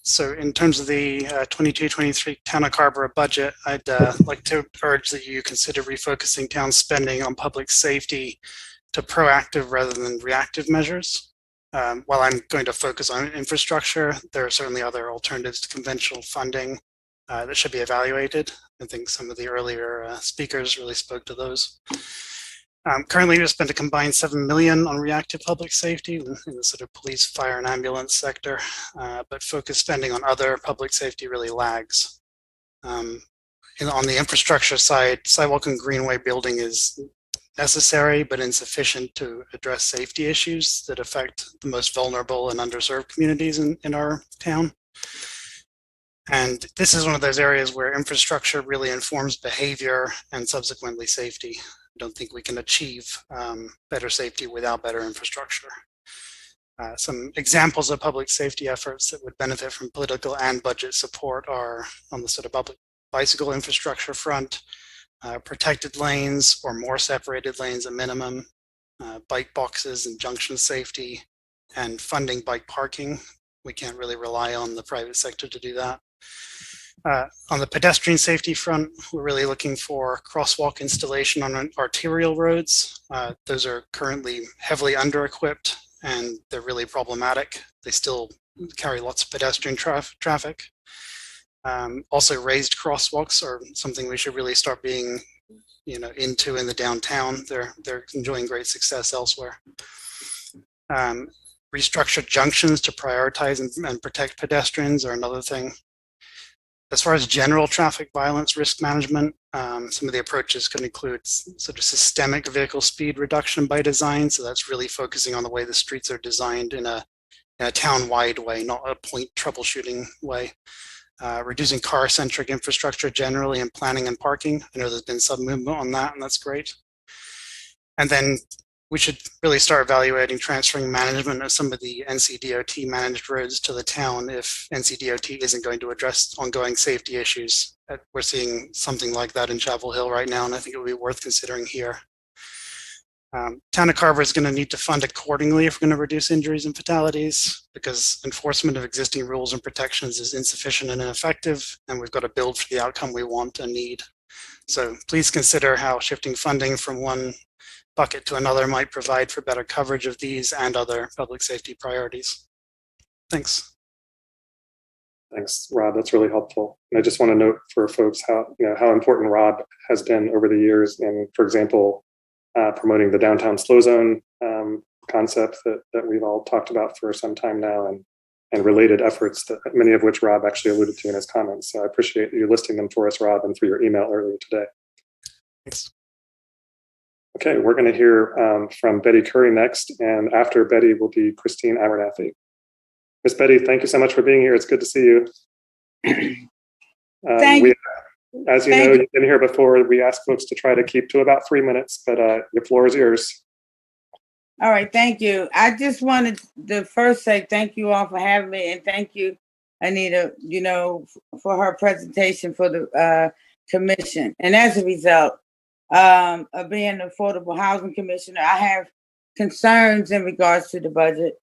So in terms of the 22-23 Town of Carrboro budget, I'd like to urge that you consider refocusing town spending on public safety to proactive rather than reactive measures. While I'm going to focus on infrastructure, there are certainly other alternatives to conventional funding that should be evaluated. I think some of the earlier speakers really spoke to those. Currently, we spent a combined $7 million on reactive public safety in the sort of police, fire, and ambulance sector, but focused spending on other public safety really lags. On the infrastructure side, sidewalk and greenway building is necessary but insufficient to address safety issues that affect the most vulnerable and underserved communities in our town. And this is one of those areas where infrastructure really informs behavior and subsequently safety. I don't think we can achieve better safety without better infrastructure. Some examples of public safety efforts that would benefit from political and budget support are on the sort of public bicycle infrastructure front, protected lanes or more separated lanes at minimum, bike boxes and junction safety, and funding bike parking. We can't really rely on the private sector to do that. On the pedestrian safety front, we're really looking for crosswalk installation on arterial roads. Those are currently heavily under-equipped and they're really problematic. They still carry lots of pedestrian traffic. Also, raised crosswalks are something we should really start being, into in the downtown. They're enjoying great success elsewhere. Restructured junctions to prioritize and protect pedestrians are another thing. As far as general traffic violence risk management, some of the approaches could include sort of systemic vehicle speed reduction by design. So that's really focusing on the way the streets are designed in a town-wide way, not a point troubleshooting way. Reducing car-centric infrastructure generally and planning and parking. I know there's been some movement on that, and that's great. And then we should really start evaluating transferring management of some of the NCDOT managed roads to the town if NCDOT isn't going to address ongoing safety issues. We're seeing something like that in Chapel Hill right now, and I think it would be worth considering here. Town of Carrboro is going to need to fund accordingly if we're going to reduce injuries and fatalities, because enforcement of existing rules and protections is insufficient and ineffective, and we've got to build for the outcome we want and need. So please consider how shifting funding from one bucket to another might provide for better coverage of these and other public safety priorities. Thanks. Thanks, Rob. That's really helpful. And I just want to note for folks how important Rob has been over the years in, for example, promoting the downtown slow zone concept that we've all talked about for some time now, and related efforts, that many of which Rob actually alluded to in his comments. So I appreciate you listing them for us, Rob, and for your email earlier today. Thanks. Okay, we're going to hear from Betty Curry next, and after Betty will be Christine Abernathy. Miss Betty, thank you so much for being here. It's good to see you. As you know, you've been here before. We ask folks to try to keep to about 3 minutes, but the floor is yours. All right, thank you. I just wanted to first say thank you all for having me, and thank you, Anita, for her presentation for the commission. And as a result of being an affordable housing commissioner, I have concerns in regards to the budget.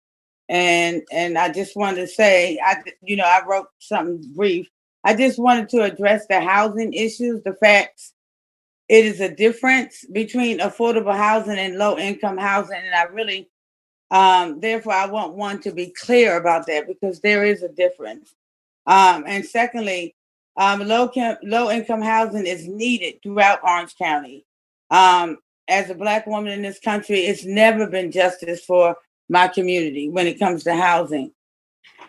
And I just wanted to say, I wrote something brief. I just wanted to address the housing issues, the facts. It is a difference between affordable housing and low-income housing, and I really, therefore, I want one to be clear about that, because there is a difference. And secondly, low-income housing is needed throughout Orange County. As a Black woman in this country, it's never been justice for my community when it comes to housing.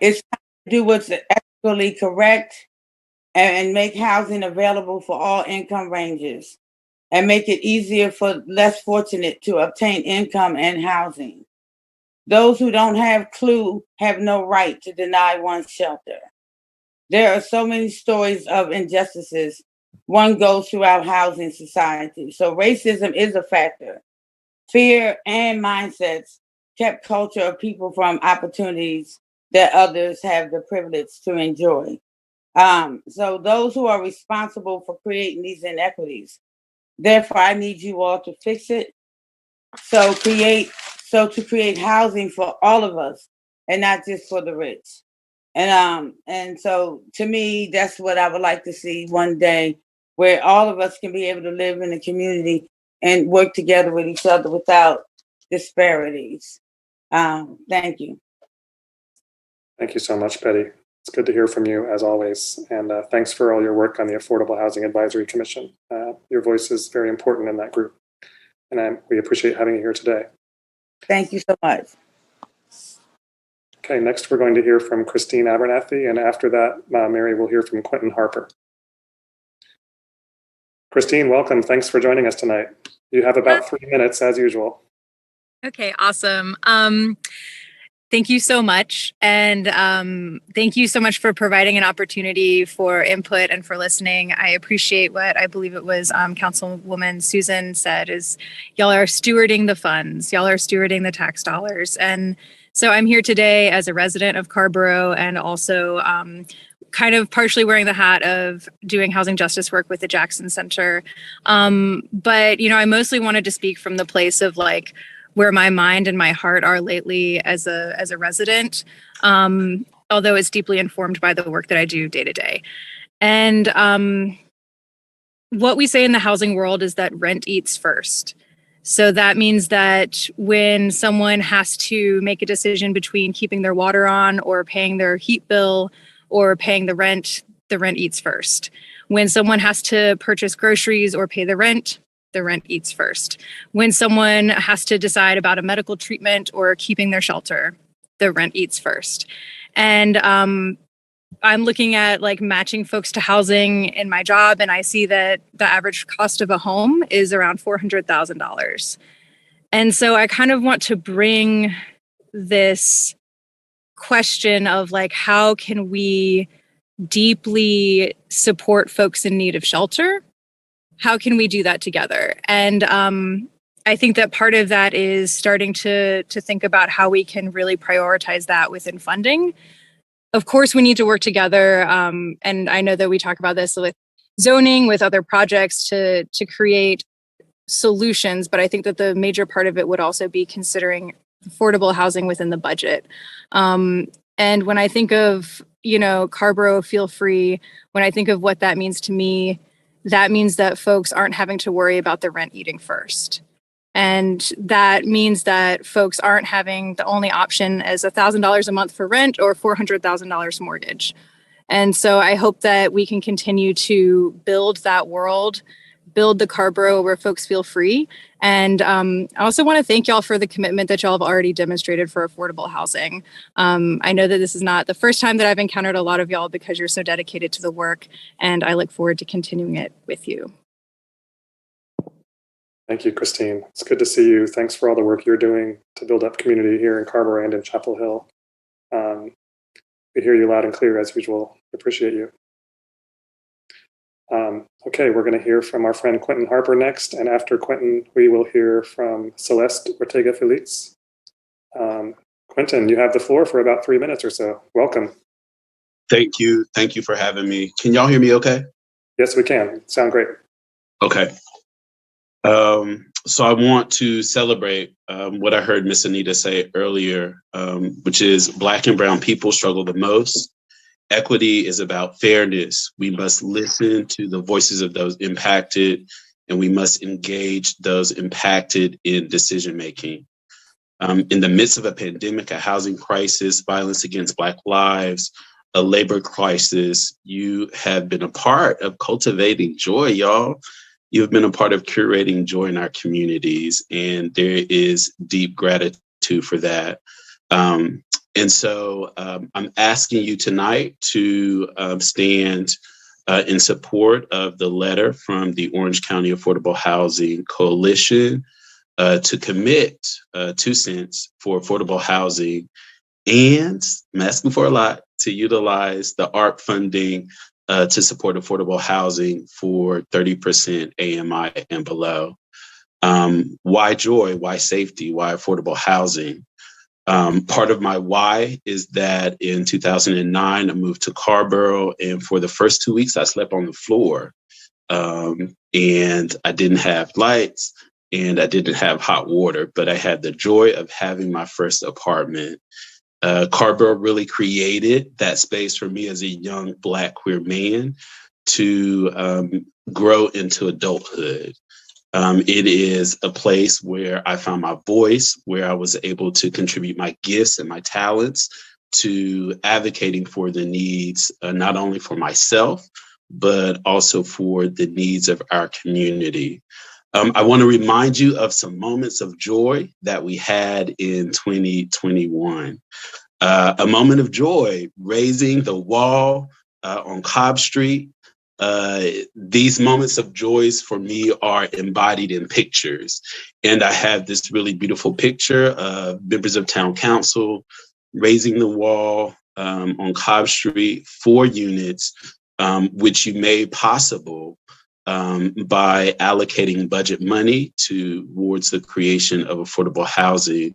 It's time to do what's ethically correct and make housing available for all income ranges, and make it easier for less fortunate to obtain income and housing. Those who don't have clue have no right to deny one's shelter. There are so many stories of injustices one goes throughout housing society. So racism is a factor. Fear and mindsets kept culture of people from opportunities that others have the privilege to enjoy. So those who are responsible for creating these inequities, therefore I need you all to fix it. So to create housing for all of us and not just for the rich. And so to me, that's what I would like to see one day, where all of us can be able to live in a community and work together with each other without disparities. Thank you. Thank you so much, Betty. It's good to hear from you as always. And thanks for all your work on the Affordable Housing Advisory Commission. Your voice is very important in that group. And we appreciate having you here today. Thank you so much. Okay, next we're going to hear from Christine Abernathy, and after that, Mary will hear from Quentin Harper. Christine, welcome. Thanks for joining us tonight. You have about 3 minutes as usual. Okay, awesome. Thank you so much. And thank you so much for providing an opportunity for input and for listening. I appreciate what I believe it was Councilwoman Susan said is y'all are stewarding the funds. Y'all are stewarding the tax dollars. And so I'm here today as a resident of Carrboro and also kind of partially wearing the hat of doing housing justice work with the Jackson Center. But, I mostly wanted to speak from the place of like where my mind and my heart are lately as a resident, although it's deeply informed by the work that I do day to day. And what we say in the housing world is that rent eats first. So that means that when someone has to make a decision between keeping their water on or paying their heat bill or paying the rent eats first. When someone has to purchase groceries or pay the rent eats first. When someone has to decide about a medical treatment or keeping their shelter, the rent eats first. And I'm looking at like matching folks to housing in my job, and I see that the average cost of a home is around $400,000. And so I kind of want to bring this question of like, how can we deeply support folks in need of shelter? How can we do that together? And I think that part of that is starting to think about how we can really prioritize that within funding. Of course, we need to work together. And I know that we talk about this with zoning, with other projects to create solutions. But I think that the major part of it would also be considering affordable housing within the budget. And when I think of, Carrboro Feel Free, when I think of what that means to me, that means that folks aren't having to worry about the rent eating first. And that means that folks aren't having the only option as $1,000 a month for rent or $400,000 mortgage. And so I hope that we can continue to build that world, build the Carrboro where folks feel free. And I also want to thank y'all for the commitment that y'all have already demonstrated for affordable housing. I know that this is not the first time that I've encountered a lot of y'all because you're so dedicated to the work, and I look forward to continuing it with you. Thank you, Christine. It's good to see you. Thanks for all the work you're doing to build up community here in Carrboro and in Chapel Hill. We hear you loud and clear as usual. Appreciate you. Okay, we're going to hear from our friend Quentin Harper next, and after Quentin, we will hear from Celeste Ortega Feliz. Quentin, you have the floor for about 3 minutes or so. Welcome. Thank you. Thank you for having me. Can y'all hear me okay? Yes, we can. Sound great. Okay. So I want to celebrate what I heard Miss Anita say earlier, which is Black and Brown people struggle the most. Equity is about fairness. We must listen to the voices of those impacted, and we must engage those impacted in decision-making. In the midst of a pandemic, a housing crisis, violence against Black lives, a labor crisis, you have been a part of cultivating joy, y'all. You've been a part of curating joy in our communities, and there is deep gratitude for that. And so I'm asking you tonight to stand in support of the letter from the Orange County Affordable Housing Coalition to commit 2 cents for affordable housing, and I'm asking for a lot, to utilize the ARP funding to support affordable housing for 30% AMI and below. Why joy? Why safety? Why affordable housing? Part of my why is that in 2009, I moved to Carrboro, and for the first 2 weeks, I slept on the floor. And I didn't have lights and I didn't have hot water, but I had the joy of having my first apartment. Carrboro really created that space for me as a young Black queer man to grow into adulthood. It is a place where I found my voice, where I was able to contribute my gifts and my talents to advocating for the needs, not only for myself, but also for the needs of our community. I want to remind you of some moments of joy that we had in 2021. A moment of joy, raising the wall on Cobb Street. These moments of joys for me are embodied in pictures. And I have this really beautiful picture of members of town council raising the wall on Cobb Street, 4 units, which you made possible by allocating budget money towards the creation of affordable housing.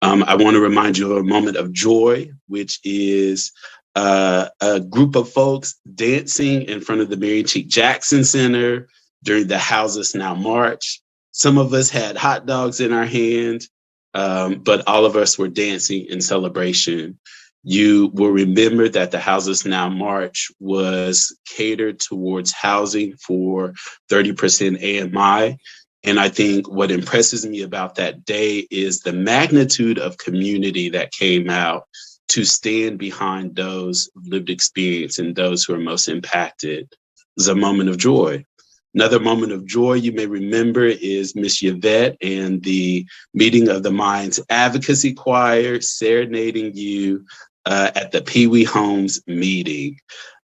I want to remind you of a moment of joy, which is a group of folks dancing in front of the Mary Cheek Jackson Center during the House Us Now March. Some of us had hot dogs in our hand, but all of us were dancing in celebration. You will remember that the House Us Now March was catered towards housing for 30% AMI. And I think what impresses me about that day is the magnitude of community that came out to stand behind those lived experience and those who are most impacted. It was a moment of joy. Another moment of joy you may remember is Miss Yvette and the meeting of the Minds Advocacy Choir serenading you at the Pee Wee Holmes meeting.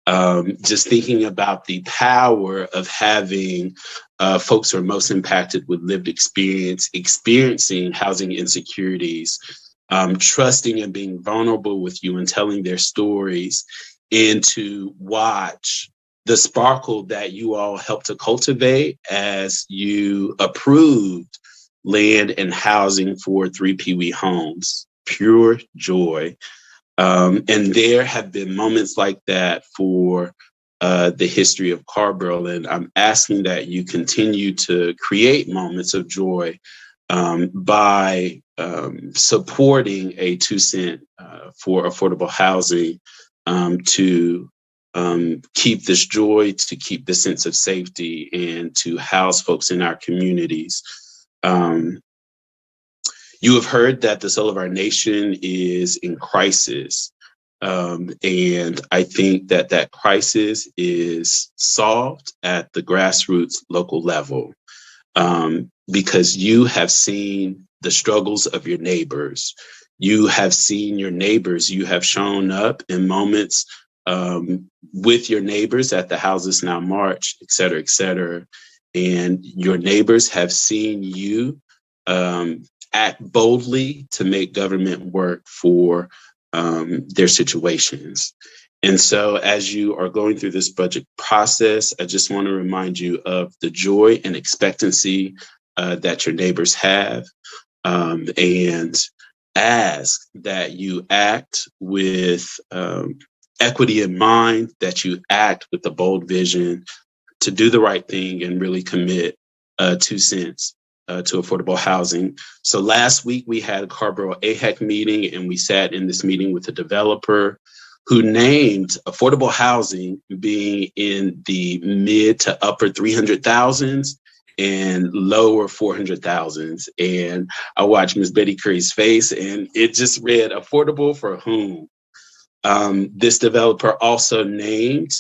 Just thinking about the power of having folks who are most impacted with lived experience, experiencing housing insecurities, trusting and being vulnerable with you and telling their stories, and to watch the sparkle that you all helped to cultivate as you approved land and housing for 3 Pee Wee Homes. Pure joy. And there have been moments like that for the history of Carrboro, and I'm asking that you continue to create moments of joy by supporting a 2 cent for affordable housing to keep this joy, to keep the sense of safety, and to house folks in our communities. You have heard that the soul of our nation is in crisis. And I think that that crisis is solved at the grassroots local level because you have seen the struggles of your neighbors. You have seen your neighbors. You have shown up in moments with your neighbors at the House Us Now March, et cetera, et cetera. And your neighbors have seen you act boldly to make government work for their situations. And so as you are going through this budget process, I just want to remind you of the joy and expectancy that your neighbors have, and ask that you act with equity in mind, that you act with a bold vision to do the right thing and really commit 2 cents to affordable housing. So last week we had a Carrboro AHEC meeting, and we sat in this meeting with a developer who named affordable housing being in the mid to upper 300,000s and lower 400,000s. And I watched Ms. Betty Curry's face, and it just read affordable for whom? This developer also named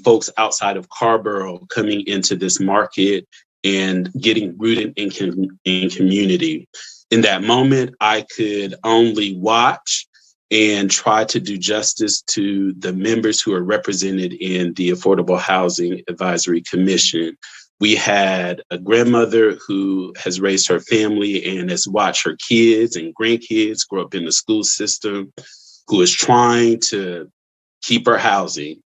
folks outside of Carrboro coming into this market and getting rooted in community. In that moment, I could only watch and try to do justice to the members who are represented in the Affordable Housing Advisory Commission. We had a grandmother who has raised her family and has watched her kids and grandkids grow up in the school system, who is trying to keep her housing.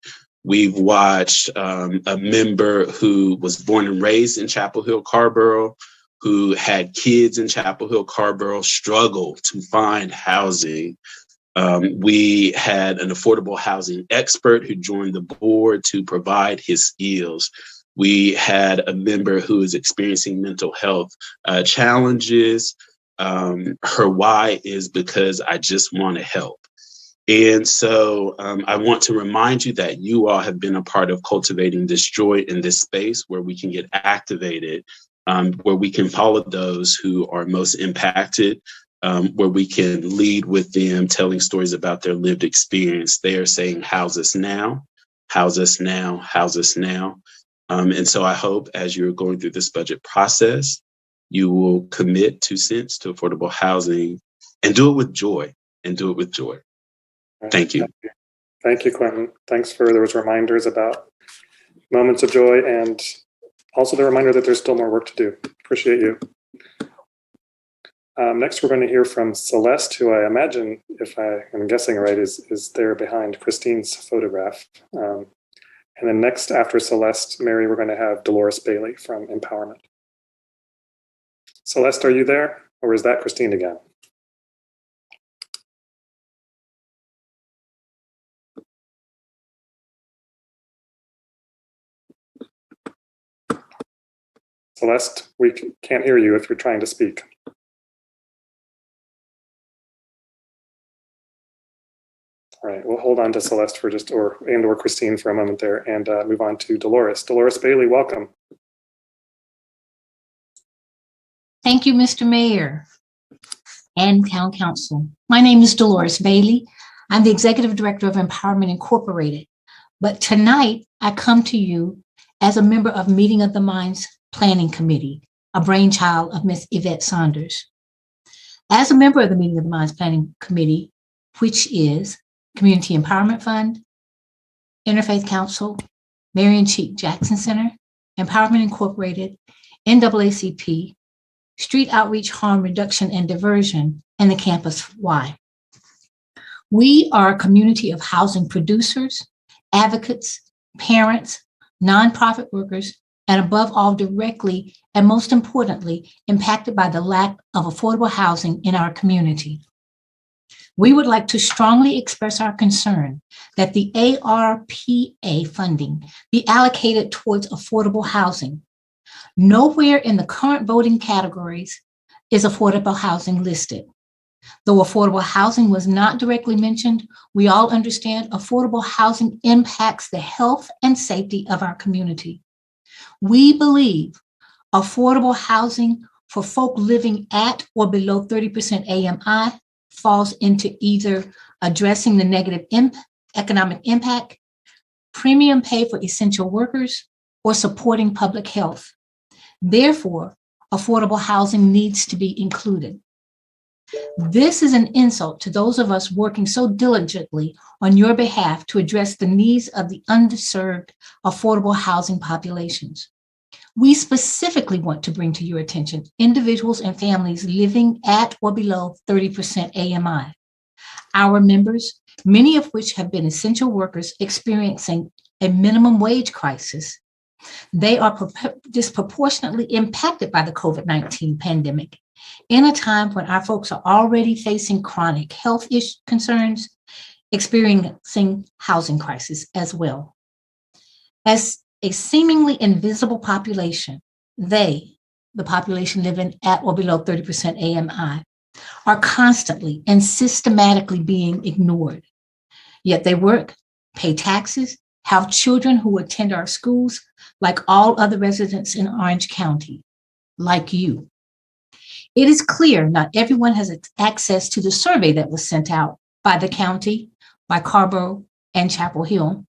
We've watched a member who was born and raised in Chapel Hill, Carrboro, who had kids in Chapel Hill, Carrboro, struggle to find housing. We had an affordable housing expert who joined the board to provide his skills. We had a member who is experiencing mental health challenges. Her why is because I just want to help. And so I want to remind you that you all have been a part of cultivating this joy in this space where we can get activated, where we can follow those who are most impacted, where we can lead with them, telling stories about their lived experience. They are saying, house us now, house us now, house us now. And so I hope as you're going through this budget process, you will commit 2 cents to affordable housing and do it with joy, and do it with joy. Thank you. Thank you, Quentin. Thanks for those reminders about moments of joy and also the reminder that there's still more work to do. Appreciate you. Next, we're going to hear from Celeste, who I imagine, if I am guessing right, is there behind Christine's photograph. And then next, after Celeste, Mary, we're going to have Dolores Bailey from Empowerment. Celeste, are you there? Or is that Christine again? Celeste, we can't hear you if you're trying to speak. All right, we'll hold on to Celeste for just, or Christine for a moment there and move on to Dolores. Dolores Bailey, welcome. Thank you, Mr. Mayor and Town Council. My name is Dolores Bailey. I'm the Executive Director of Empowerment Incorporated. But tonight, I come to you as a member of Meeting of the Minds Planning Committee, a brainchild of Ms. Yvette Saunders. As a member of the Meeting of the Minds Planning Committee, which is Community Empowerment Fund, Interfaith Council, Marion Cheek Jackson Center, Empowerment Incorporated, NAACP, Street Outreach Harm Reduction and Diversion, and the Campus Y. We are a community of housing producers, advocates, parents, nonprofit workers, and above all, directly and most importantly, impacted by the lack of affordable housing in our community. We would like to strongly express our concern that the ARPA funding be allocated towards affordable housing. Nowhere in the current voting categories is affordable housing listed. Though affordable housing was not directly mentioned, we all understand affordable housing impacts the health and safety of our community. We believe affordable housing for folk living at or below 30% AMI falls into either addressing the negative economic impact, premium pay for essential workers, or supporting public health. Therefore, affordable housing needs to be included. This is an insult to those of us working so diligently on your behalf to address the needs of the underserved affordable housing populations. We specifically want to bring to your attention individuals and families living at or below 30% AMI. Our members, many of which have been essential workers experiencing a minimum wage crisis, they are disproportionately impacted by the COVID-19 pandemic in a time when our folks are already facing chronic health concerns, experiencing housing crisis as well. As a seemingly invisible population, the population living at or below 30% AMI, are constantly and systematically being ignored. Yet they work, pay taxes, have children who attend our schools like all other residents in Orange County, like you. It is clear not everyone has access to the survey that was sent out by the county, by Carrboro and Chapel Hill,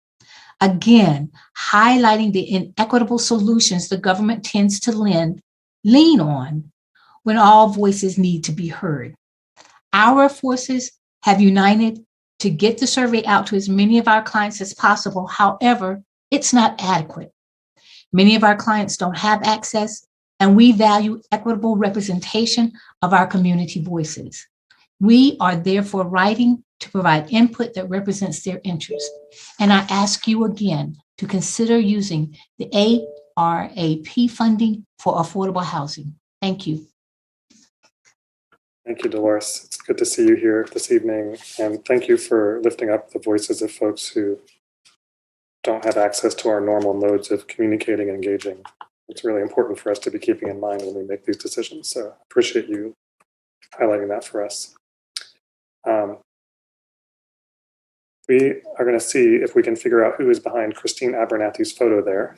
again, highlighting the inequitable solutions the government tends to lean on when all voices need to be heard. Our forces have united to get the survey out to as many of our clients as possible. However, it's not adequate. Many of our clients don't have access, and we value equitable representation of our community voices. We are therefore writing to provide input that represents their interests. And I ask you again to consider using the ARAP funding for affordable housing. Thank you. Thank you, Dolores. It's good to see you here this evening. And thank you for lifting up the voices of folks who don't have access to our normal modes of communicating and engaging. It's really important for us to be keeping in mind when we make these decisions. So I appreciate you highlighting that for us. We are going to see if we can figure out who is behind Christine Abernathy's photo there.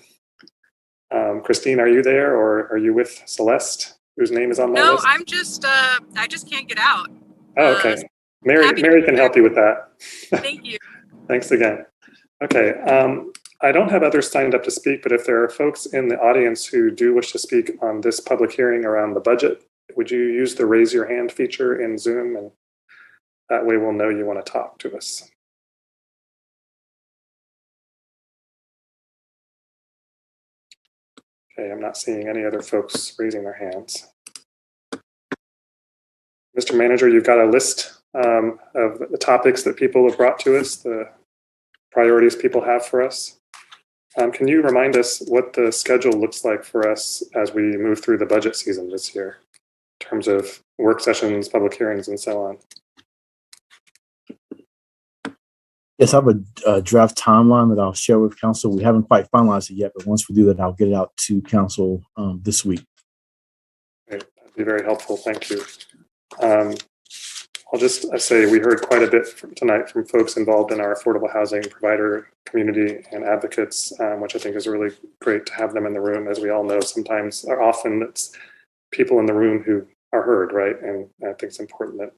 Christine, are you there, or are you with Celeste, whose name is on my list? No, I'm just, I just can't get out. Oh, okay. Mary can help you with that. Thank you. Thanks again. Okay. I don't have others signed up to speak, but if there are folks in the audience who do wish to speak on this public hearing around the budget, would you use the raise your hand feature in Zoom? And that way we'll know you want to talk to us. Okay, I'm not seeing any other folks raising their hands. Mr. Manager, you've got a list of the topics that people have brought to us, the priorities people have for us. Can you remind us what the schedule looks like for us as we move through the budget season this year, in terms of work sessions, public hearings, and so on? Yes, I have a draft timeline that I'll share with council. We haven't quite finalized it yet, but once we do that, I'll get it out to council this week. Great. That'd be very helpful. Thank you. I'll just say we heard quite a bit tonight from folks involved in our affordable housing provider community and advocates, which I think is really great to have them in the room. As we all know, sometimes or often it's people in the room who are heard, right? And I think it's important that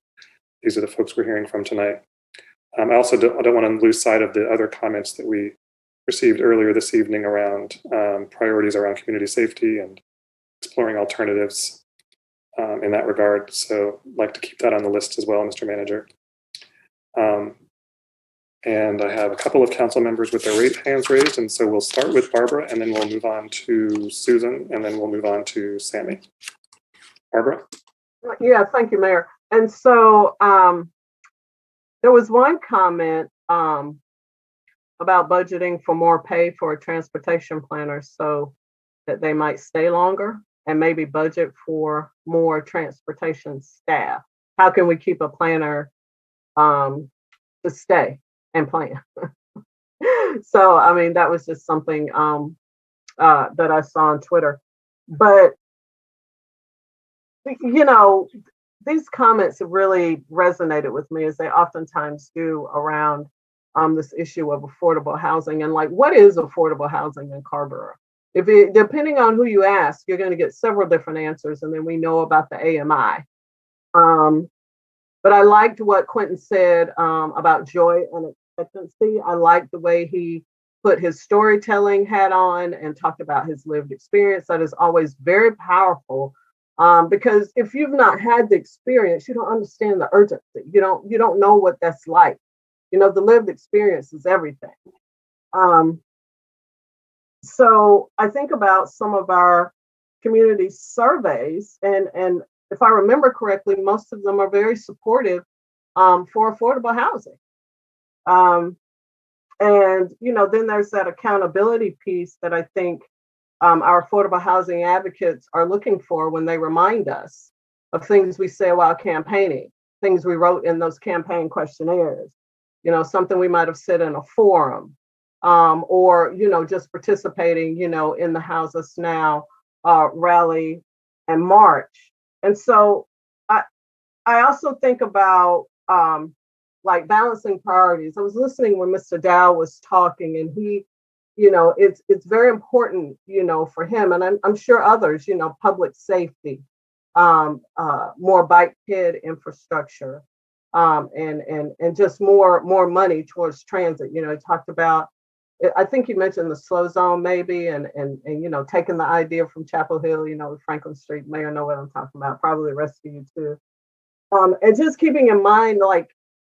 these are the folks we're hearing from tonight. I also don't want to lose sight of the other comments that we received earlier this evening around priorities around community safety and exploring alternatives in that regard. So I'd like to keep that on the list as well, Mr. Manager. And I have a couple of council members with their hands raised. And so we'll start with Barbara, and then we'll move on to Susan, and then we'll move on to Sammy. Barbara? Yeah, thank you, Mayor. And so there was one comment about budgeting for more pay for transportation planners so that they might stay longer, and maybe budget for more transportation staff. How can we keep a planner to stay and plan? So, I mean, that was just something that I saw on Twitter. But, you know, these comments have really resonated with me, as they oftentimes do, around this issue of affordable housing. And like, what is affordable housing in Carrboro? Depending on who you ask, you're going to get several different answers. And then we know about the AMI. But I liked what Quentin said about joy and expectancy. I liked the way he put his storytelling hat on and talked about his lived experience. That is always very powerful. Because if you've not had the experience, you don't understand the urgency. You don't know what that's like. You know, the lived experience is everything. So I think about some of our community surveys, and if I remember correctly, most of them are very supportive for affordable housing. And, you know, then there's that accountability piece that I think our affordable housing advocates are looking for when they remind us of things we say while campaigning, things we wrote in those campaign questionnaires, you know, something we might have said in a forum, or, you know, just participating, you know, in the House Us Now rally and march. And so I also think about like balancing priorities. I was listening when Mr. Dow was talking, and he, you know, it's very important, you know, for him, and I'm sure others, you know, public safety, more bike ped infrastructure, and just more money towards transit. You know, he talked about, I think you mentioned the slow zone maybe, and you know, taking the idea from Chapel Hill, you know, with Franklin Street. Mayor know what I'm talking about, probably the rest of you too. And just keeping in mind, like,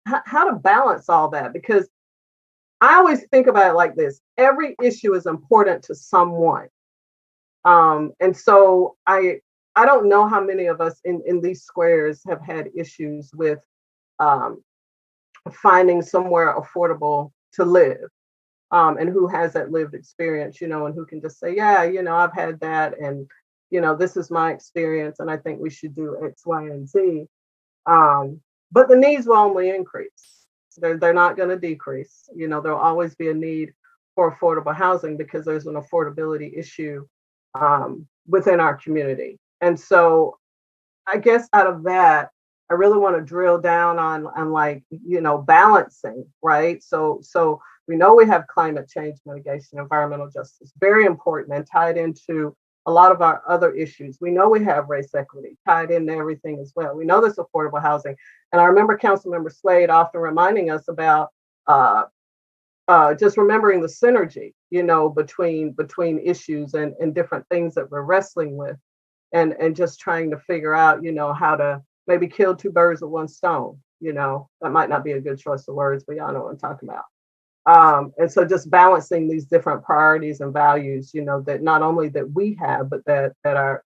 how to balance all that, because I always think about it like this: every issue is important to someone. And so I don't know how many of us in these squares have had issues with finding somewhere affordable to live, and who has that lived experience, and who can just say, yeah, I've had that, and this is my experience, and I think we should do X, Y, and Z. But the needs will only increase. They're not going to decrease. There'll always be a need for affordable housing because there's an affordability issue within our community. And so I guess out of that, I really want to drill down on like, balancing, right? So we know we have climate change mitigation, environmental justice, very important and tied into a lot of our other issues. We know we have race equity tied into everything as well. We know there's affordable housing. And I remember Councilmember Slade often reminding us about just remembering the synergy, between issues and different things that we're wrestling with, and just trying to figure out, how to maybe kill two birds with one stone. That might not be a good choice of words, but y'all know what I'm talking about. And so just balancing these different priorities and values, that not only that we have, but that our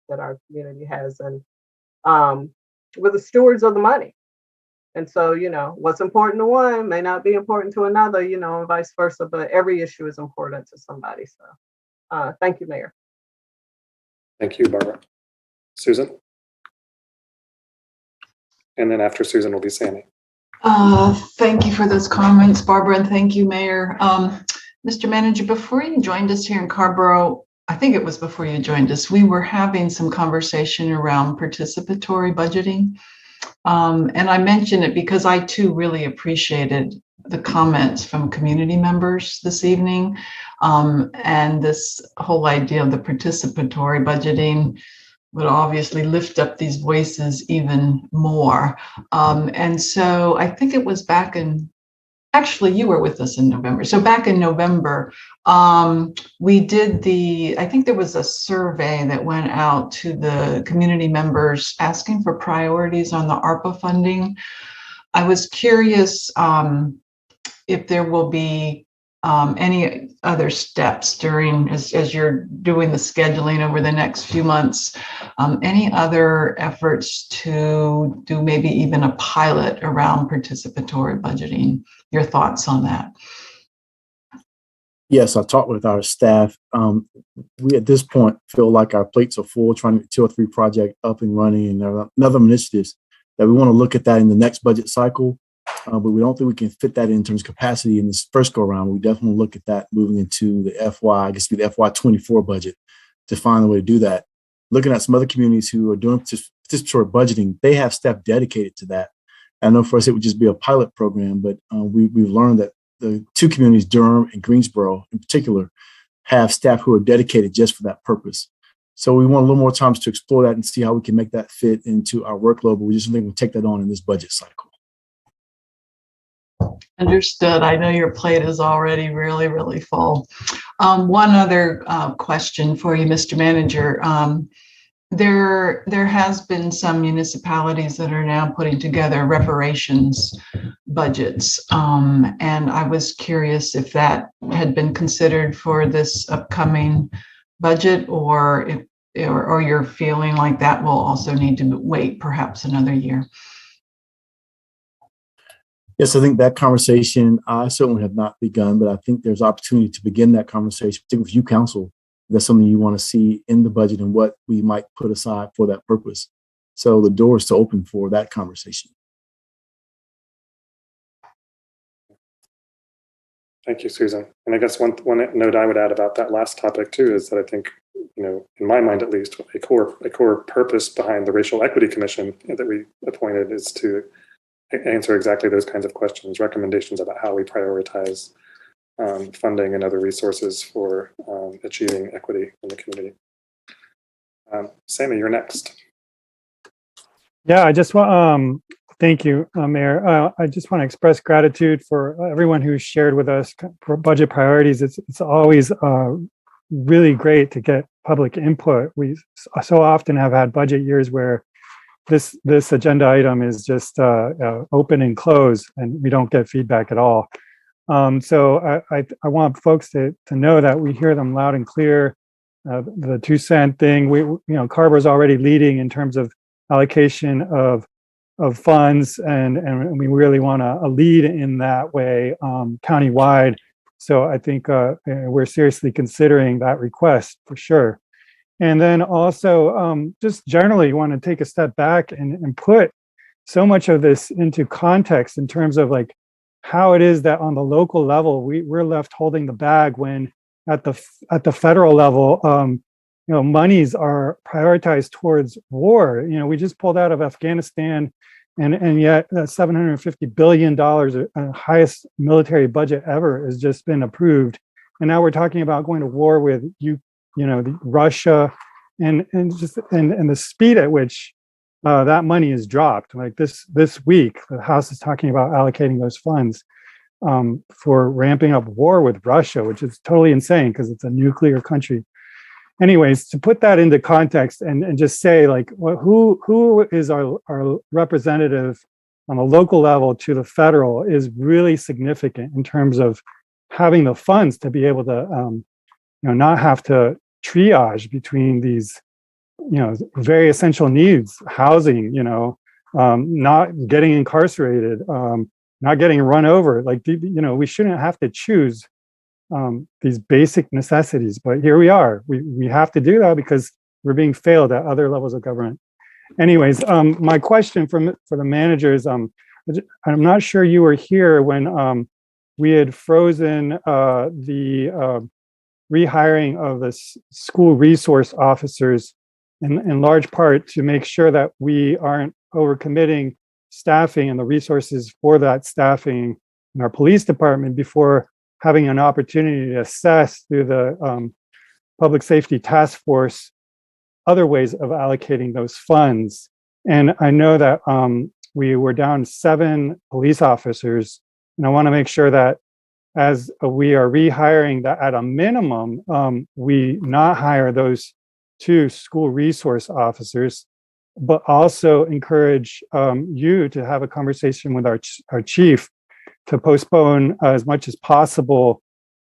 community has, and we're the stewards of the money. And so, what's important to one may not be important to another, and vice versa, but every issue is important to somebody. So thank you, Mayor. Thank you, Barbara. Susan? And then after Susan will be Sammy. Thank you for those comments, Barbara, and thank you, Mayor. Mr. Manager, before you joined us here in Carrboro, I think it was before you joined us, we were having some conversation around participatory budgeting. And I mention it because I too really appreciated the comments from community members this evening. And this whole idea of the participatory budgeting would obviously lift up these voices even more. And so I think it was back in, actually you were with us in November. So back in November, we did I think there was a survey that went out to the community members asking for priorities on the ARPA funding. I was curious if there will be any other steps during, as you're doing the scheduling over the next few months, any other efforts to do maybe even a pilot around participatory budgeting? Your thoughts on that? Yes, I talked with our staff. We at this point feel like our plates are full, trying to get 2 or 3 projects up and running, and there are other initiatives that we want to look at that in the next budget cycle. But we don't think we can fit that in terms of capacity in this first go around. We definitely look at that moving into the the FY24 budget to find a way to do that. Looking at some other communities who are doing participatory budgeting, they have staff dedicated to that. I know for us it would just be a pilot program, but we've learned that the 2 communities, Durham and Greensboro in particular, have staff who are dedicated just for that purpose. So we want a little more time to explore that and see how we can make that fit into our workload, but we just think we'll take that on in this budget cycle. Understood. I know your plate is already really, really full. One other question for you, Mr. Manager. There has been some municipalities that are now putting together reparations budgets. And I was curious if that had been considered for this upcoming budget, or you're feeling like that will also need to wait perhaps another year. Yes, I think that conversation, I certainly have not begun, but I think there's opportunity to begin that conversation, particularly with you, council. That's something you want to see in the budget and what we might put aside for that purpose. So the door is to open for that conversation. Thank you, Susan. And I guess one note I would add about that last topic too is that I think, in my mind at least, a core purpose behind the Racial Equity Commission that we appointed is to answer exactly those kinds of questions, recommendations about how we prioritize funding and other resources for achieving equity in the community. Sammy, you're next. Yeah, I just want, thank you, Mayor. I just want to express gratitude for everyone who shared with us budget priorities. It's always really great to get public input. We so often have had budget years where this agenda item is just open and close, and we don't get feedback at all. So I want folks to know that we hear them loud and clear. The 2 cent thing, Carrboro is already leading in terms of allocation of funds, and we really want a lead in that way countywide. So I think we're seriously considering that request for sure. And then also just generally want to take a step back and put so much of this into context in terms of like how it is that on the local level we're left holding the bag when at the federal level monies are prioritized towards war. We just pulled out of Afghanistan, and yet $750 billion, highest military budget ever, has just been approved. And now we're talking about going to war with Russia, and the speed at which that money is dropped. Like this week, the House is talking about allocating those funds for ramping up war with Russia, which is totally insane because it's a nuclear country. Anyways, to put that into context and just say like, who is our representative on a local level to the federal is really significant in terms of having the funds to be able to not have to triage between these very essential needs, housing, not getting incarcerated, not getting run over. Like, we shouldn't have to choose these basic necessities, but here we are. We have to do that because we're being failed at other levels of government. Anyways, my question for the managers, I'm not sure you were here when we had frozen the rehiring of the school resource officers in large part to make sure that we aren't overcommitting staffing and the resources for that staffing in our police department before having an opportunity to assess through the public safety task force other ways of allocating those funds. And I know that we were down 7 police officers, and I want to make sure that as we are rehiring, that at a minimum, we not hire those 2 school resource officers, but also encourage you to have a conversation with our chief to postpone as much as possible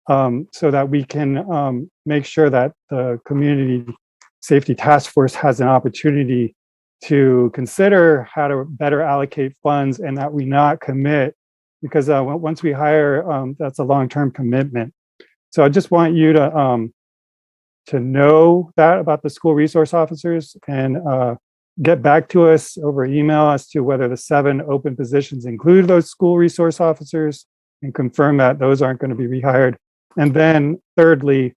so that we can make sure that the community safety task force has an opportunity to consider how to better allocate funds, and that we not commit, because once we hire, that's a long-term commitment. So I just want you to know that about the school resource officers, and get back to us over email as to whether the 7 open positions include those school resource officers, and confirm that those aren't going to be rehired. And then thirdly,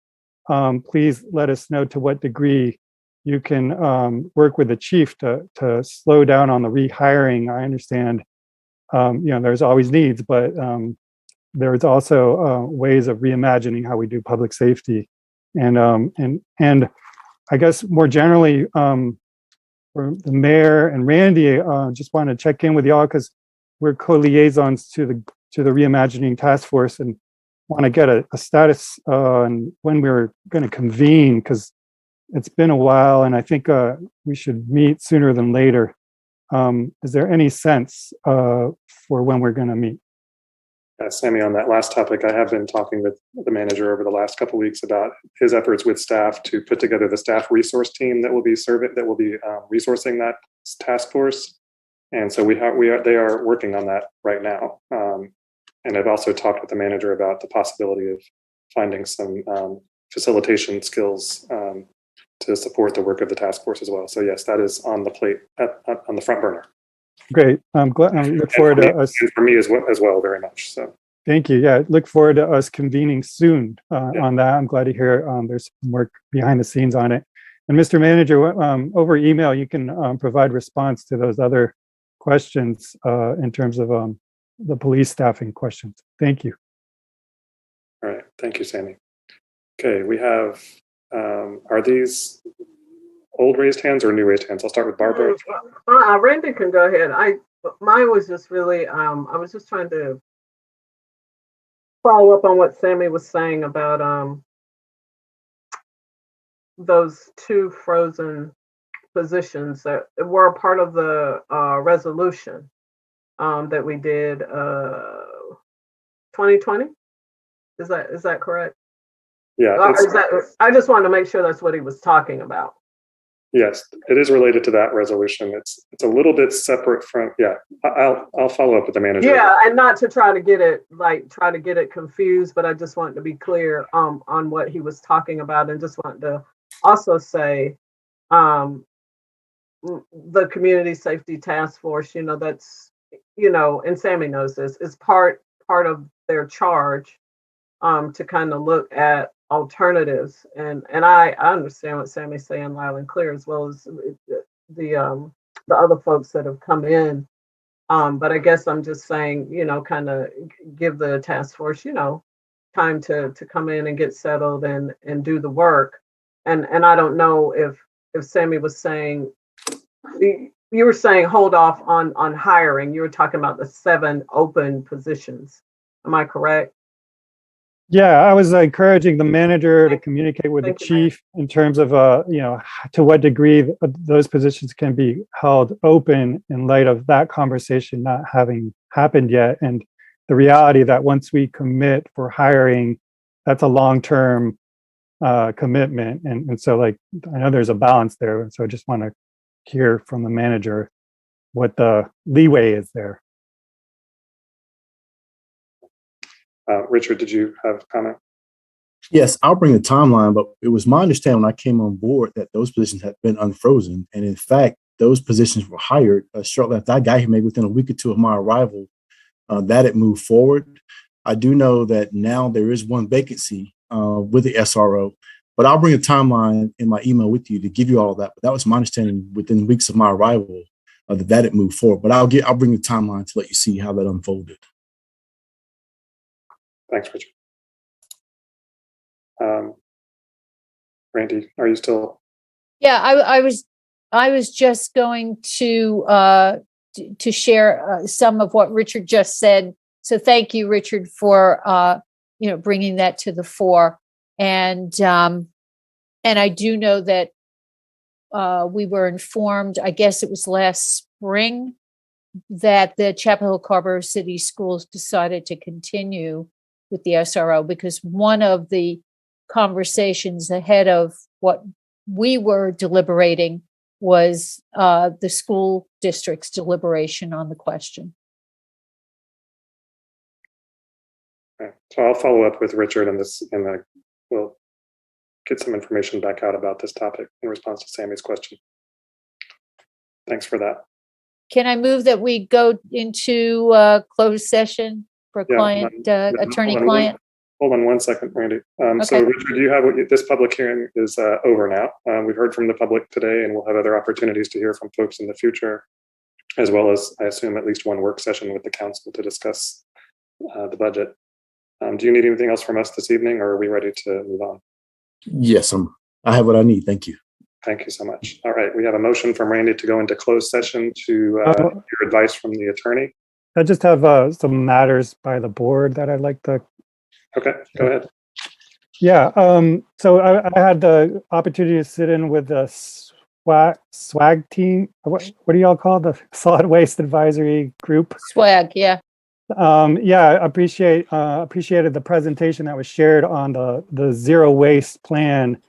please let us know to what degree you can work with the chief to slow down on the rehiring. I understand there's always needs, but there's also ways of reimagining how we do public safety. And I guess more generally, for the mayor and Randy, just want to check in with y'all because we're co-liaisons to the reimagining task force, and want to get a status on when we're going to convene, because it's been a while, and I think we should meet sooner than later. Is there any sense for when we're going to meet? Sammy, on that last topic, I have been talking with the manager over the last couple of weeks about his efforts with staff to put together the staff resource team that will be resourcing that task force. And so they are working on that right now. And I've also talked with the manager about the possibility of finding some facilitation skills to support the work of the task force as well. So yes, that is on the plate, on the front burner. Great. I'm glad. I look forward to us. And for me as well, very much. So thank you. Yeah, look forward to us convening soon on that. I'm glad to hear there's some work behind the scenes on it. And Mr. Manager, over email, you can provide response to those other questions in terms of the police staffing questions. Thank you. All right. Thank you, Sammy. Okay, we have, are these old raised hands or new raised hands? I'll start with Barbara. Randy can go ahead. Mine was just really, I was just trying to follow up on what Sammy was saying about those 2 frozen positions that were a part of the resolution that we did 2020. Is that correct? Yeah. I just wanted to make sure that's what he was talking about. Yes, it is related to that resolution. It's a little bit separate from, yeah, I'll follow up with the manager. Yeah, and not to try to get it confused, but I just wanted to be clear on what he was talking about, and just wanted to also say the Community Safety Task Force, that's, and Sammy knows this, is part of their charge to kind of look at alternatives, and I understand what Sammy's saying loud and clear, as well as the other folks that have come in, but I guess I'm just saying, kind of give the task force, time to come in and get settled and do the work, and I don't know if Sammy was saying, you were saying hold off on hiring. You were talking about the 7 open positions. Am I correct? Yeah, I was encouraging the manager to communicate with the chief in terms of, to what degree those positions can be held open in light of that conversation not having happened yet. And the reality that once we commit for hiring, that's a long-term commitment. And so, I know there's a balance there. So I just want to hear from the manager what the leeway is there. Richard, did you have a comment? Yes, I'll bring a timeline, but it was my understanding when I came on board that those positions had been unfrozen. And in fact, those positions were hired shortly after I got here, maybe within a week or two of my arrival, that it moved forward. I do know that now there is one vacancy with the SRO, but I'll bring a timeline in my email with you to give you all that. But that was my understanding within weeks of my arrival that it moved forward. But I'll bring the timeline to let you see how that unfolded. Thanks, Richard. Randy, are you still? Yeah, I was just going to share some of what Richard just said. So thank you, Richard, for bringing that to the fore. And I do know that we were informed, I guess it was last spring, that the Chapel Hill Carrboro City Schools decided to continue with the SRO, because one of the conversations ahead of what we were deliberating was the school district's deliberation on the question. Okay. So I'll follow up with Richard and we'll get some information back out about this topic in response to Sammy's question. Thanks for that. Can I move that we go into closed session for attorney-client? Hold on 1 second, Randy. Okay. So Richard, you have this public hearing is over now. We've heard from the public today, and we'll have other opportunities to hear from folks in the future, as well as, I assume, at least one work session with the council to discuss the budget. Do you need anything else from us this evening, or are we ready to move on? Yes, I have what I need. Thank you. Thank you so much. All right, we have a motion from Randy to go into closed session to hear advice from the attorney. I just have some matters by the board that I'd like to. Okay, go ahead. Yeah, so I had the opportunity to sit in with the SWAG team. What do y'all call the Solid Waste Advisory Group? SWAG, yeah. Yeah, I appreciated the presentation that was shared on the zero waste plan.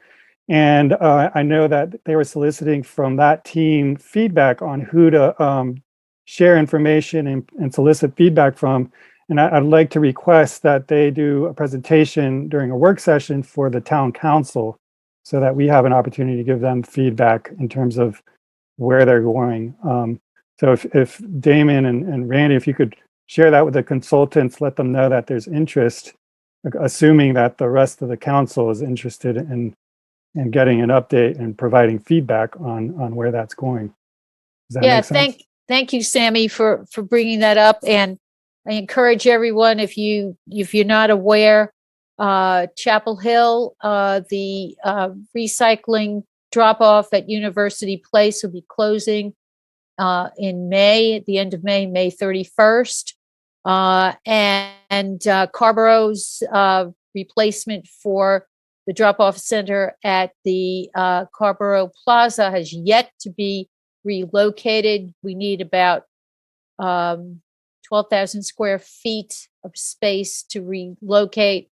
And I know that they were soliciting from that team feedback on who to share information and solicit feedback from. And I'd like to request that they do a presentation during a work session for the town council, so that we have an opportunity to give them feedback in terms of where they're going. So if Damon and Randy, if you could share that with the consultants, let them know that there's interest, assuming that the rest of the council is interested in getting an update and providing feedback on where that's going. Does that make sense? Thank you, Sammy, for bringing that up. And I encourage everyone, if you're not aware, Chapel Hill, the recycling drop-off at University Place will be closing in May, at the end of May, May 31st. And Carrboro's replacement for The drop-off center at the Carrboro Plaza has yet to be relocated. We need about 12,000 square feet of space to relocate.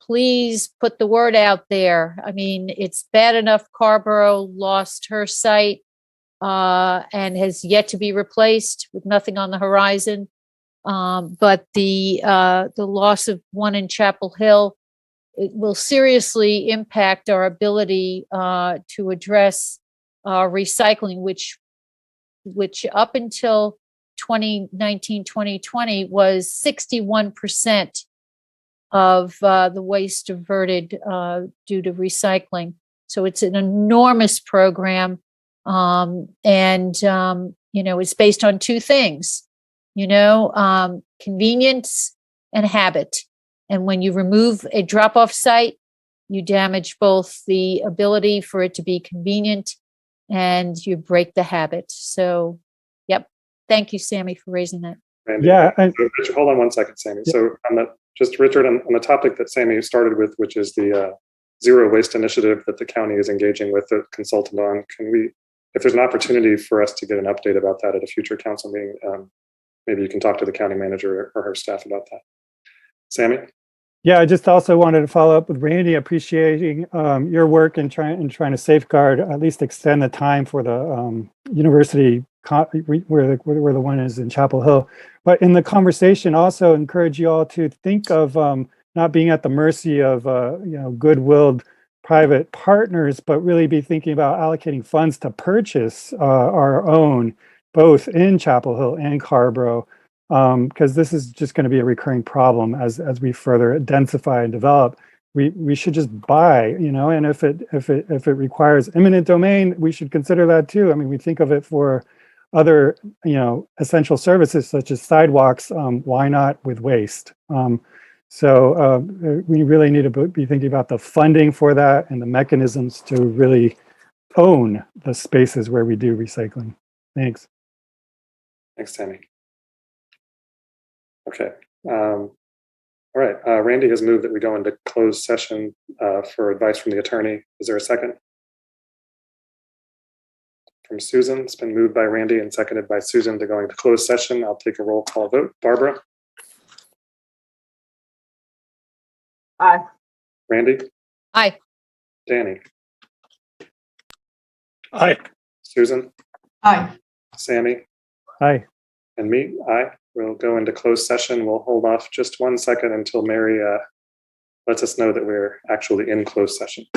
Please put the word out there. I mean, it's bad enough Carrboro lost her site and has yet to be replaced with nothing on the horizon. But the loss of one in Chapel Hill, it will seriously impact our ability to address recycling, which up until 2019, 2020 was 61% of the waste diverted due to recycling. So it's an enormous program. It's based on two things, convenience and habit. And when you remove a drop-off site, you damage both the ability for it to be convenient and you break the habit. So, yep. Thank you, Sammy, for raising that. Randy. Yeah. Richard, hold on one second, Sammy. Yeah. So Richard, on the topic that Sammy started with, which is the zero waste initiative that the county is engaging with the consultant on, if there's an opportunity for us to get an update about that at a future council meeting, maybe you can talk to the county manager or her staff about that. Sammy? Yeah, I just also wanted to follow up with Randy, appreciating your work in trying to safeguard, at least extend the time for the university where the one is in Chapel Hill. But in the conversation, also encourage you all to think of not being at the mercy of good-willed private partners, but really be thinking about allocating funds to purchase our own, both in Chapel Hill and Carrboro. Because this is just going to be a recurring problem as we further densify and develop. We should just buy, and if it requires eminent domain, we should consider that too. I mean, we think of it for other essential services such as sidewalks. Why not with waste? So we really need to be thinking about the funding for that and the mechanisms to really own the spaces where we do recycling. Thanks. Thanks, Tammy. Okay. All right. Randy has moved that we go into closed session for advice from the attorney. Is there a second? From Susan. It's been moved by Randy and seconded by Susan to go into closed session. I'll take a roll call vote. Barbara? Aye. Randy? Aye. Danny? Aye. Susan? Aye. Sammy? Aye. And me? Aye. We'll go into closed session. We'll hold off just 1 second until Mary lets us know that we're actually in closed session.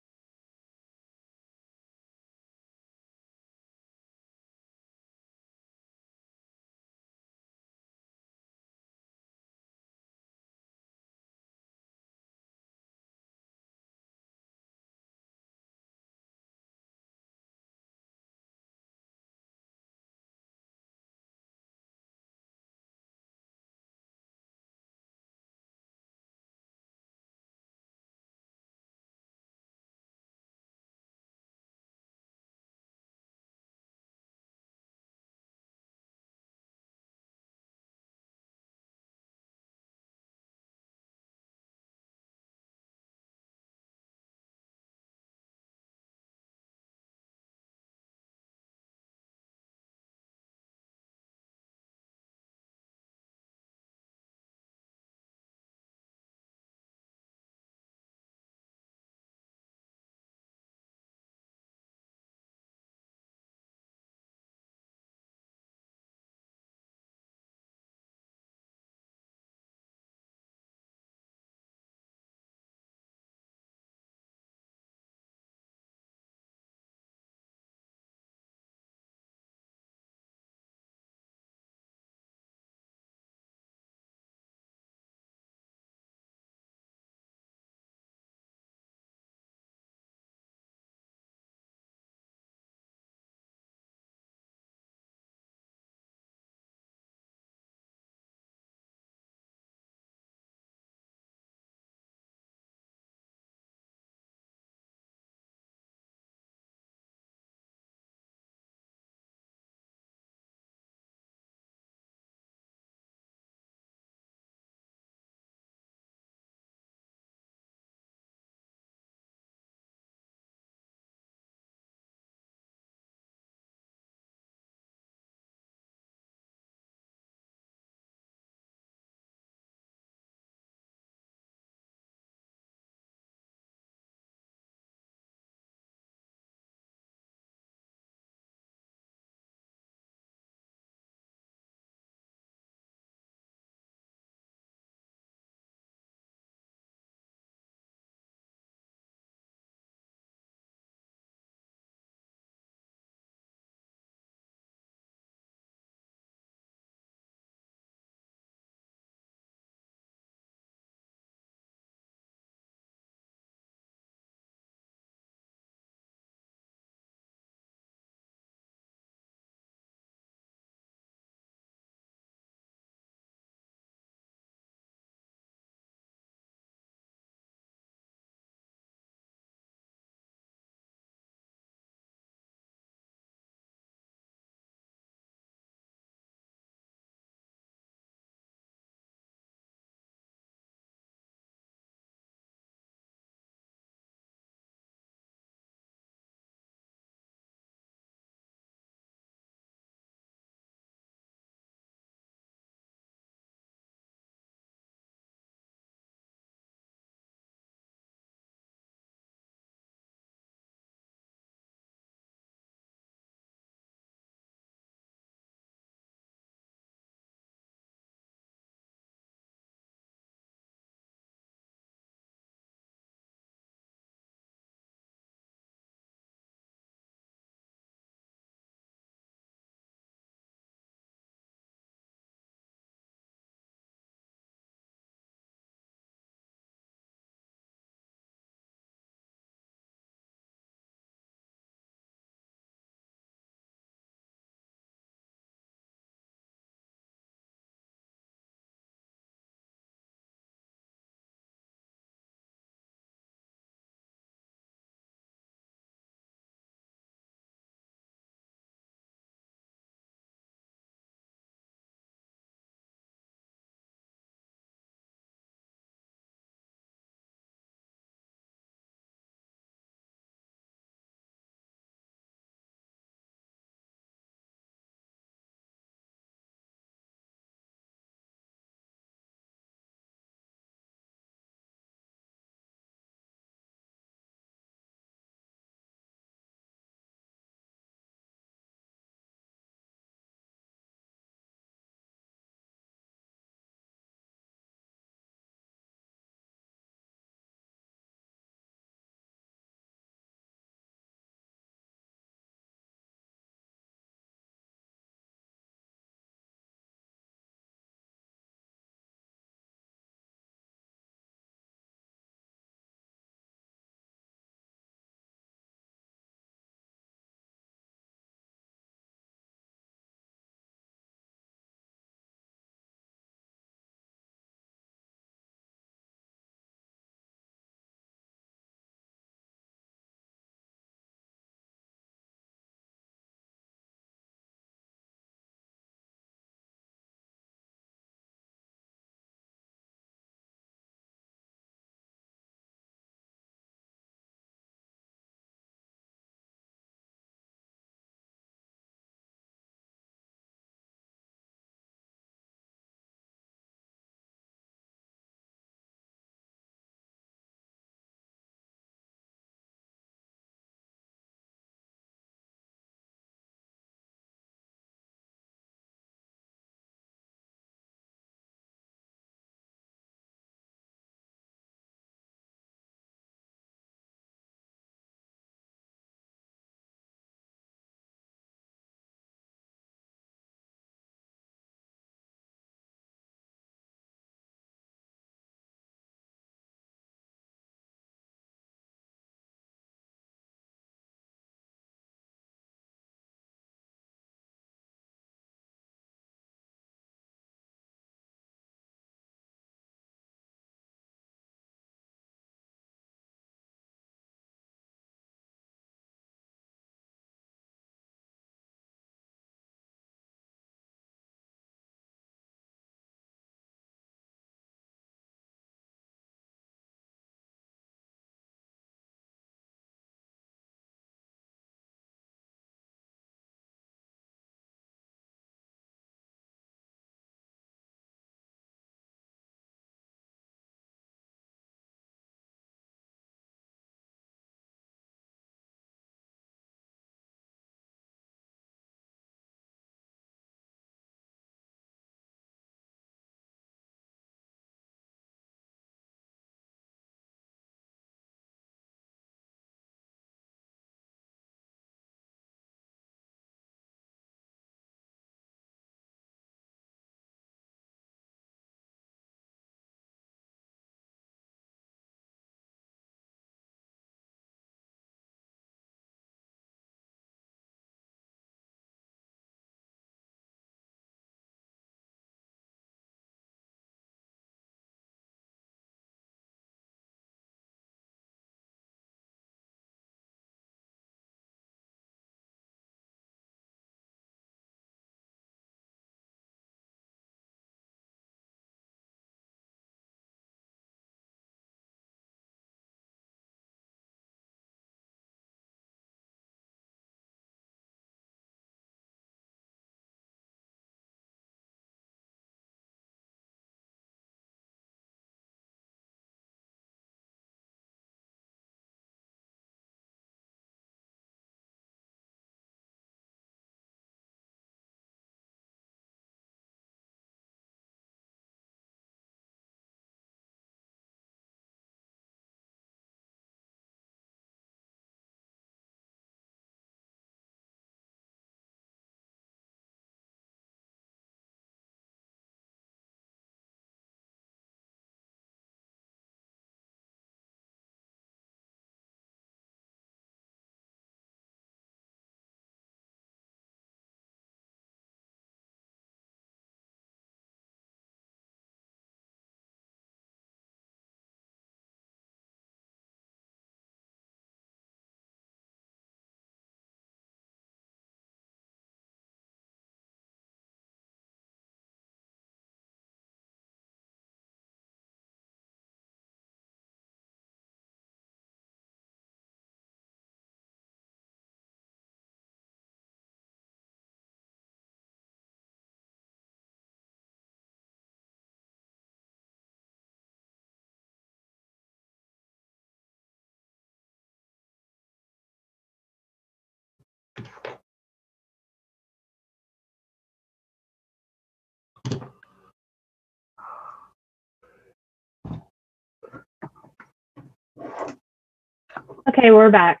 Okay, we're back.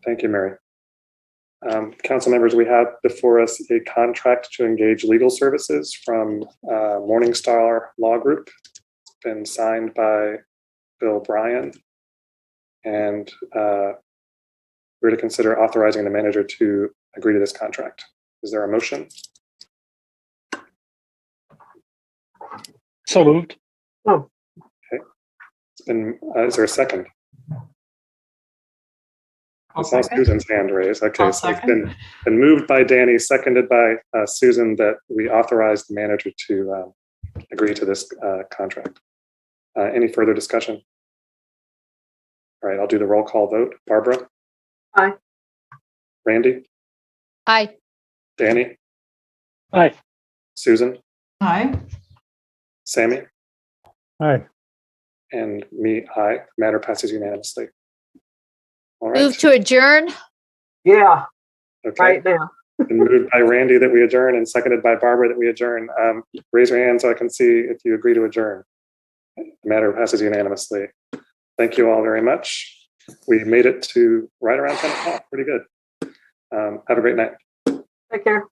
Thank you, Mary. Council members, we have before us a contract to engage legal services from Morningstar Law Group. It's been signed by Bill Bryan, and we're to consider authorizing the manager to agree to this contract. Is there a motion? So moved. Oh, Okay. It's been. Is there a second? I saw Susan's hand raised. Okay, so it's been moved by Danny, seconded by Susan, that we authorize the manager to agree to this contract. Any further discussion? All right, I'll do the roll call vote. Barbara? Aye. Randy? Aye. Danny? Aye. Susan? Aye. Sammy? Aye. And me, aye. Matter passes unanimously. All right. Move to adjourn. yeah, Okay. right now. Been moved by Randy that we adjourn and seconded by Barbara that we adjourn. Raise your hand so I can see if you agree to adjourn. The matter passes unanimously. Thank you all very much. We made it to right around 10 o'clock. Pretty good. Have a great night. Take care.